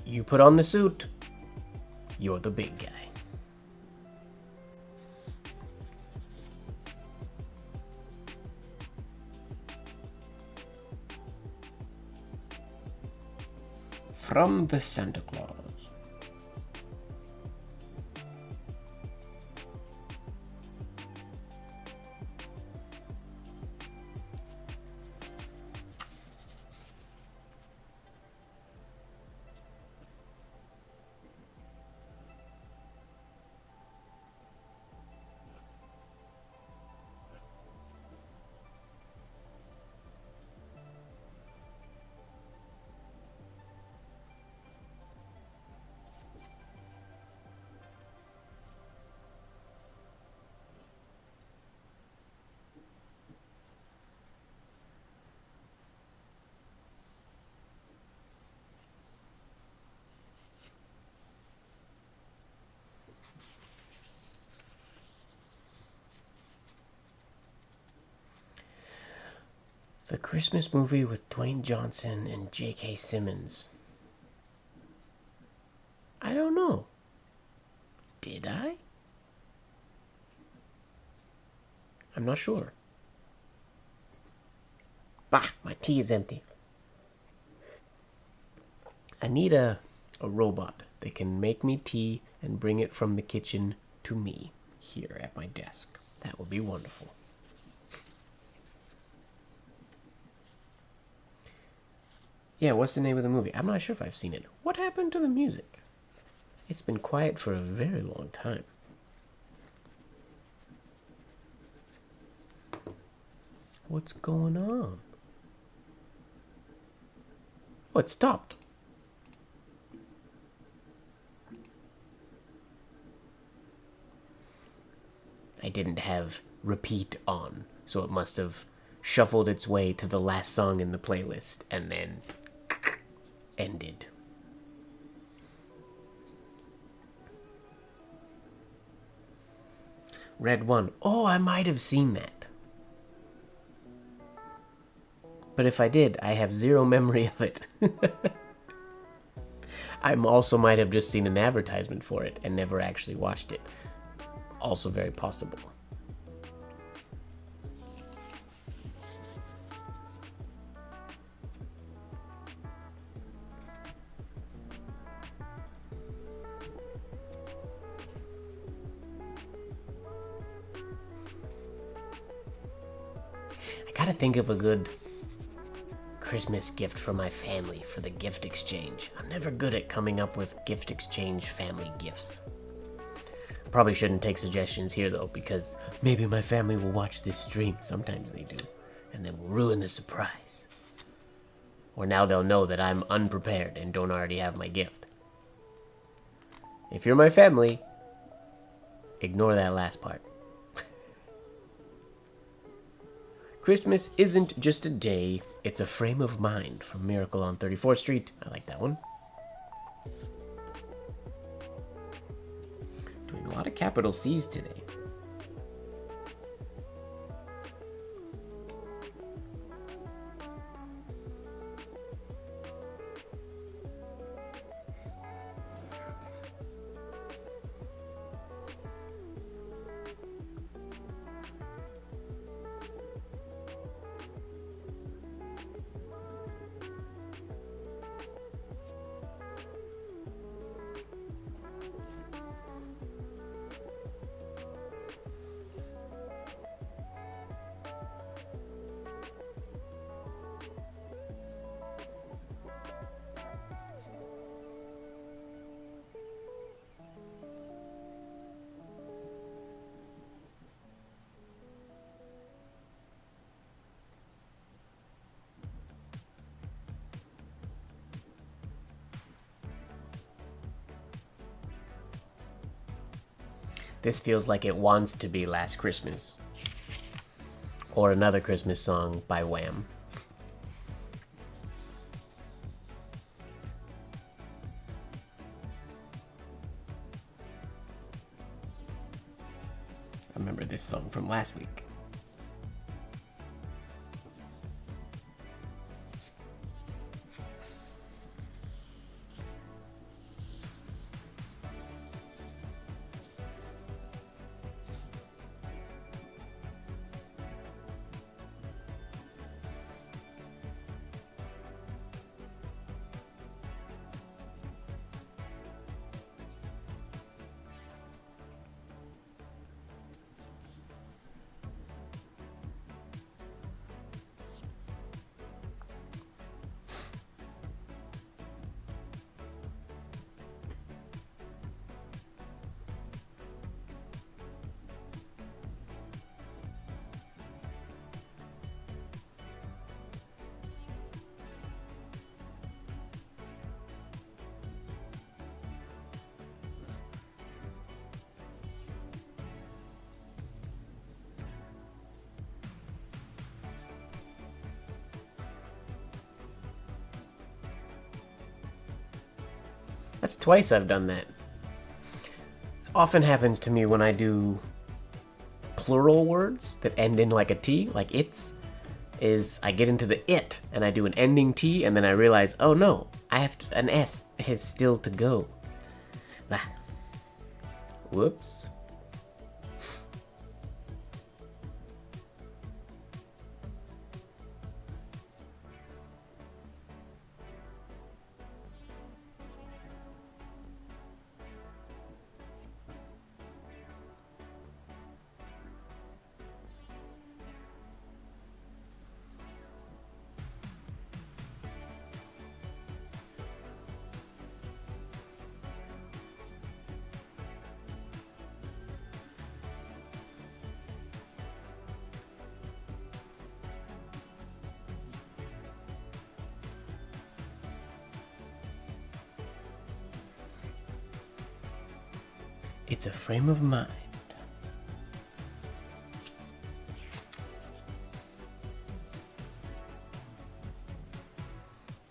You put on the suit. You're the big guy. From the Santa Claus. The Christmas movie with Dwayne Johnson and J.K. Simmons. I don't know. Did I? I'm not sure. Bah, my tea is empty. I need a robot that can make me tea and bring it from the kitchen to me here at my desk. That would be wonderful. Yeah, what's the name of the movie? I'm not sure if I've seen it. What happened to the music? It's been quiet for a very long time. What's going on? Oh, it stopped. I didn't have repeat on, so it must have shuffled its way to the last song in the playlist and then ended. Red One. Oh, I might have seen that. But if I did, I have zero memory of it. I also might have just seen an advertisement for it and never actually watched it. Also very possible. Gotta think of a good Christmas gift for my family for the gift exchange. I'm never good at coming up with gift exchange family gifts. Probably shouldn't take suggestions here though, because maybe my family will watch this stream. Sometimes they do. And then we'll ruin the surprise. Or now they'll know that I'm unprepared and don't already have my gift. If you're my family, ignore that last part. Christmas isn't just a day, it's a frame of mind from Miracle on 34th Street. I like that one. Doing a lot of capital C's today. This feels like it wants to be Last Christmas. Or another Christmas song by Wham. I remember this song from last week. That's twice I've done that. It often happens to me when I do plural words that end in like a T, like it's, is I get into the it and I do an ending T and then I realize, oh no, I have to, an S is still to go. Ah. Whoops. It's a frame of mind.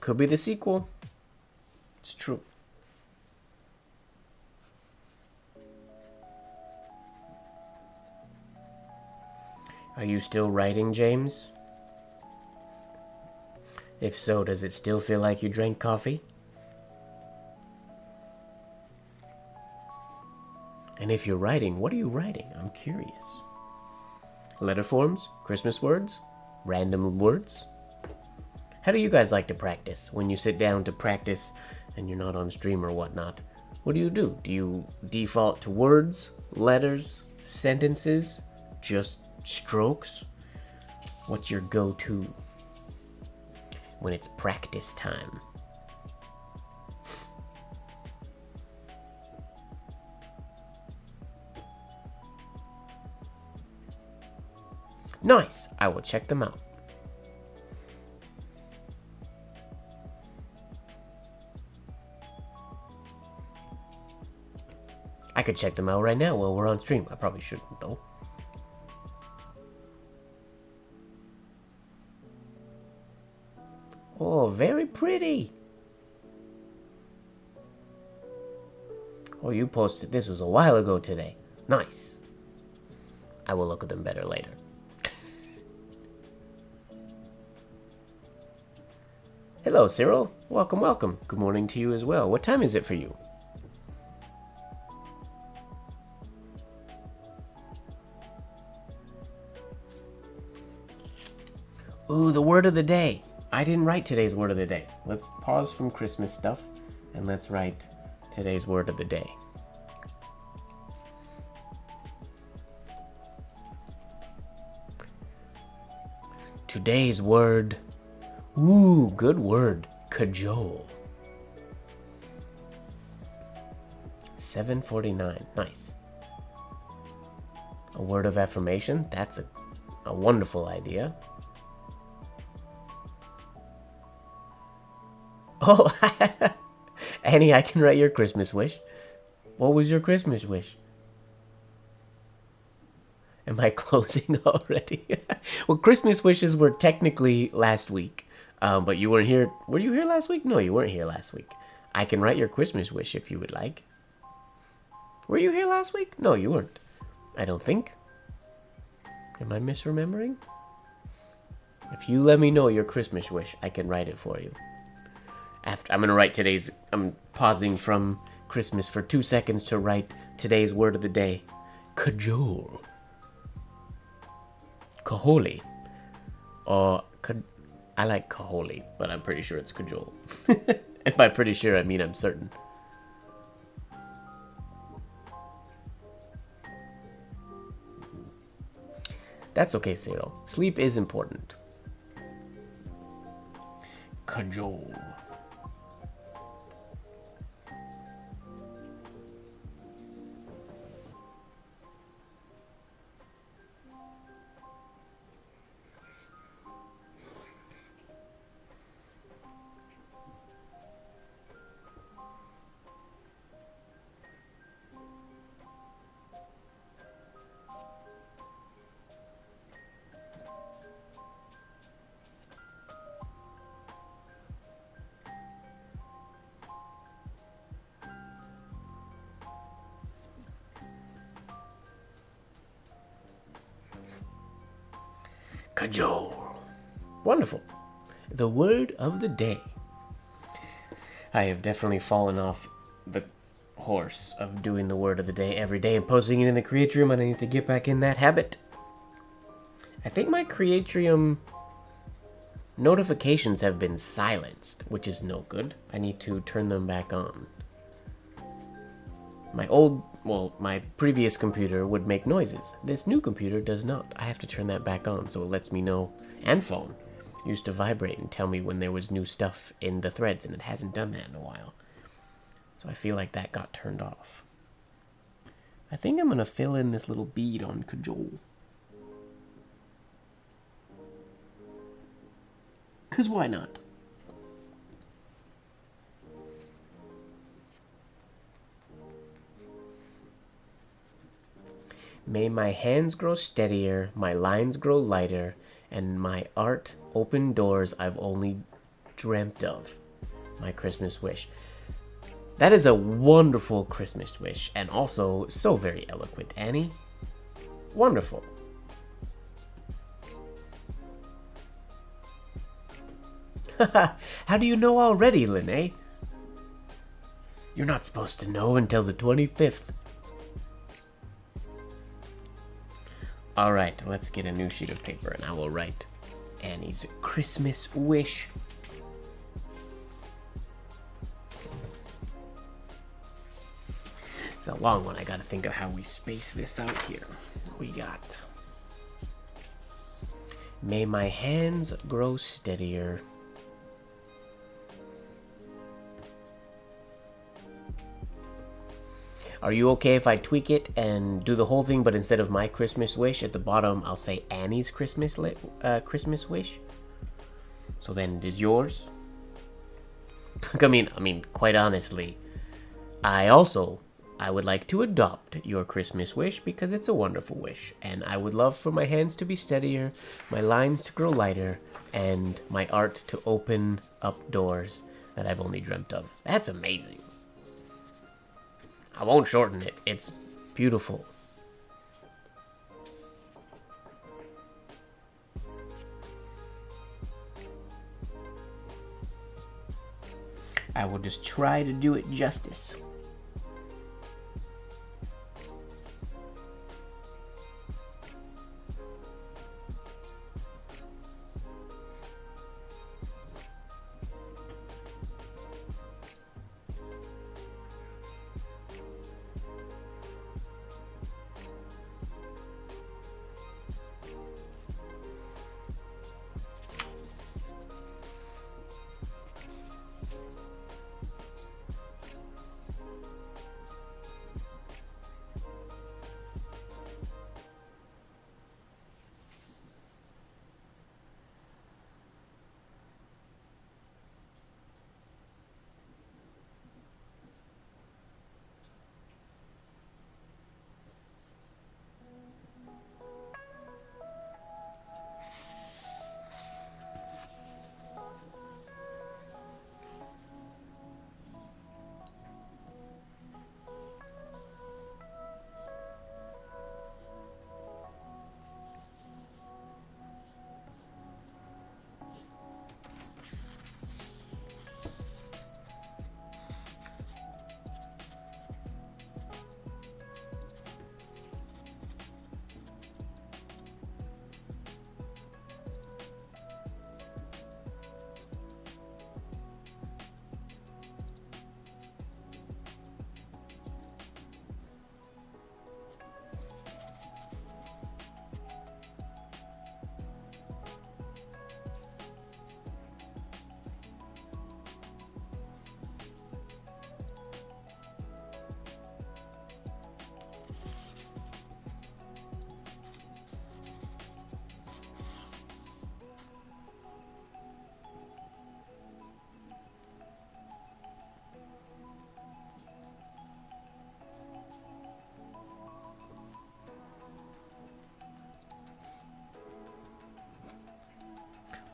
Could be the sequel. It's true. Are you still writing, James? If so, does it still feel like you drank coffee? And if you're writing, what are you writing? I'm curious. Letter forms? Christmas words? Random words? How do you guys like to practice? When you sit down to practice and you're not on stream or whatnot, what do? Do you default to words, letters, sentences, just strokes? What's your go-to when it's practice time? Nice. I will check them out. I could check them out right now while we're on stream. I probably shouldn't, though. Oh, very pretty. Oh, you posted this was a while ago today. Nice. I will look at them better later. Hello, Cyril. Welcome, welcome. Good morning to you as well. What time is it for you? Ooh, the word of the day. I didn't write today's word of the day. Let's pause from Christmas stuff and let's write today's word of the day. Today's word. Ooh, good word. Cajole. 7:49. Nice. A word of affirmation. That's a wonderful idea. Oh, Annie, I can write your Christmas wish. What was your Christmas wish? Am I closing already? Well, Christmas wishes were technically last week, but you weren't here. Were you here last week? No, you weren't here last week. I can write your Christmas wish if you would like. Were you here last week? No, you weren't. I don't think. Am I misremembering? If you let me know your Christmas wish, I can write it for you. I'm going to write today's... I'm pausing from Christmas for 2 seconds to write today's word of the day. Cajole. Cajole. I like cajole, but I'm pretty sure it's cajole. And by pretty sure, I mean I'm certain. That's okay, Cyril. Sleep is important. Cajole. Cajole. Wonderful. The word of the day. I have definitely fallen off the horse of doing the word of the day every day and posting it in the CREATRIUM, and I need to get back in that habit. I think my CREATRIUM notifications have been silenced, which is no good. I need to turn them back on. My previous computer would make noises. This new computer does not. I have to turn that back on so it lets me know. And phone used to vibrate and tell me when there was new stuff in the threads, and it hasn't done that in a while. So I feel like that got turned off. I think I'm going to fill in this little bead on cajole. 'Cause why not? May my hands grow steadier, my lines grow lighter, and my art open doors I've only dreamt of. My Christmas wish. That is a wonderful Christmas wish, and also so very eloquent, Annie. Wonderful. How do you know already, Linnae? You're not supposed to know until the 25th. Alright, let's get a new sheet of paper and I will write Annie's Christmas wish. It's a long one. I gotta think of how we space this out here. We got... May my hands grow steadier. Are you okay if I tweak it and do the whole thing, but instead of my Christmas wish at the bottom, I'll say Annie's Christmas wish? So then it is yours. I mean, quite honestly, I would like to adopt your Christmas wish because it's a wonderful wish, and I would love for my hands to be steadier, my lines to grow lighter, and my art to open up doors that I've only dreamt of. That's amazing. I won't shorten it. It's beautiful. I will just try to do it justice.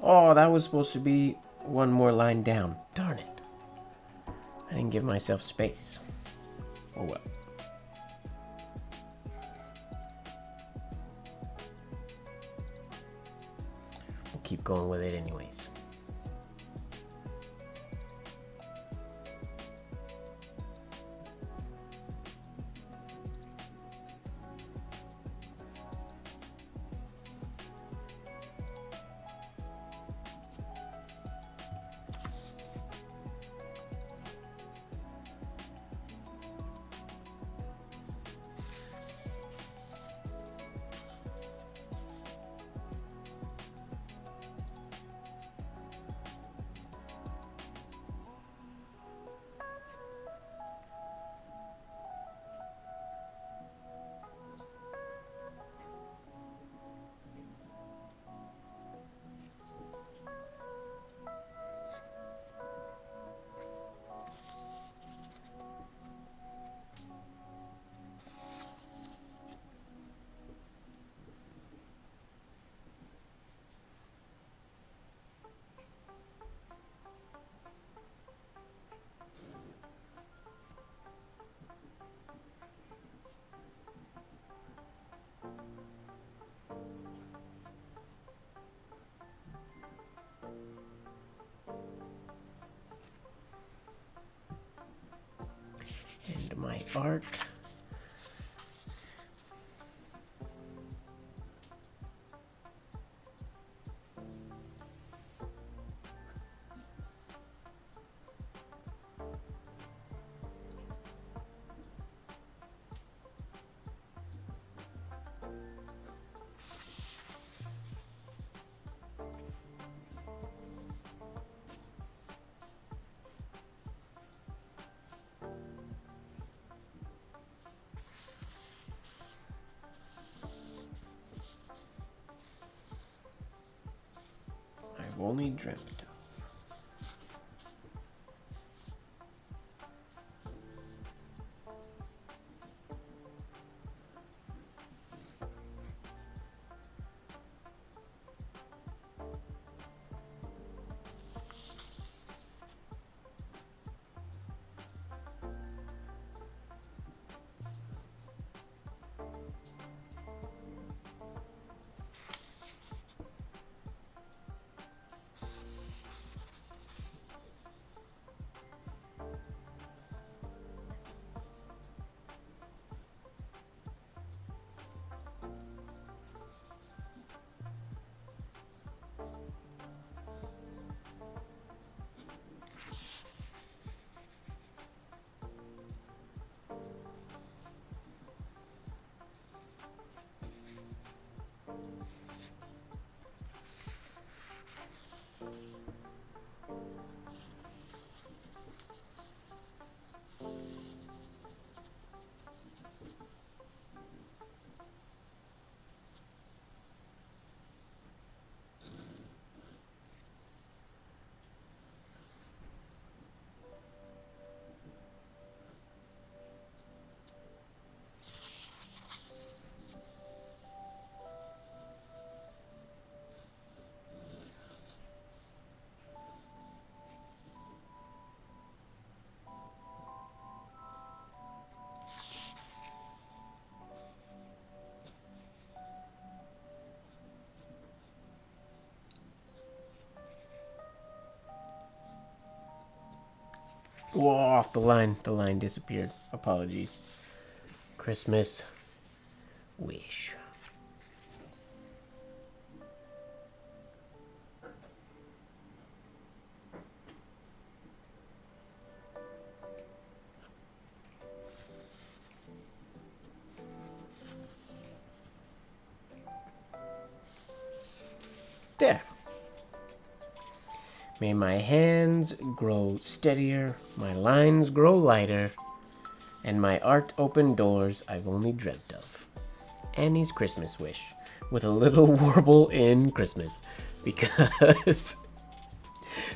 Oh, that was supposed to be one more line down. Darn it. I didn't give myself space. Oh well. We'll keep going with it anyways. And my art. only dreamt of. Whoa, off the line. The line disappeared. Apologies. Christmas wish. There. May my hands grow steadier, my lines grow lighter, and my art open doors I've only dreamt of. Annie's Christmas wish, with a little warble in Christmas, because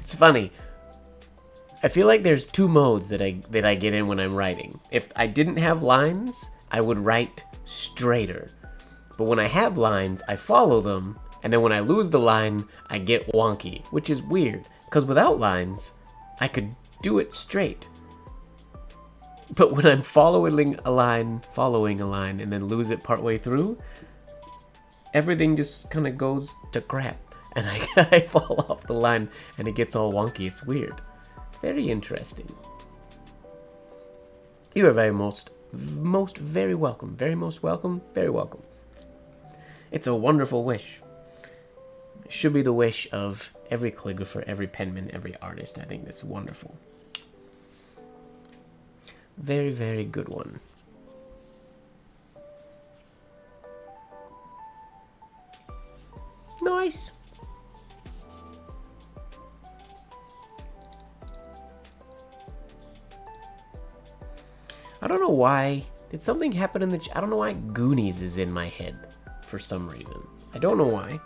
it's funny. I feel like there's two modes that I get in when I'm writing. If I didn't have lines, I would write straighter. But when I have lines, I follow them, and then when I lose the line, I get wonky, which is weird. Because without lines, I could do it straight. But when I'm following a line, and then lose it partway through, everything just kind of goes to crap. And I fall off the line, and it gets all wonky. It's weird. Very interesting. You are very very welcome. Very most welcome. Very welcome. It's a wonderful wish. It should be the wish of every calligrapher, every penman, every artist. I think that's wonderful. Very, very good one. Nice. I don't know why. Did something happen in the... I don't know why Goonies is in my head for some reason. I don't know why.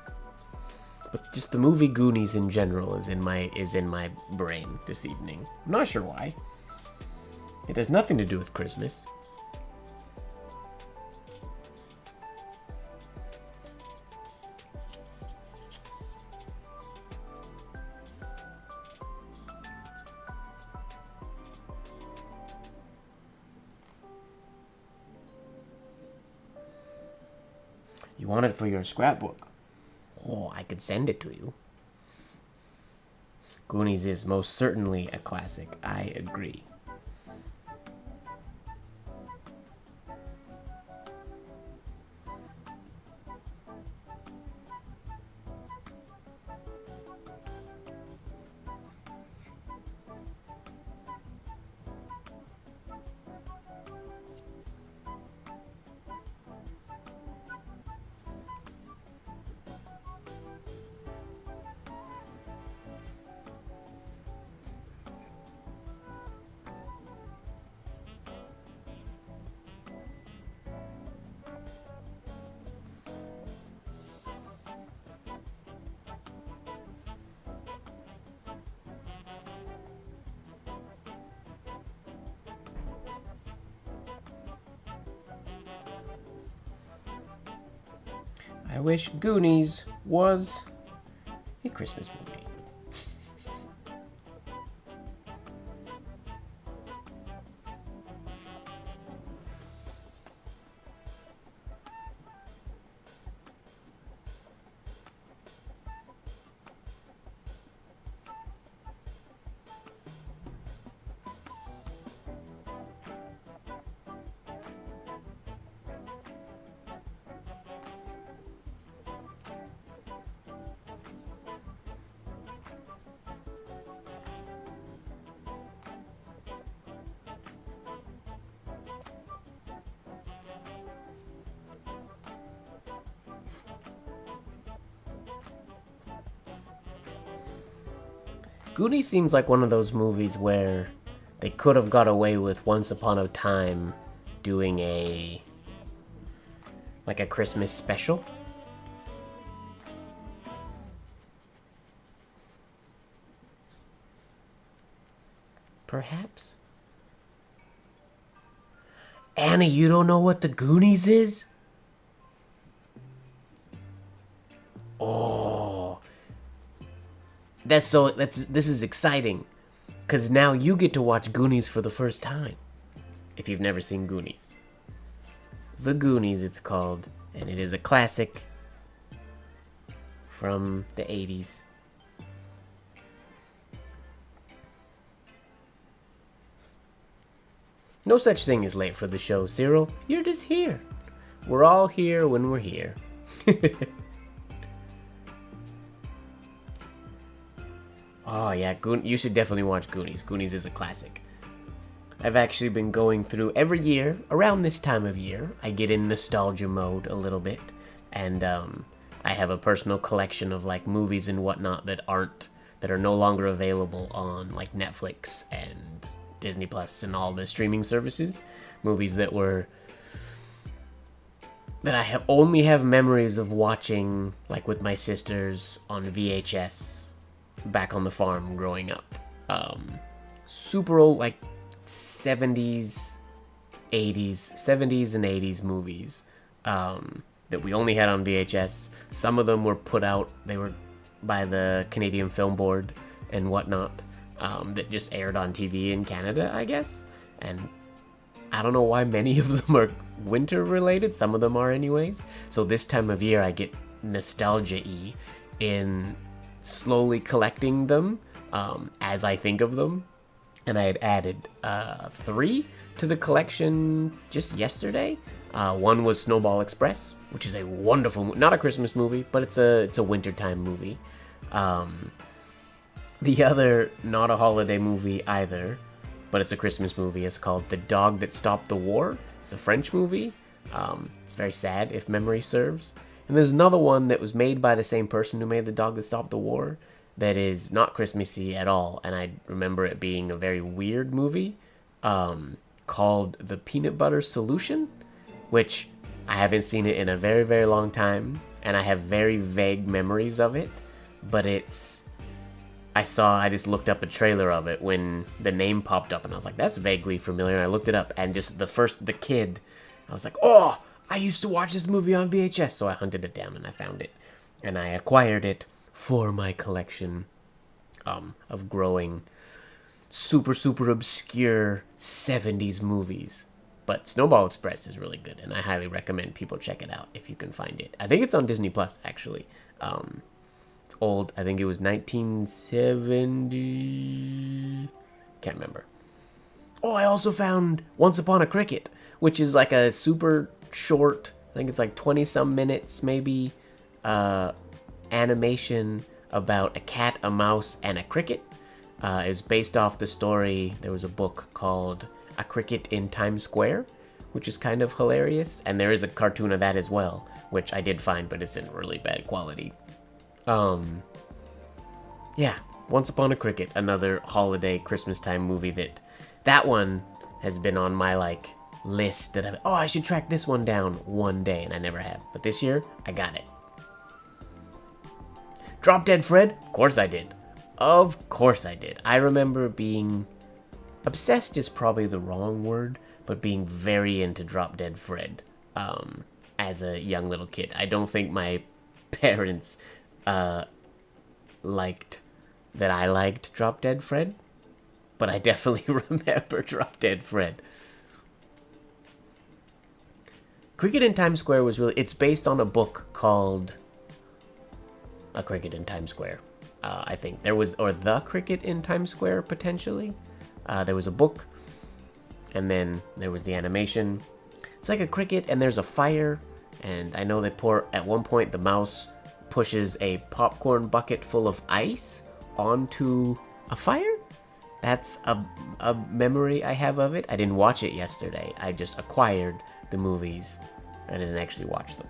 But just the movie Goonies in general is in my brain this evening. I'm not sure why. It has nothing to do with Christmas. You want it for your scrapbook? Oh, I could send it to you. Goonies is most certainly a classic. I agree. I wish Goonies was a Christmas movie. Goonies seems like one of those movies where they could have got away with Once Upon a Time doing a Christmas special. Perhaps? Anna, you don't know what the Goonies is? Oh. This is exciting. Because now you get to watch Goonies for the first time. If you've never seen Goonies. The Goonies, it's called. And it is a classic from the 80s. No such thing as late for the show, Cyril. You're just here. We're all here when we're here. Oh yeah, you should definitely watch Goonies. Goonies is a classic. I've actually been going through every year, around this time of year, I get in nostalgia mode a little bit. And I have a personal collection of like movies and whatnot that are no longer available on like Netflix and Disney Plus and all the streaming services. Movies that I only have memories of watching like with my sisters on VHS back on the farm growing up. Super old, like 70s and 80s movies that we only had on VHS. Some of them were put out, they were by the Canadian Film Board and whatnot, that just aired on TV in Canada, I guess. And I don't know why many of them are winter related. Some of them are anyways. So this time of year I get nostalgia-y in slowly collecting them as I think of them. And I had added 3 to the collection just yesterday. One was Snowball Express, which is a wonderful, not a Christmas movie, but it's a wintertime movie. The other, not a holiday movie either, but it's a Christmas movie. It's called The Dog That Stopped the War. It's a French movie. It's very sad, if memory serves. And there's another one that was made by the same person who made The Dog That Stopped the War that is not Christmassy at all. And I remember it being a very weird movie called The Peanut Butter Solution, which I haven't seen it in a very, very long time. And I have very vague memories of it. But I just looked up a trailer of it when the name popped up, and I was like, that's vaguely familiar. And I looked it up, and just the kid, I was like, oh, I used to watch this movie on VHS. So I hunted it down, and I found it. And I acquired it for my collection of growing super, super obscure 70s movies. But Snowball Express is really good, and I highly recommend people check it out if you can find it. I think it's on Disney Plus, actually. It's old. I think it was 1970. Can't remember. Oh, I also found Once Upon a Cricket, which is like a super short, I think it's like 20-some minutes maybe, animation about a cat, a mouse, and a cricket. It's based off the story. There was a book called A Cricket in Times Square, which is kind of hilarious. And there is a cartoon of that as well, which I did find, but it's in really bad quality. Yeah, Once Upon a Cricket, another holiday Christmas time movie that one has been on my like list that I should track this one down one day, and I never have. But this year, I got it. Drop Dead Fred? Of course I did. Of course I did. I remember being obsessed is probably the wrong word, but being very into Drop Dead Fred. as a young little kid. I don't think my parents liked that I liked Drop Dead Fred, but I definitely remember Drop Dead Fred. Cricket in Times Square was really... It's based on a book called A Cricket in Times Square, I think. There was... Or The Cricket in Times Square, potentially. There was a book, and then there was the animation. It's like a cricket, and there's a fire, and I know they pour... At one point, the mouse pushes a popcorn bucket full of ice onto a fire? That's a memory I have of it. I didn't watch it yesterday. I just acquired the movies. I didn't actually watch them.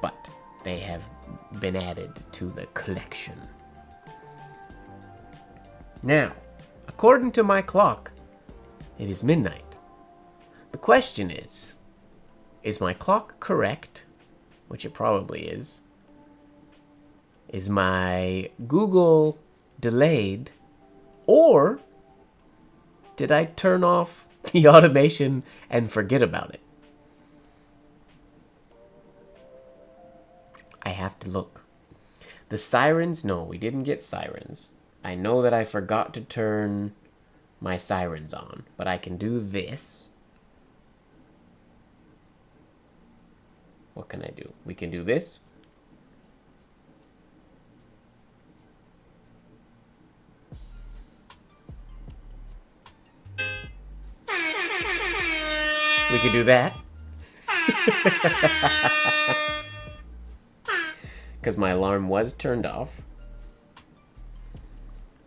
But they have been added to the collection. Now, according to my clock, it is midnight. The question is my clock correct? Which it probably is. Is my Google delayed? Or did I turn off the automation and forget about it? I have to look. The sirens, no, we didn't get sirens. I know that I forgot to turn my sirens on, but I can do this. What can I do? We can do this. We can do that. Because my alarm was turned off.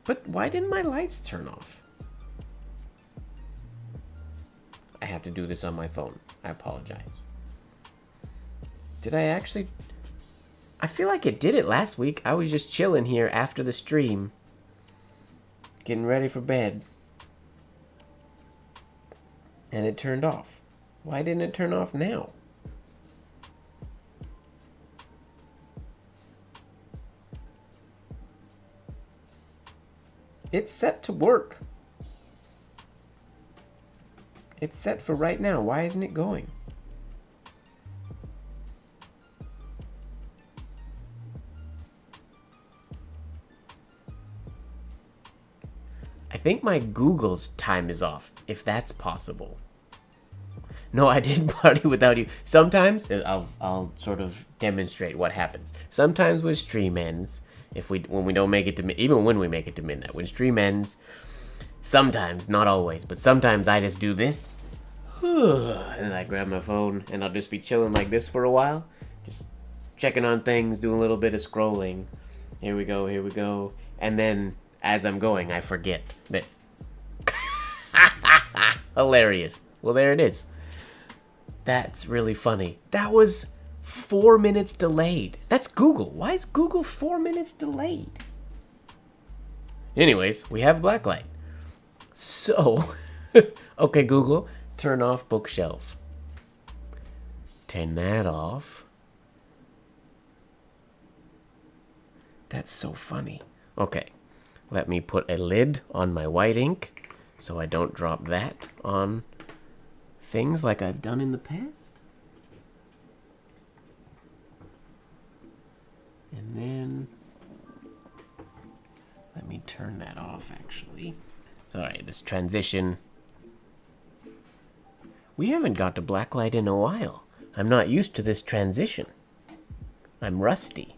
But why didn't my lights turn off? I have to do this on my phone. I apologize. Did I actually... I feel like it did it last week. I was just chilling here after the stream. Getting ready for bed. And it turned off. Why didn't it turn off now? It's set to work. It's set for right now. Why isn't it going? I think my Google's time is off, if that's possible. No, I didn't party without you. Sometimes, I'll sort of demonstrate what happens. Sometimes when stream ends, when we don't make it to, even when we make it to midnight, when stream ends, sometimes, not always, but sometimes I just do this, and then I grab my phone, and I'll just be chilling like this for a while, just checking on things, doing a little bit of scrolling. Here we go, and then as I'm going, I forget that. Hilarious. Well, there it is. That's really funny. That was 4 minutes delayed. That's Google. Why is Google 4 minutes delayed? Anyways, we have blacklight. So, okay, Google, turn off bookshelf. Turn that off. That's so funny. Okay, let me put a lid on my white ink so I don't drop that on things like I've done in the past. And then let me turn that off, actually. Sorry, this transition. We haven't got to blacklight in a while. I'm not used to this transition. I'm rusty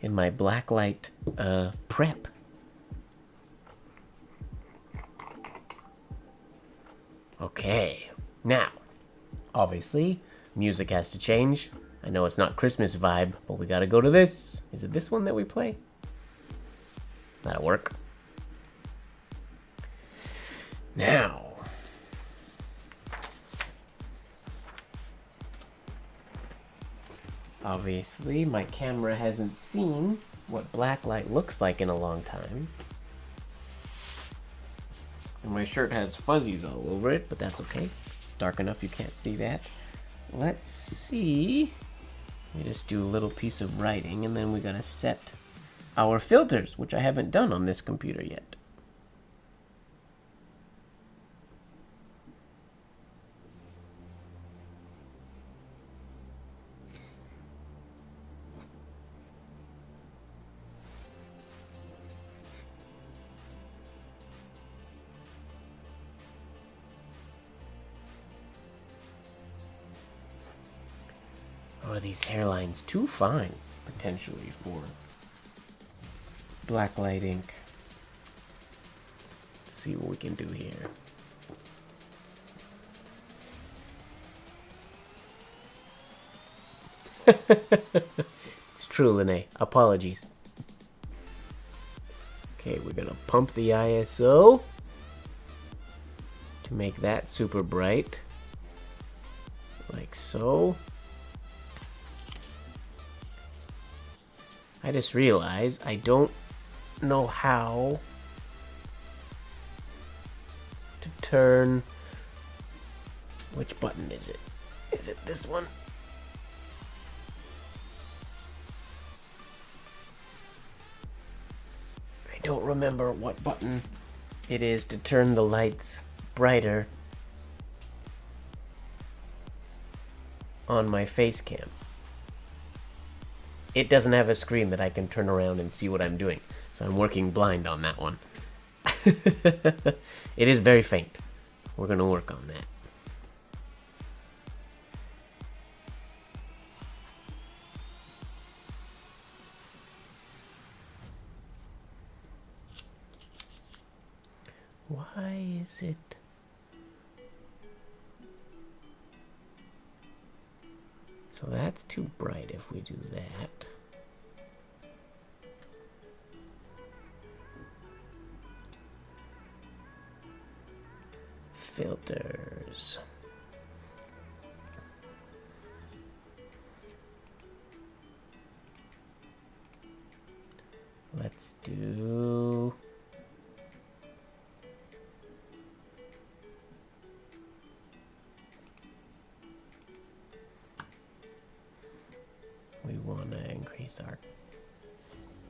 in my blacklight prep. Okay, now, obviously, music has to change. I know it's not Christmas vibe, but we gotta go to this. Is it this one that we play? That'll work. Now, obviously, my camera hasn't seen what blacklight looks like in a long time. And my shirt has fuzzies all over it, but that's okay. Dark enough you can't see that. Let's see. We just do a little piece of writing, and then we gotta set our filters, which I haven't done on this computer yet. are these hairlines too fine, potentially, for blacklight ink? Let's see what we can do here. It's true, Lene. Apologies. Okay, we're gonna pump the ISO to make that super bright. Like so. I just realized I don't know how to turn... Which button is it? Is it this one? I don't remember what button it is to turn the lights brighter on my face cam. It doesn't have a screen that I can turn around and see what I'm doing, so I'm working blind on that one. It is very faint. We're gonna work on that. Why is it... So that's too bright if we do that. Filters. Let's do... We want to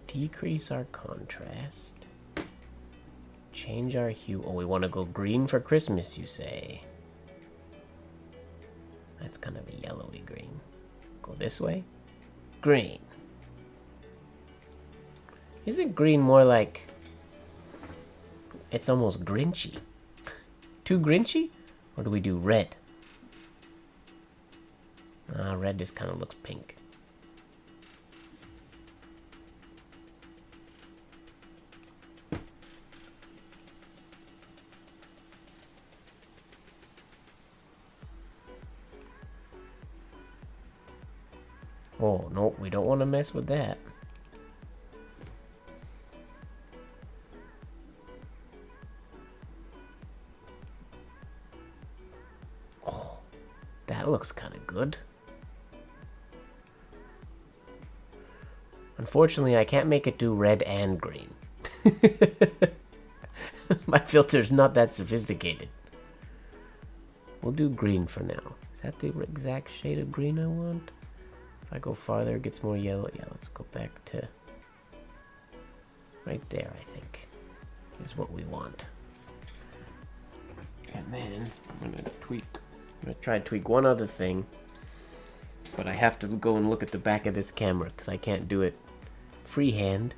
decrease our contrast, change our hue. Oh, we want to go green for Christmas, you say? That's kind of a yellowy green. Go this way? Green. Isn't green more like... It's almost Grinchy. Too Grinchy? Or do we do red? Red just kind of looks pink. Oh, no, we don't want to mess with that. Oh, that looks kind of good. Unfortunately, I can't make it do red and green. My filter's not that sophisticated. We'll do green for now. Is that the exact shade of green I want? If I go farther, it gets more yellow. Yeah, let's go back to right there, I think, is what we want. And then I'm going to try to tweak one other thing, but I have to go and look at the back of this camera because I can't do it freehand.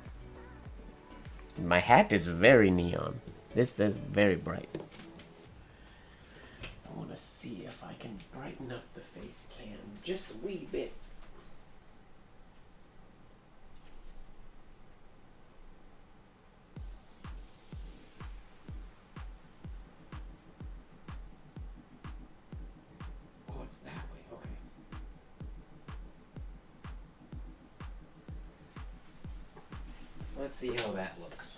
My hat is very neon. This is very bright. I want to see if I can brighten up the face cam just a wee bit. Oh, it's that way. Okay. Let's see how that looks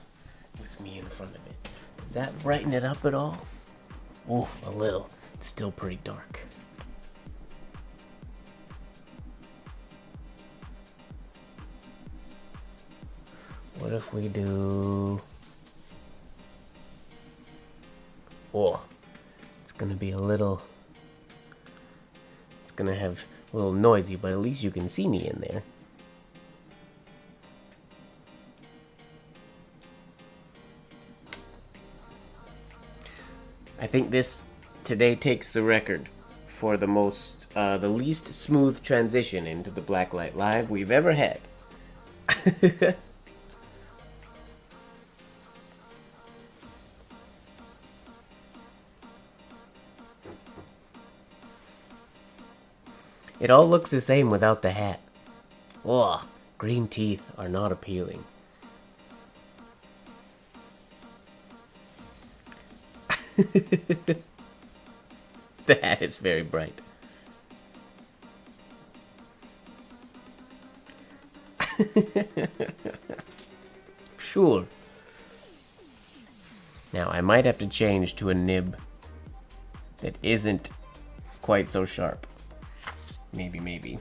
with me in front of it. Does that brighten it up at all? Oh, a little. It's still pretty dark. What if we do... Oh, it's gonna be a little... It's gonna have a little noisy, but at least you can see me in there. I think this today takes the record for the least smooth transition into the Blacklight Live we've ever had. It all looks the same without the hat. Ugh, green teeth are not appealing. The hat is very bright. Sure. Now, I might have to change to a nib that isn't quite so sharp. Maybe.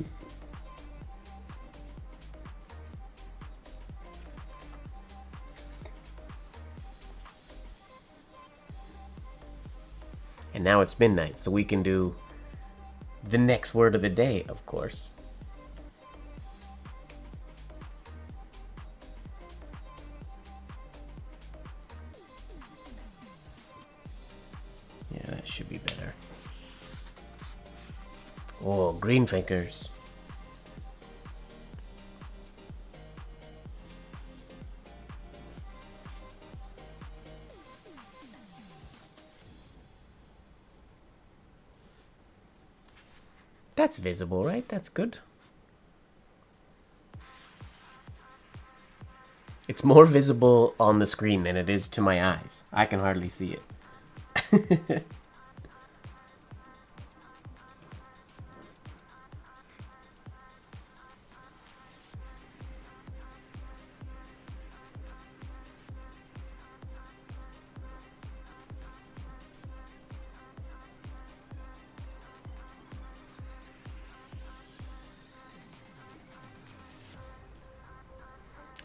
And now it's midnight, so we can do the next word of the day, of course. Yeah, that should be better. Oh, green fingers. That's visible, right? That's good. It's more visible on the screen than it is to my eyes. I can hardly see it.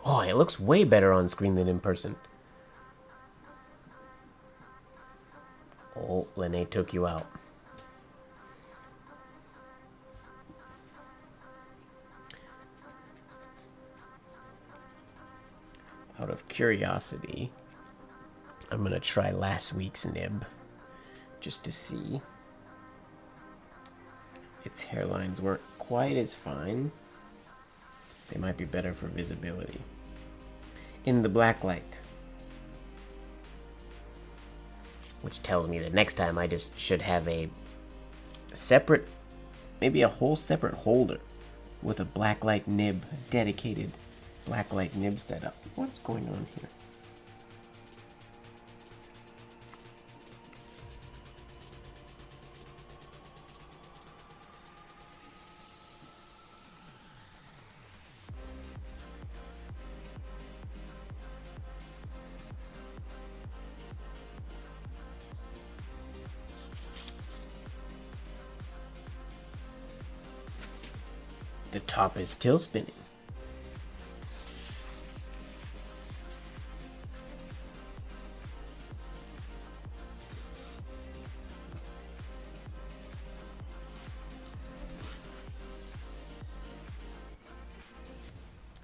Oh, it looks way better on screen than in person. Oh, Lene took you out. Out of curiosity, I'm gonna try last week's nib just to see. Its hairlines weren't quite as fine. They might be better for visibility in the black light. Which tells me that next time I just should have a separate, maybe a whole separate holder with a blacklight nib, dedicated blacklight nib setup. What's going on here? The top is still spinning.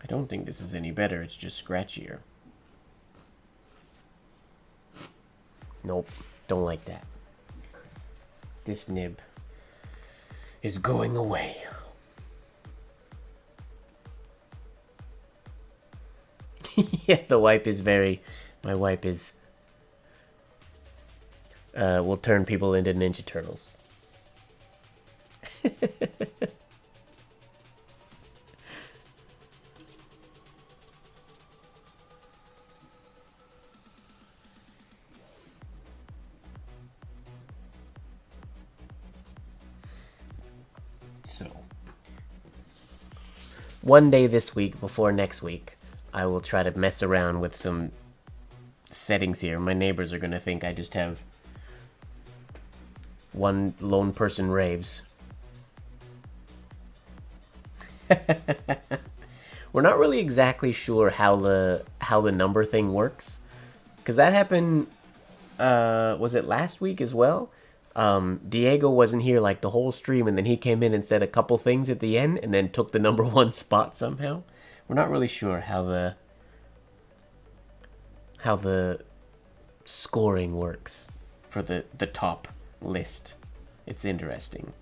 I don't think this is any better, it's just scratchier. Nope, don't like that. This nib is going away. Yeah, the wipe is very... My wipe is... will turn people into Ninja Turtles. So, one day this week before next week, I will try to mess around with some settings here. My neighbors are going to think I just have one lone person raves. We're not really exactly sure how the number thing works, because that happened, was it last week as well? Diego wasn't here like the whole stream, and then he came in and said a couple things at the end and then took the number one spot somehow. We're not really sure how the scoring works for the top list. It's interesting.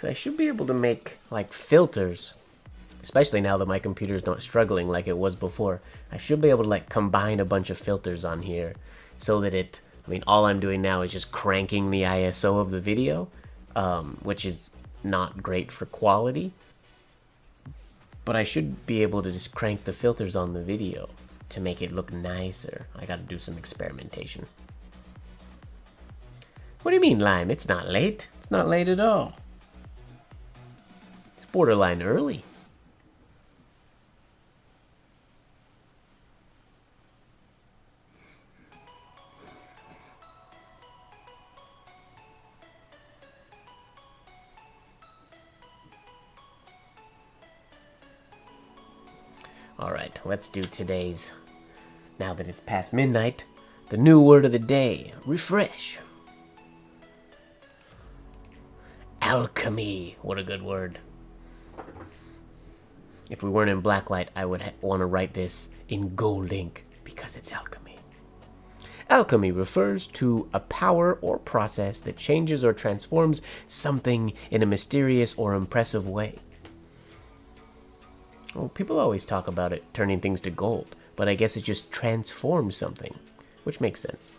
So I should be able to make like filters, especially now that my computer's not struggling like it was before. I should be able to like combine a bunch of filters on here so that I mean, all I'm doing now is just cranking the ISO of the video, which is not great for quality. But I should be able to just crank the filters on the video to make it look nicer. I gotta do some experimentation. What do you mean, Lime? It's not late. It's not late at all. It's borderline early. Alright, let's do today's, now that it's past midnight, the new word of the day. Refresh. Alchemy. What a good word. If we weren't in blacklight, I would want to write this in gold ink because it's alchemy. Alchemy refers to a power or process that changes or transforms something in a mysterious or impressive way. Well, people always talk about it turning things to gold, but I guess it just transforms something, which makes sense.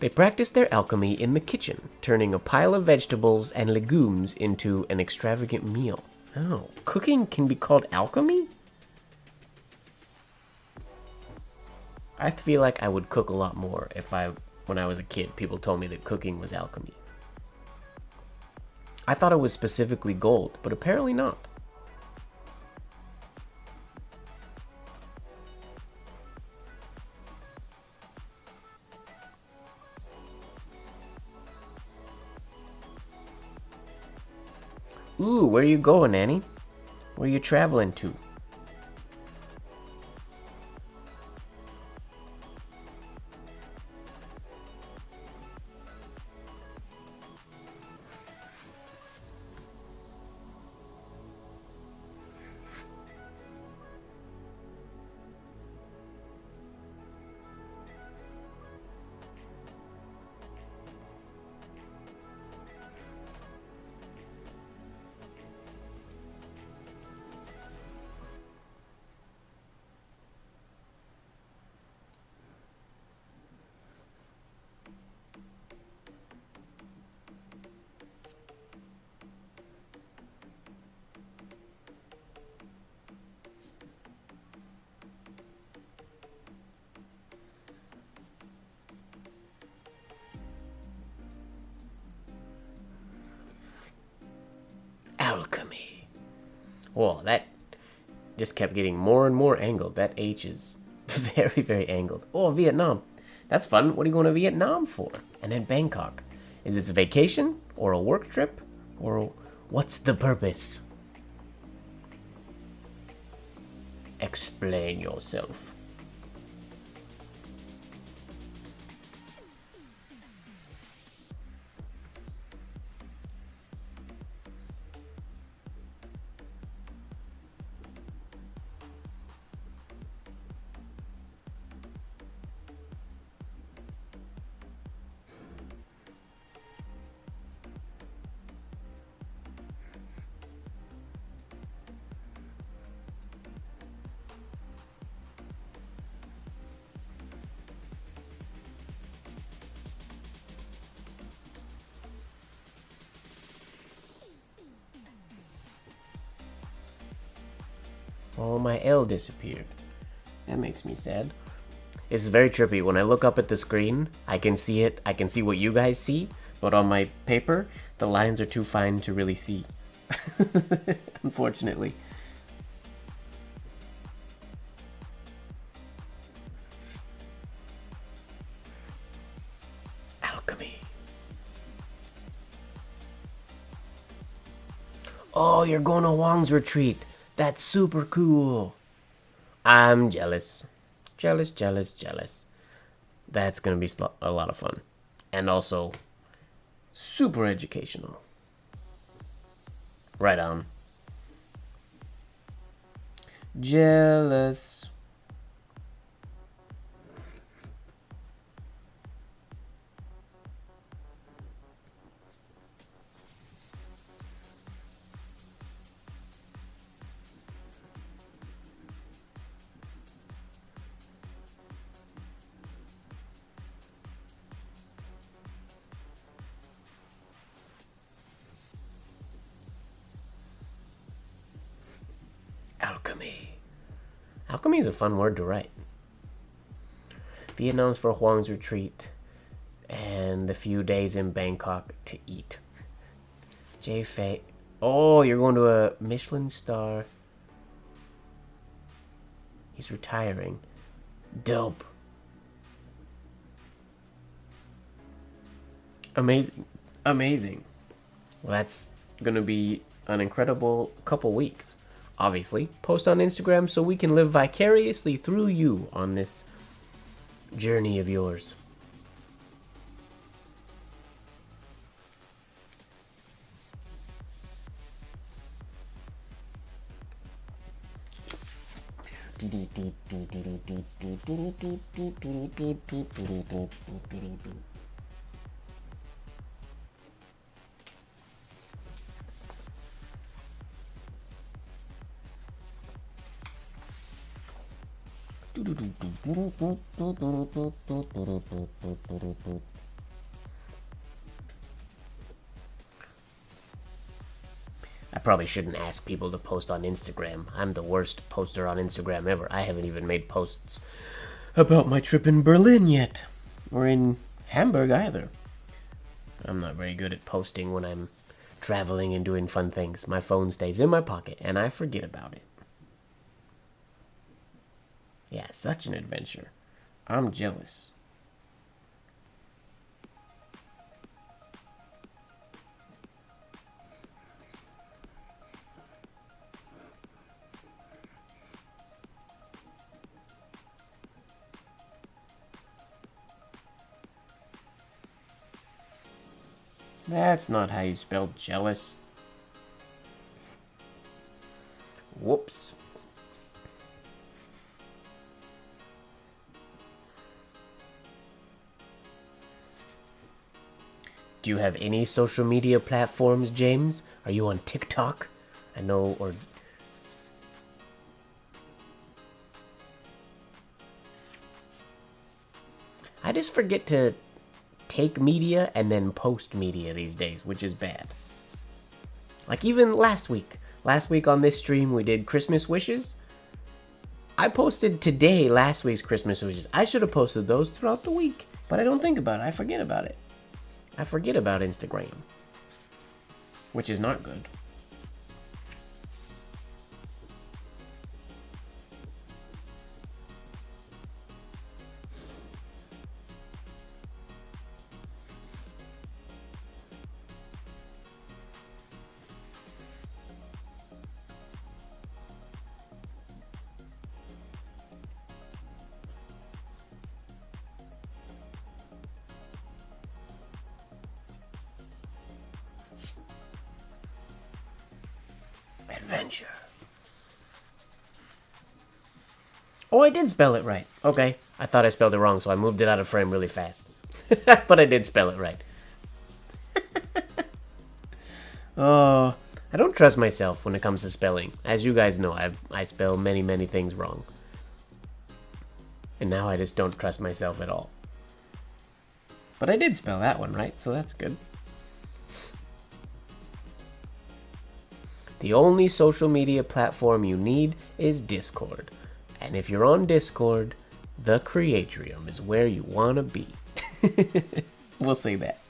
They practice their alchemy in the kitchen, turning a pile of vegetables and legumes into an extravagant meal. Oh, cooking can be called alchemy? I feel like I would cook a lot more if when I was a kid, people told me that cooking was alchemy. I thought it was specifically gold, but apparently not. Ooh, where you going, Annie? Where you traveling to? Alchemy. Whoa, that just kept getting more and more angled. That H is very, very angled. Oh, Vietnam. That's fun. What are you going to Vietnam for? And then Bangkok. Is this a vacation or a work trip? Or what's the purpose? Explain yourself. Oh, my L disappeared. That makes me sad. It's very trippy. When I look up at the screen, I can see it. I can see what you guys see, but on my paper, the lines are too fine to really see. Unfortunately. Alchemy. Oh, you're going to Wong's retreat. That's super cool. I'm jealous. Jealous, jealous, jealous. That's going to be a lot of fun. And also, super educational. Right on. Jealous. Alchemy. Alchemy is a fun word to write. Vietnam's for Huang's retreat. And the few days in Bangkok to eat. Jay Fei. Oh, you're going to a Michelin star. He's retiring. Dope. Amazing. Amazing. Well, that's going to be an incredible couple weeks. Obviously, post on Instagram so we can live vicariously through you on this journey of yours. I probably shouldn't ask people to post on Instagram. I'm the worst poster on Instagram ever. I haven't even made posts about my trip in Berlin yet. Or in Hamburg either. I'm not very good at posting when I'm traveling and doing fun things. My phone stays in my pocket and I forget about it. Yeah, such an adventure. I'm jealous. That's not how you spell jealous. Whoops. Do you have any social media platforms, James? Are you on TikTok? I know, or... I just forget to take media and then post media these days, which is bad. Like even last week. Last week on this stream, we did Christmas wishes. I posted today last week's Christmas wishes. I should have posted those throughout the week, but I don't think about it. I forget about it. I forget about Instagram, which is not good. Adventure. Oh, I did spell it right. Okay. I thought I spelled it wrong, so I moved it out of frame really fast. But I did spell it right. Oh, I don't trust myself when it comes to spelling. As you guys know, I spell many things wrong. And now I just don't trust myself at all. But I did spell that one right, so that's good. The only social media platform you need is Discord. And if you're on Discord, the CREATRIUM is where you want to be. We'll say that.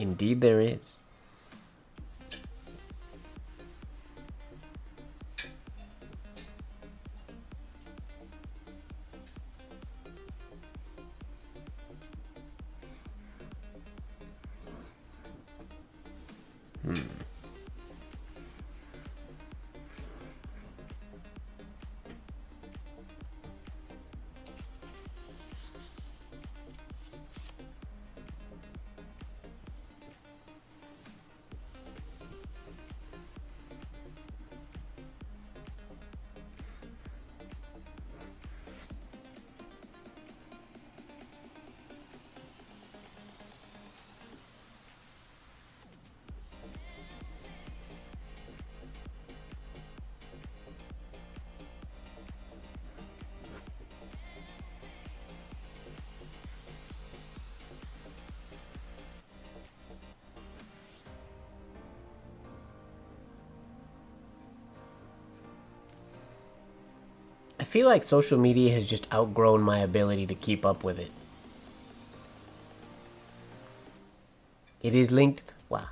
Indeed there is. feel like social media has just outgrown my ability to keep up with it. It is linked. Wow.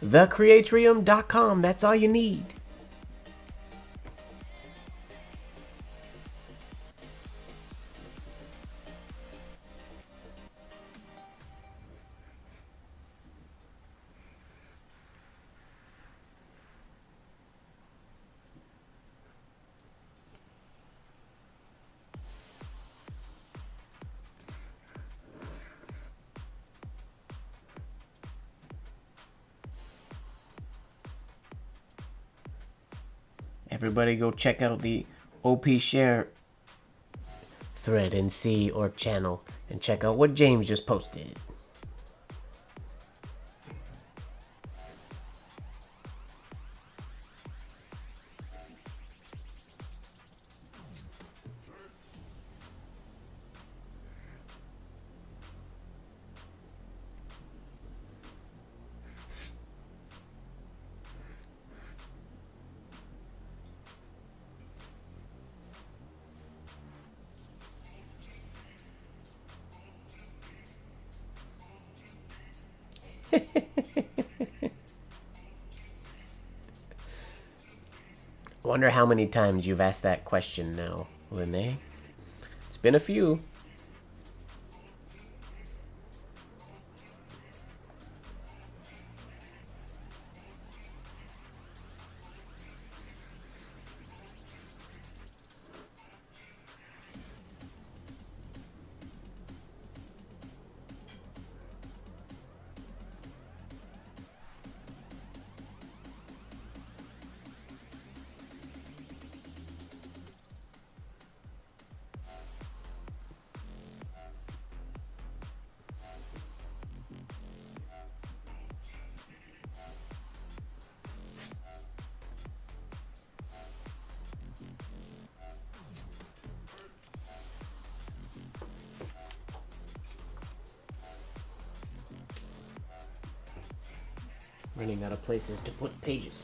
TheCreatrium.com. That's all you need. Everybody go check out the OP Share thread and see, or channel, and check out what James just posted. I wonder how many times you've asked that question now, Lene. It's been a few. Running out of places to put pages.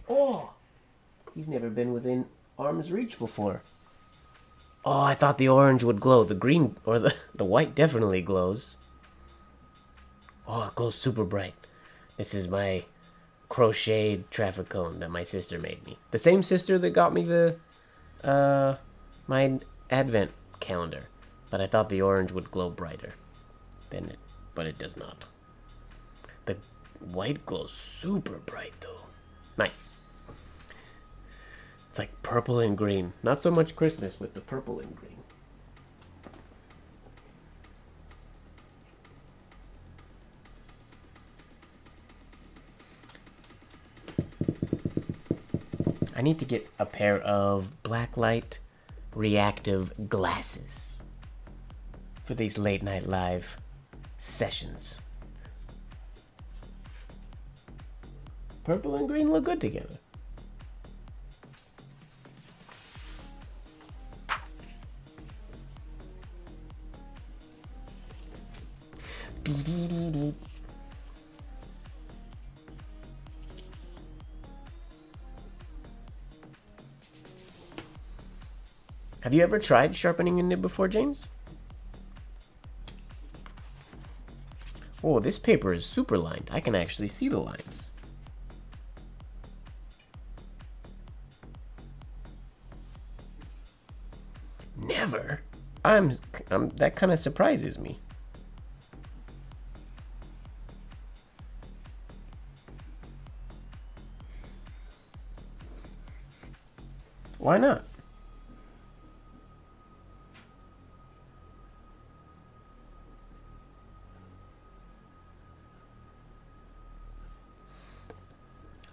Oh! He's never been within arm's reach before. Oh, I thought the orange would glow. The green, or the white definitely glows. Oh, it glows super bright. This is my crocheted traffic cone that my sister made me. The same sister that got me the, my advent calendar. But I thought the orange would glow brighter than it, but it does not. The white glows super bright though. Nice. It's like purple and green. Not so much Christmas with the purple and green. I need to get a pair of blacklight reactive glasses for these late night live sessions. Purple and green look good together. Have you ever tried sharpening a nib before, James? Oh, this paper is super lined. I can actually see the lines. Never? That kind of surprises me. Why not?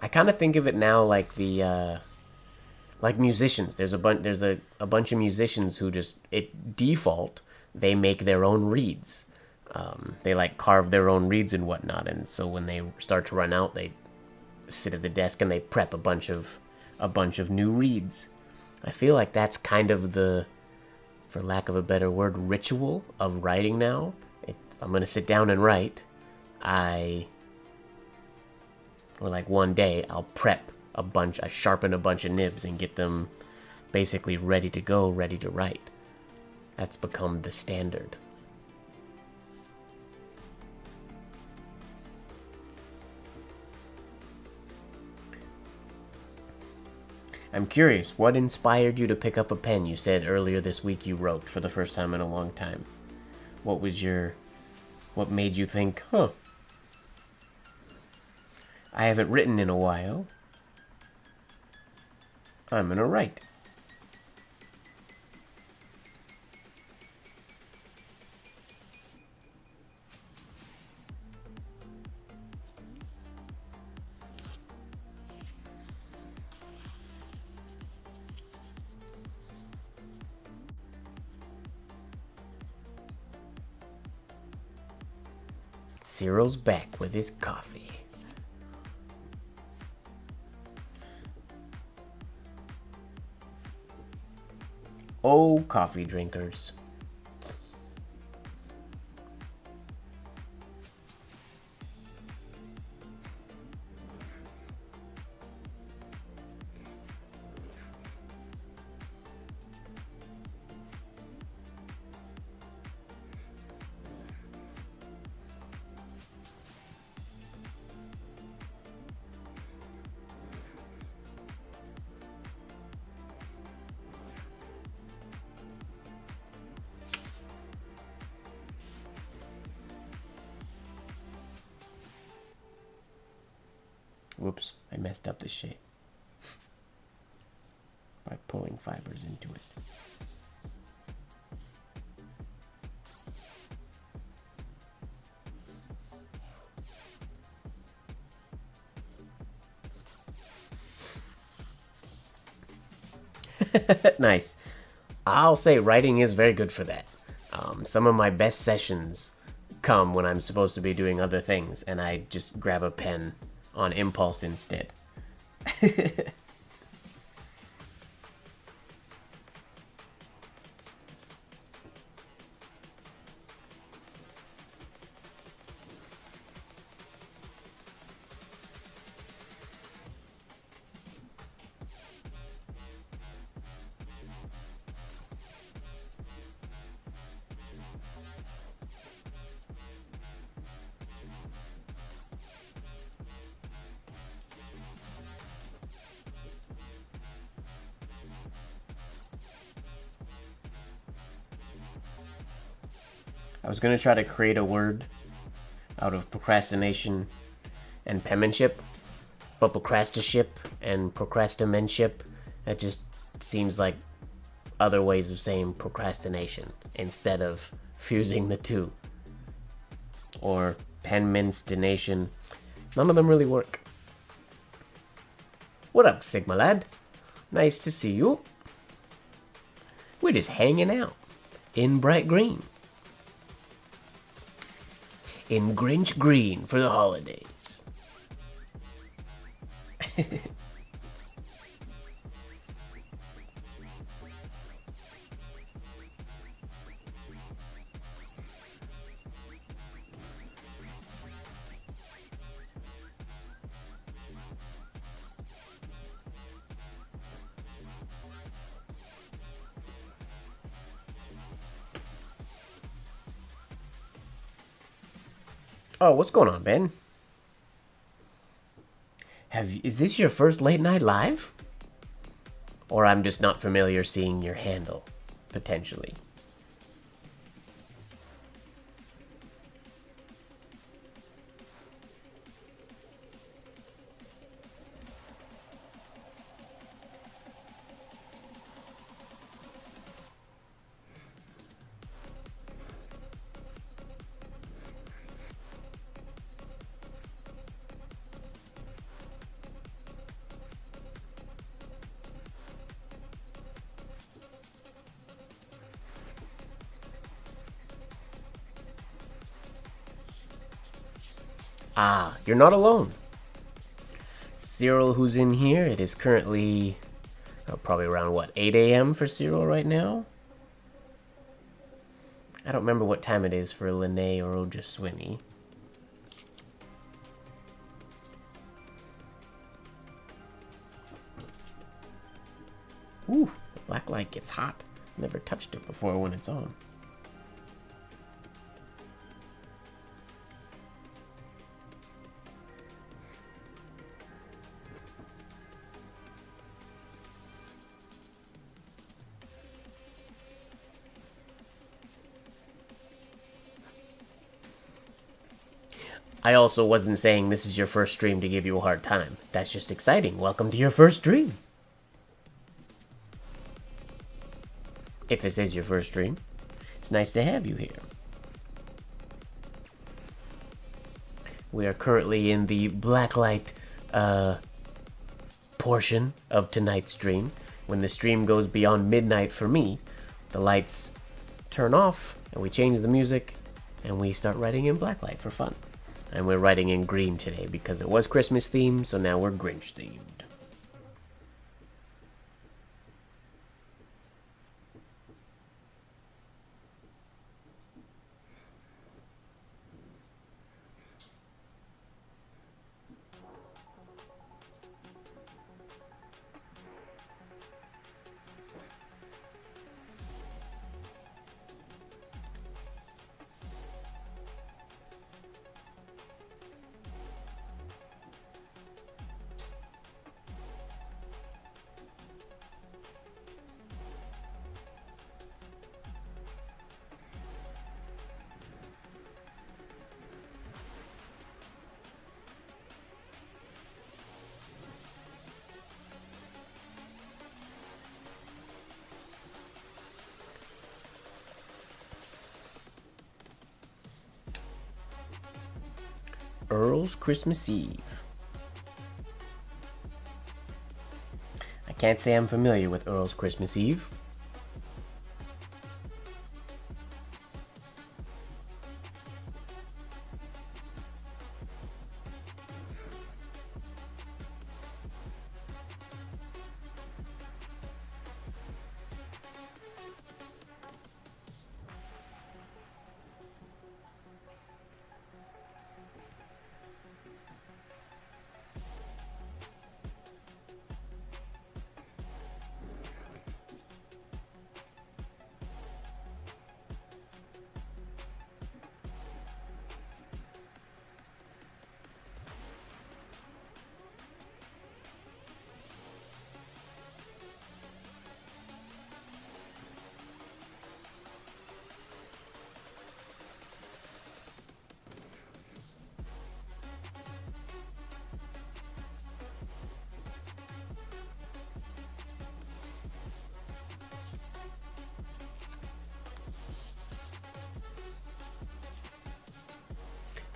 I kind of think of it now like the like musicians. There's a bunch of musicians who just default they make their own reeds. They like carve their own reeds and whatnot, and so when they start to run out, they sit at the desk and they prep a bunch of new reeds. I feel like that's kind of the, for lack of a better word, ritual of writing now. I'm gonna sit down and write. I Or like one day I'll prep a bunch, I sharpen a bunch of nibs and get them basically ready to go, ready to write. That's become the standard. I'm curious, what inspired you to pick up a pen? You said earlier this week you wrote for the first time in a long time. What made you think, huh, I haven't written in a while, I'm gonna write. Cyril's back with his coffee. Oh, coffee drinkers. Whoops, I messed up the shape by pulling fibers into it. Nice. I'll say writing is very good for that. Some of my best sessions come when I'm supposed to be doing other things and I just grab a pen on impulse instead. I was going to try to create a word out of procrastination and penmanship, but procrastinship and procrastinmanship, that just seems like other ways of saying procrastination instead of fusing the two. Or penmanstination. None of them really work. What up, Sigma lad? Nice to see you. We're just hanging out in bright green. In Grinch green for the holidays. Oh, what's going on, Ben? Is this your first late night live? Or I'm just not familiar seeing your handle, potentially. Ah, you're not alone. Cyril, who's in here, it is currently probably around, what, 8 a.m. for Cyril right now? I don't remember what time it is for Lene or Ojaswini. Ooh, the black light gets hot. Never touched it before when it's on. I also wasn't saying this is your first stream to give you a hard time. That's just exciting. Welcome to your first stream. If this is your first stream, it's nice to have you here. We are currently in the blacklight portion of tonight's stream. When the stream goes beyond midnight for me, the lights turn off and we change the music and we start writing in blacklight for fun. And we're writing in green today because it was Christmas themed, so now we're Grinch themed. Earl's Christmas Eve. I can't say I'm familiar with Earl's Christmas Eve.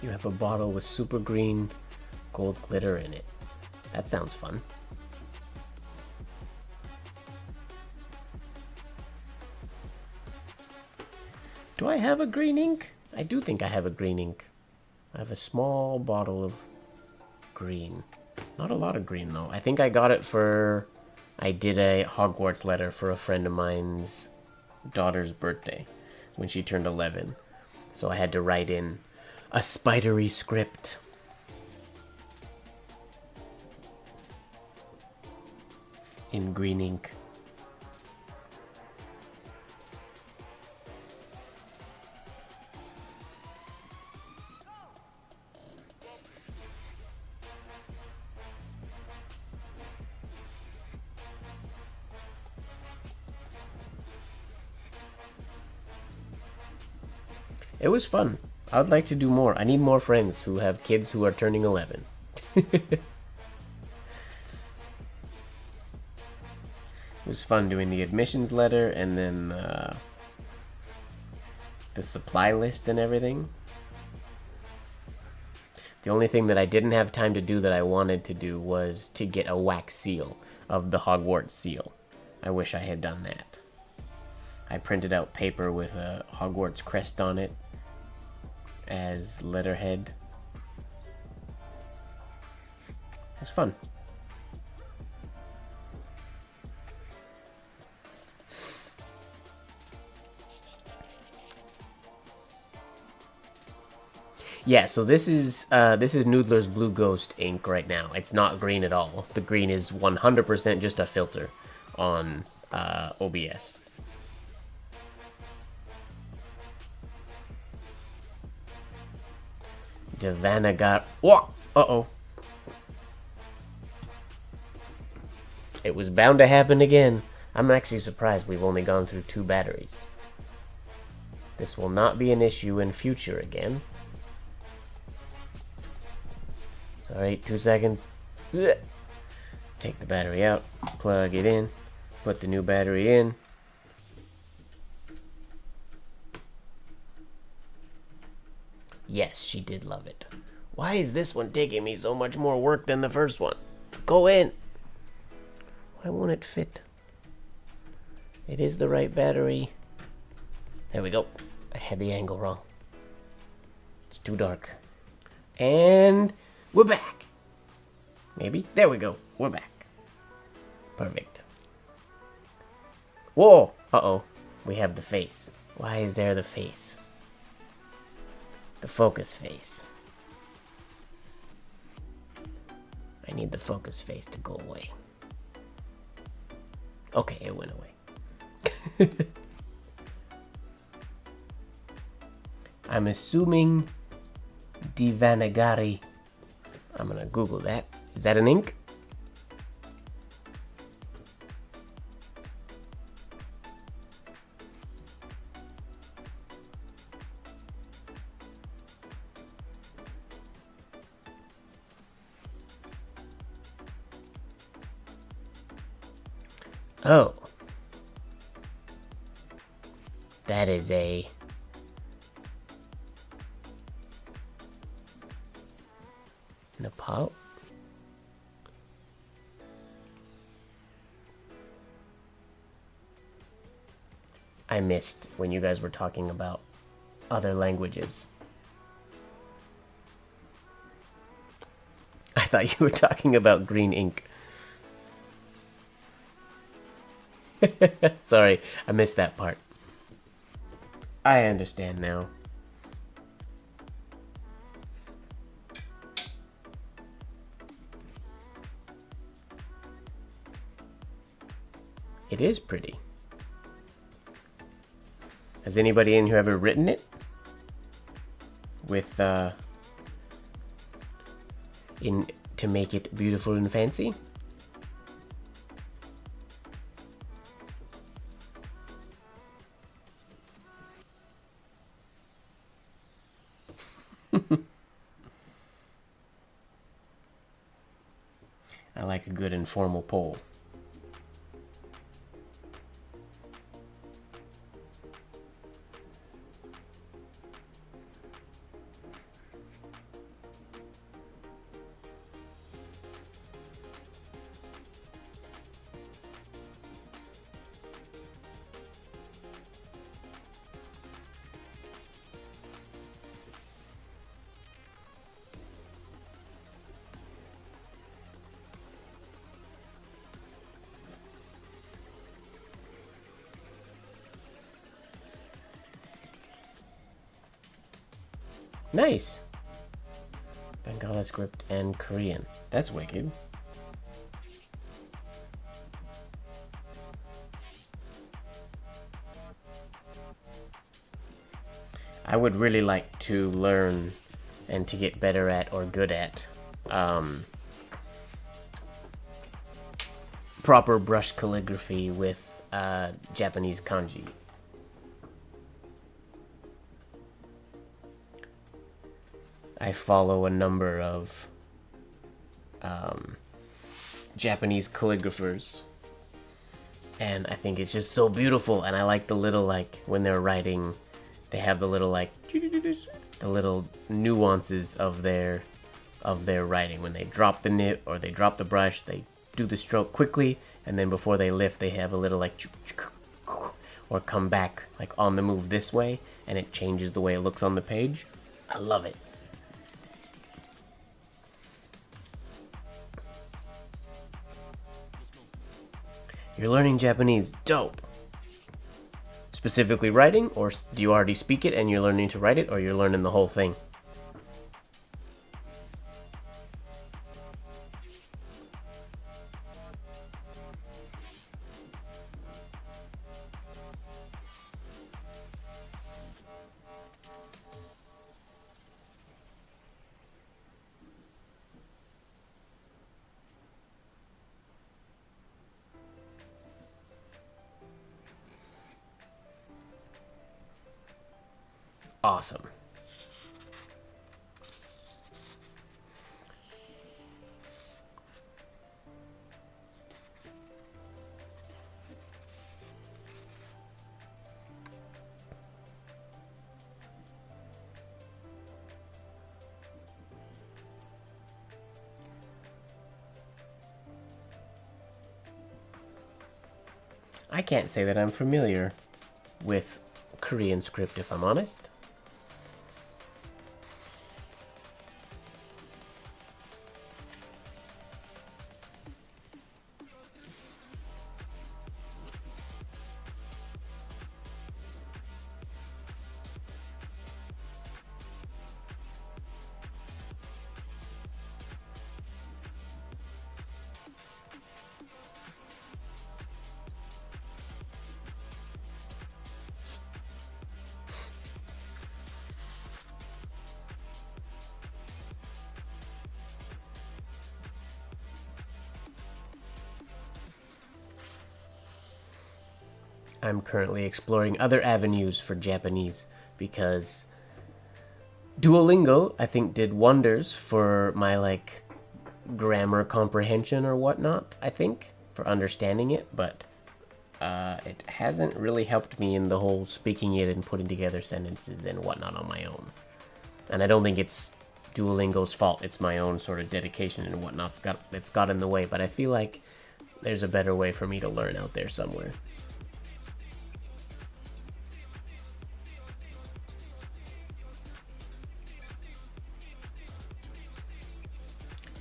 You have a bottle with super green gold glitter in it. That sounds fun. Do I have a green ink? I do think I have a green ink. I have a small bottle of green. Not a lot of green though. I think I got it for... I did a Hogwarts letter for a friend of mine's daughter's birthday when she turned 11. So I had to write in a spidery script. In green ink. It was fun. I would like to do more. I need more friends who have kids who are turning 11. It was fun doing the admissions letter and then the supply list and everything. The only thing that I didn't have time to do that I wanted to do was to get a wax seal of the Hogwarts seal. I wish I had done that. I printed out paper with a Hogwarts crest on it as letterhead. It was fun. Yeah, so this is Noodler's Blue Ghost ink right now. It's not green at all. The green is 100% just a filter on OBS. Devanagari. Whoa! Uh-oh. It was bound to happen again. I'm actually surprised we've only gone through 2 batteries. This will not be an issue in future again. Sorry, 2 seconds. Take the battery out, plug it in, put the new battery in. Yes, she did love it. Why is this one taking me so much more work than the first one? Go in! Why won't it fit? It is the right battery. There we go. I had the angle wrong. It's too dark. And we're back. Maybe. There we go. We're back. Perfect. Whoa! Uh-oh. We have the face. Why is there the face? The focus face. I need the focus face to go away. Okay, it went away. I'm assuming Devanagari. I'm gonna Google that. Is that an ink? Oh. That is a... Nepal? I missed when you guys were talking about other languages. I thought you were talking about green ink. Sorry, I missed that part. I understand now. It is pretty. Has anybody in here ever written it? With, to make it beautiful and fancy? I like a good informal poll. Nice! Bengali script and Korean. That's wicked. I would really like to learn and to get better at or good at proper brush calligraphy with Japanese kanji. I follow a number of Japanese calligraphers, and I think it's just so beautiful. And I like the little, like, when they're writing, they have the little, like, the little nuances of their writing. When they drop the nib or they drop the brush, they do the stroke quickly, and then before they lift, they have a little, like, or come back, like, on the move this way, and it changes the way it looks on the page. I love it. You're learning Japanese. Dope. Specifically writing, or do you already speak it and you're learning to write it, or you're learning the whole thing? awesome. I can't say that I'm familiar with Korean script, if I'm honest. I'm currently exploring other avenues for Japanese because Duolingo, I think, did wonders for my, like, grammar comprehension or whatnot, I think, for understanding it, but it hasn't really helped me in the whole speaking it and putting together sentences and whatnot on my own. And I don't think it's Duolingo's fault. It's my own sort of dedication and whatnot that's got in the way, but I feel like there's a better way for me to learn out there somewhere.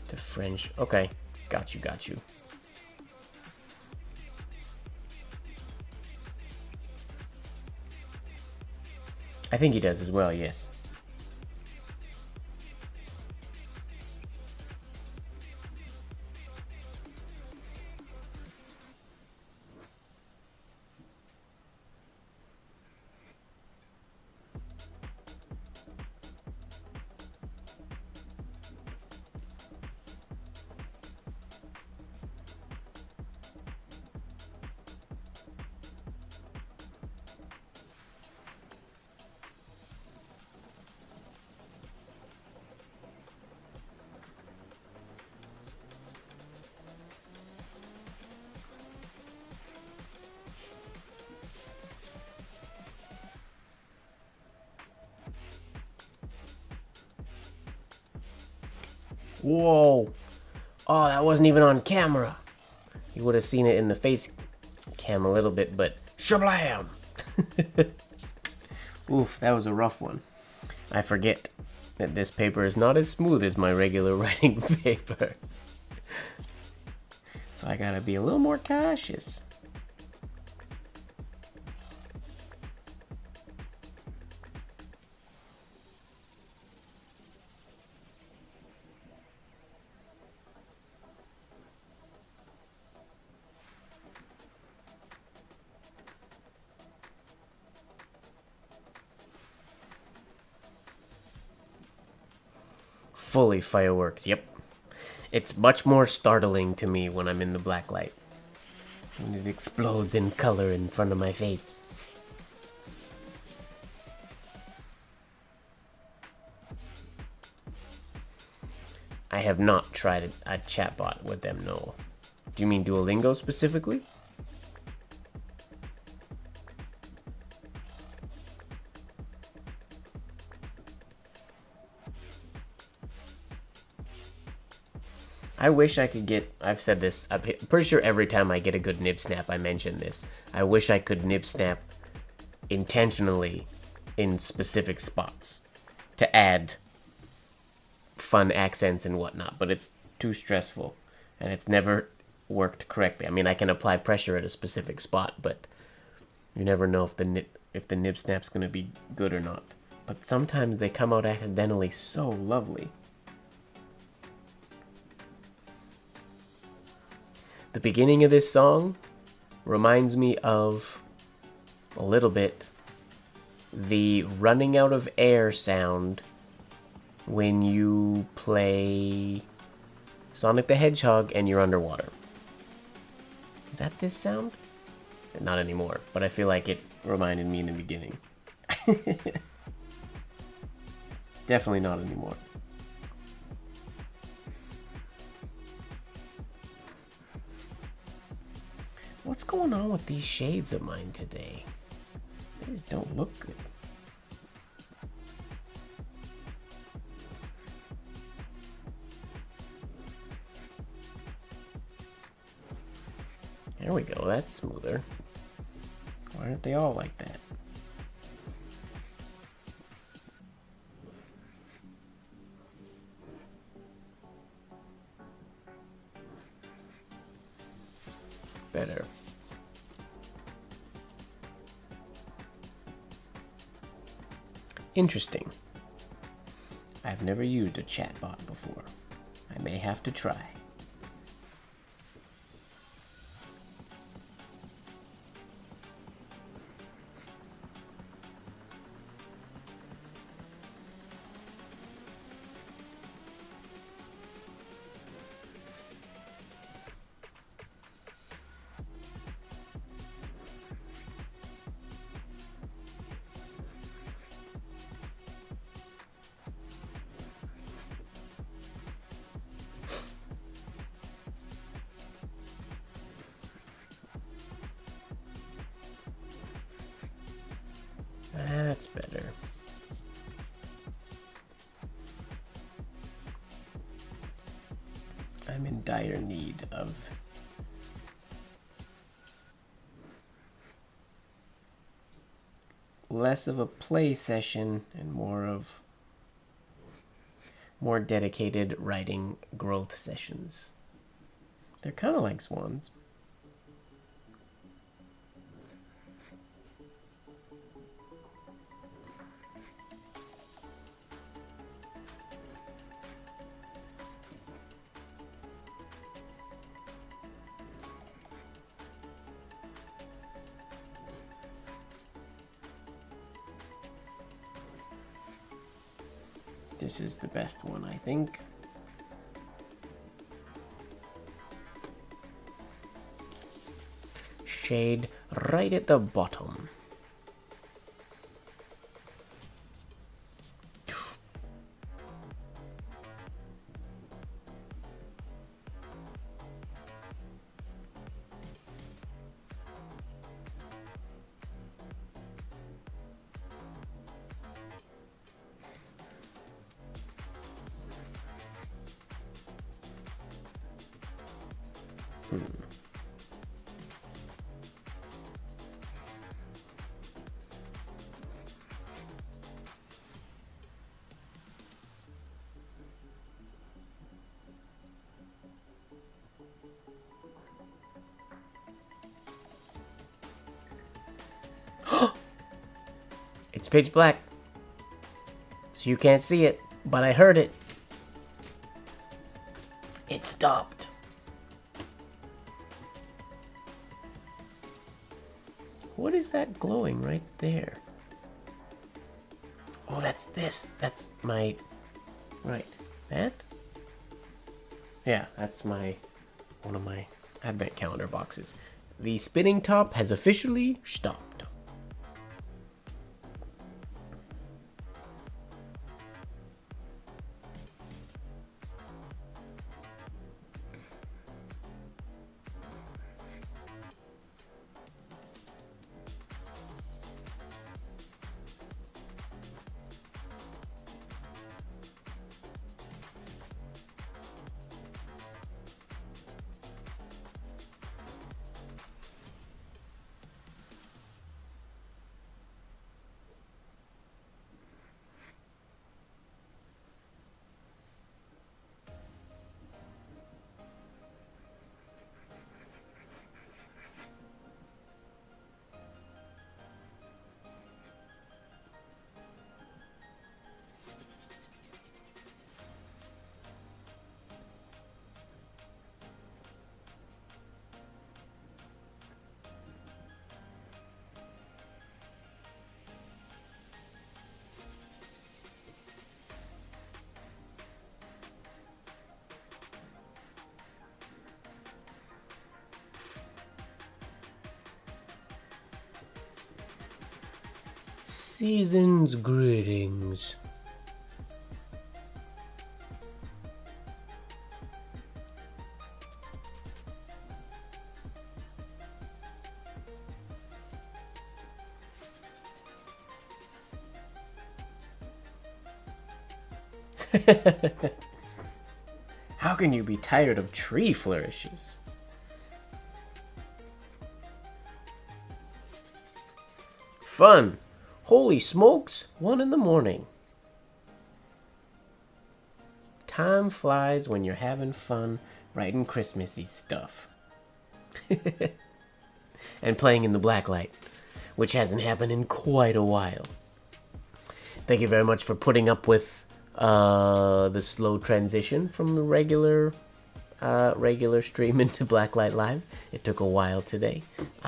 To French. Okay. Got you, got you. I think he does as well, yes. Whoa. Oh, that wasn't even on camera. You would have seen it in the face cam a little bit, but shablam! Oof, that was a rough one. I forget that this paper is not as smooth as my regular writing paper. So I gotta be a little more cautious. Fully fireworks, yep. It's much more startling to me when I'm in the black light. When it explodes in color in front of my face. I have not tried a chatbot with them, no. Do you mean Duolingo specifically? I wish I could get, I've said this, I'm pretty sure every time I get a good nib snap I mention this. I wish I could nib snap intentionally in specific spots to add fun accents and whatnot, but it's too stressful and it's never worked correctly. I mean, I can apply pressure at a specific spot, but you never know if the nib snap's gonna be good or not. But sometimes they come out accidentally so lovely. The beginning of this song reminds me of, a little bit, the running out of air sound when you play Sonic the Hedgehog and you're underwater. Is that this sound? Not anymore, but I feel like it reminded me in the beginning. Definitely not anymore. What's going on with these shades of mine today? They just don't look good. There we go, that's smoother. Why aren't they all like that? Better. Interesting. I've never used a chatbot before. I may have to try. That's better. I'm in dire need of less of a play session and more dedicated writing growth sessions. They're kind of like swans. This is the best one, I think. Shade right at the bottom. It's pitch black, so you can't see it, but I heard it. It stopped. What is that glowing right there? Oh, that's this. That's my... Right. That? Yeah, that's my... one of my advent calendar boxes. The spinning top has officially stopped. Season's greetings. How can you be tired of tree flourishes? Fun. Holy smokes, 1 in the morning. Time flies when you're having fun writing Christmassy stuff. And playing in the blacklight, which hasn't happened in quite a while. Thank you very much for putting up with the slow transition from the regular stream into Blacklight Live. It took a while today.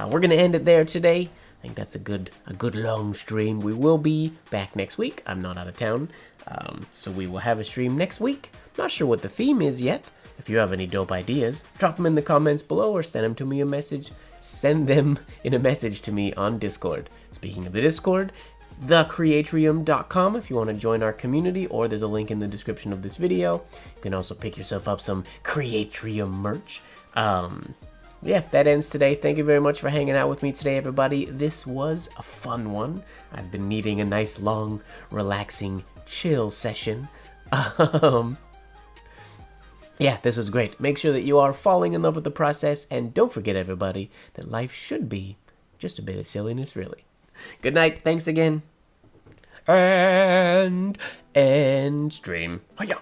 We're gonna end it there today. I think that's a good long stream. We will be back next week. I'm not out of town, so we will have a stream next week. Not sure what the theme is yet. If you have any dope ideas, drop them in the comments below or send them to me a message. Send them in a message to me on Discord. Speaking of the Discord, thecreatrium.com if you want to join our community, or there's a link in the description of this video. You can also pick yourself up some Creatrium merch. Yeah, that ends today. Thank you very much for hanging out with me today, everybody. This was a fun one. I've been needing a nice, long, relaxing, chill session. Yeah, this was great. Make sure that you are falling in love with the process, and don't forget, everybody, that life should be just a bit of silliness, really. Good night. Thanks again. And end stream. Hiya.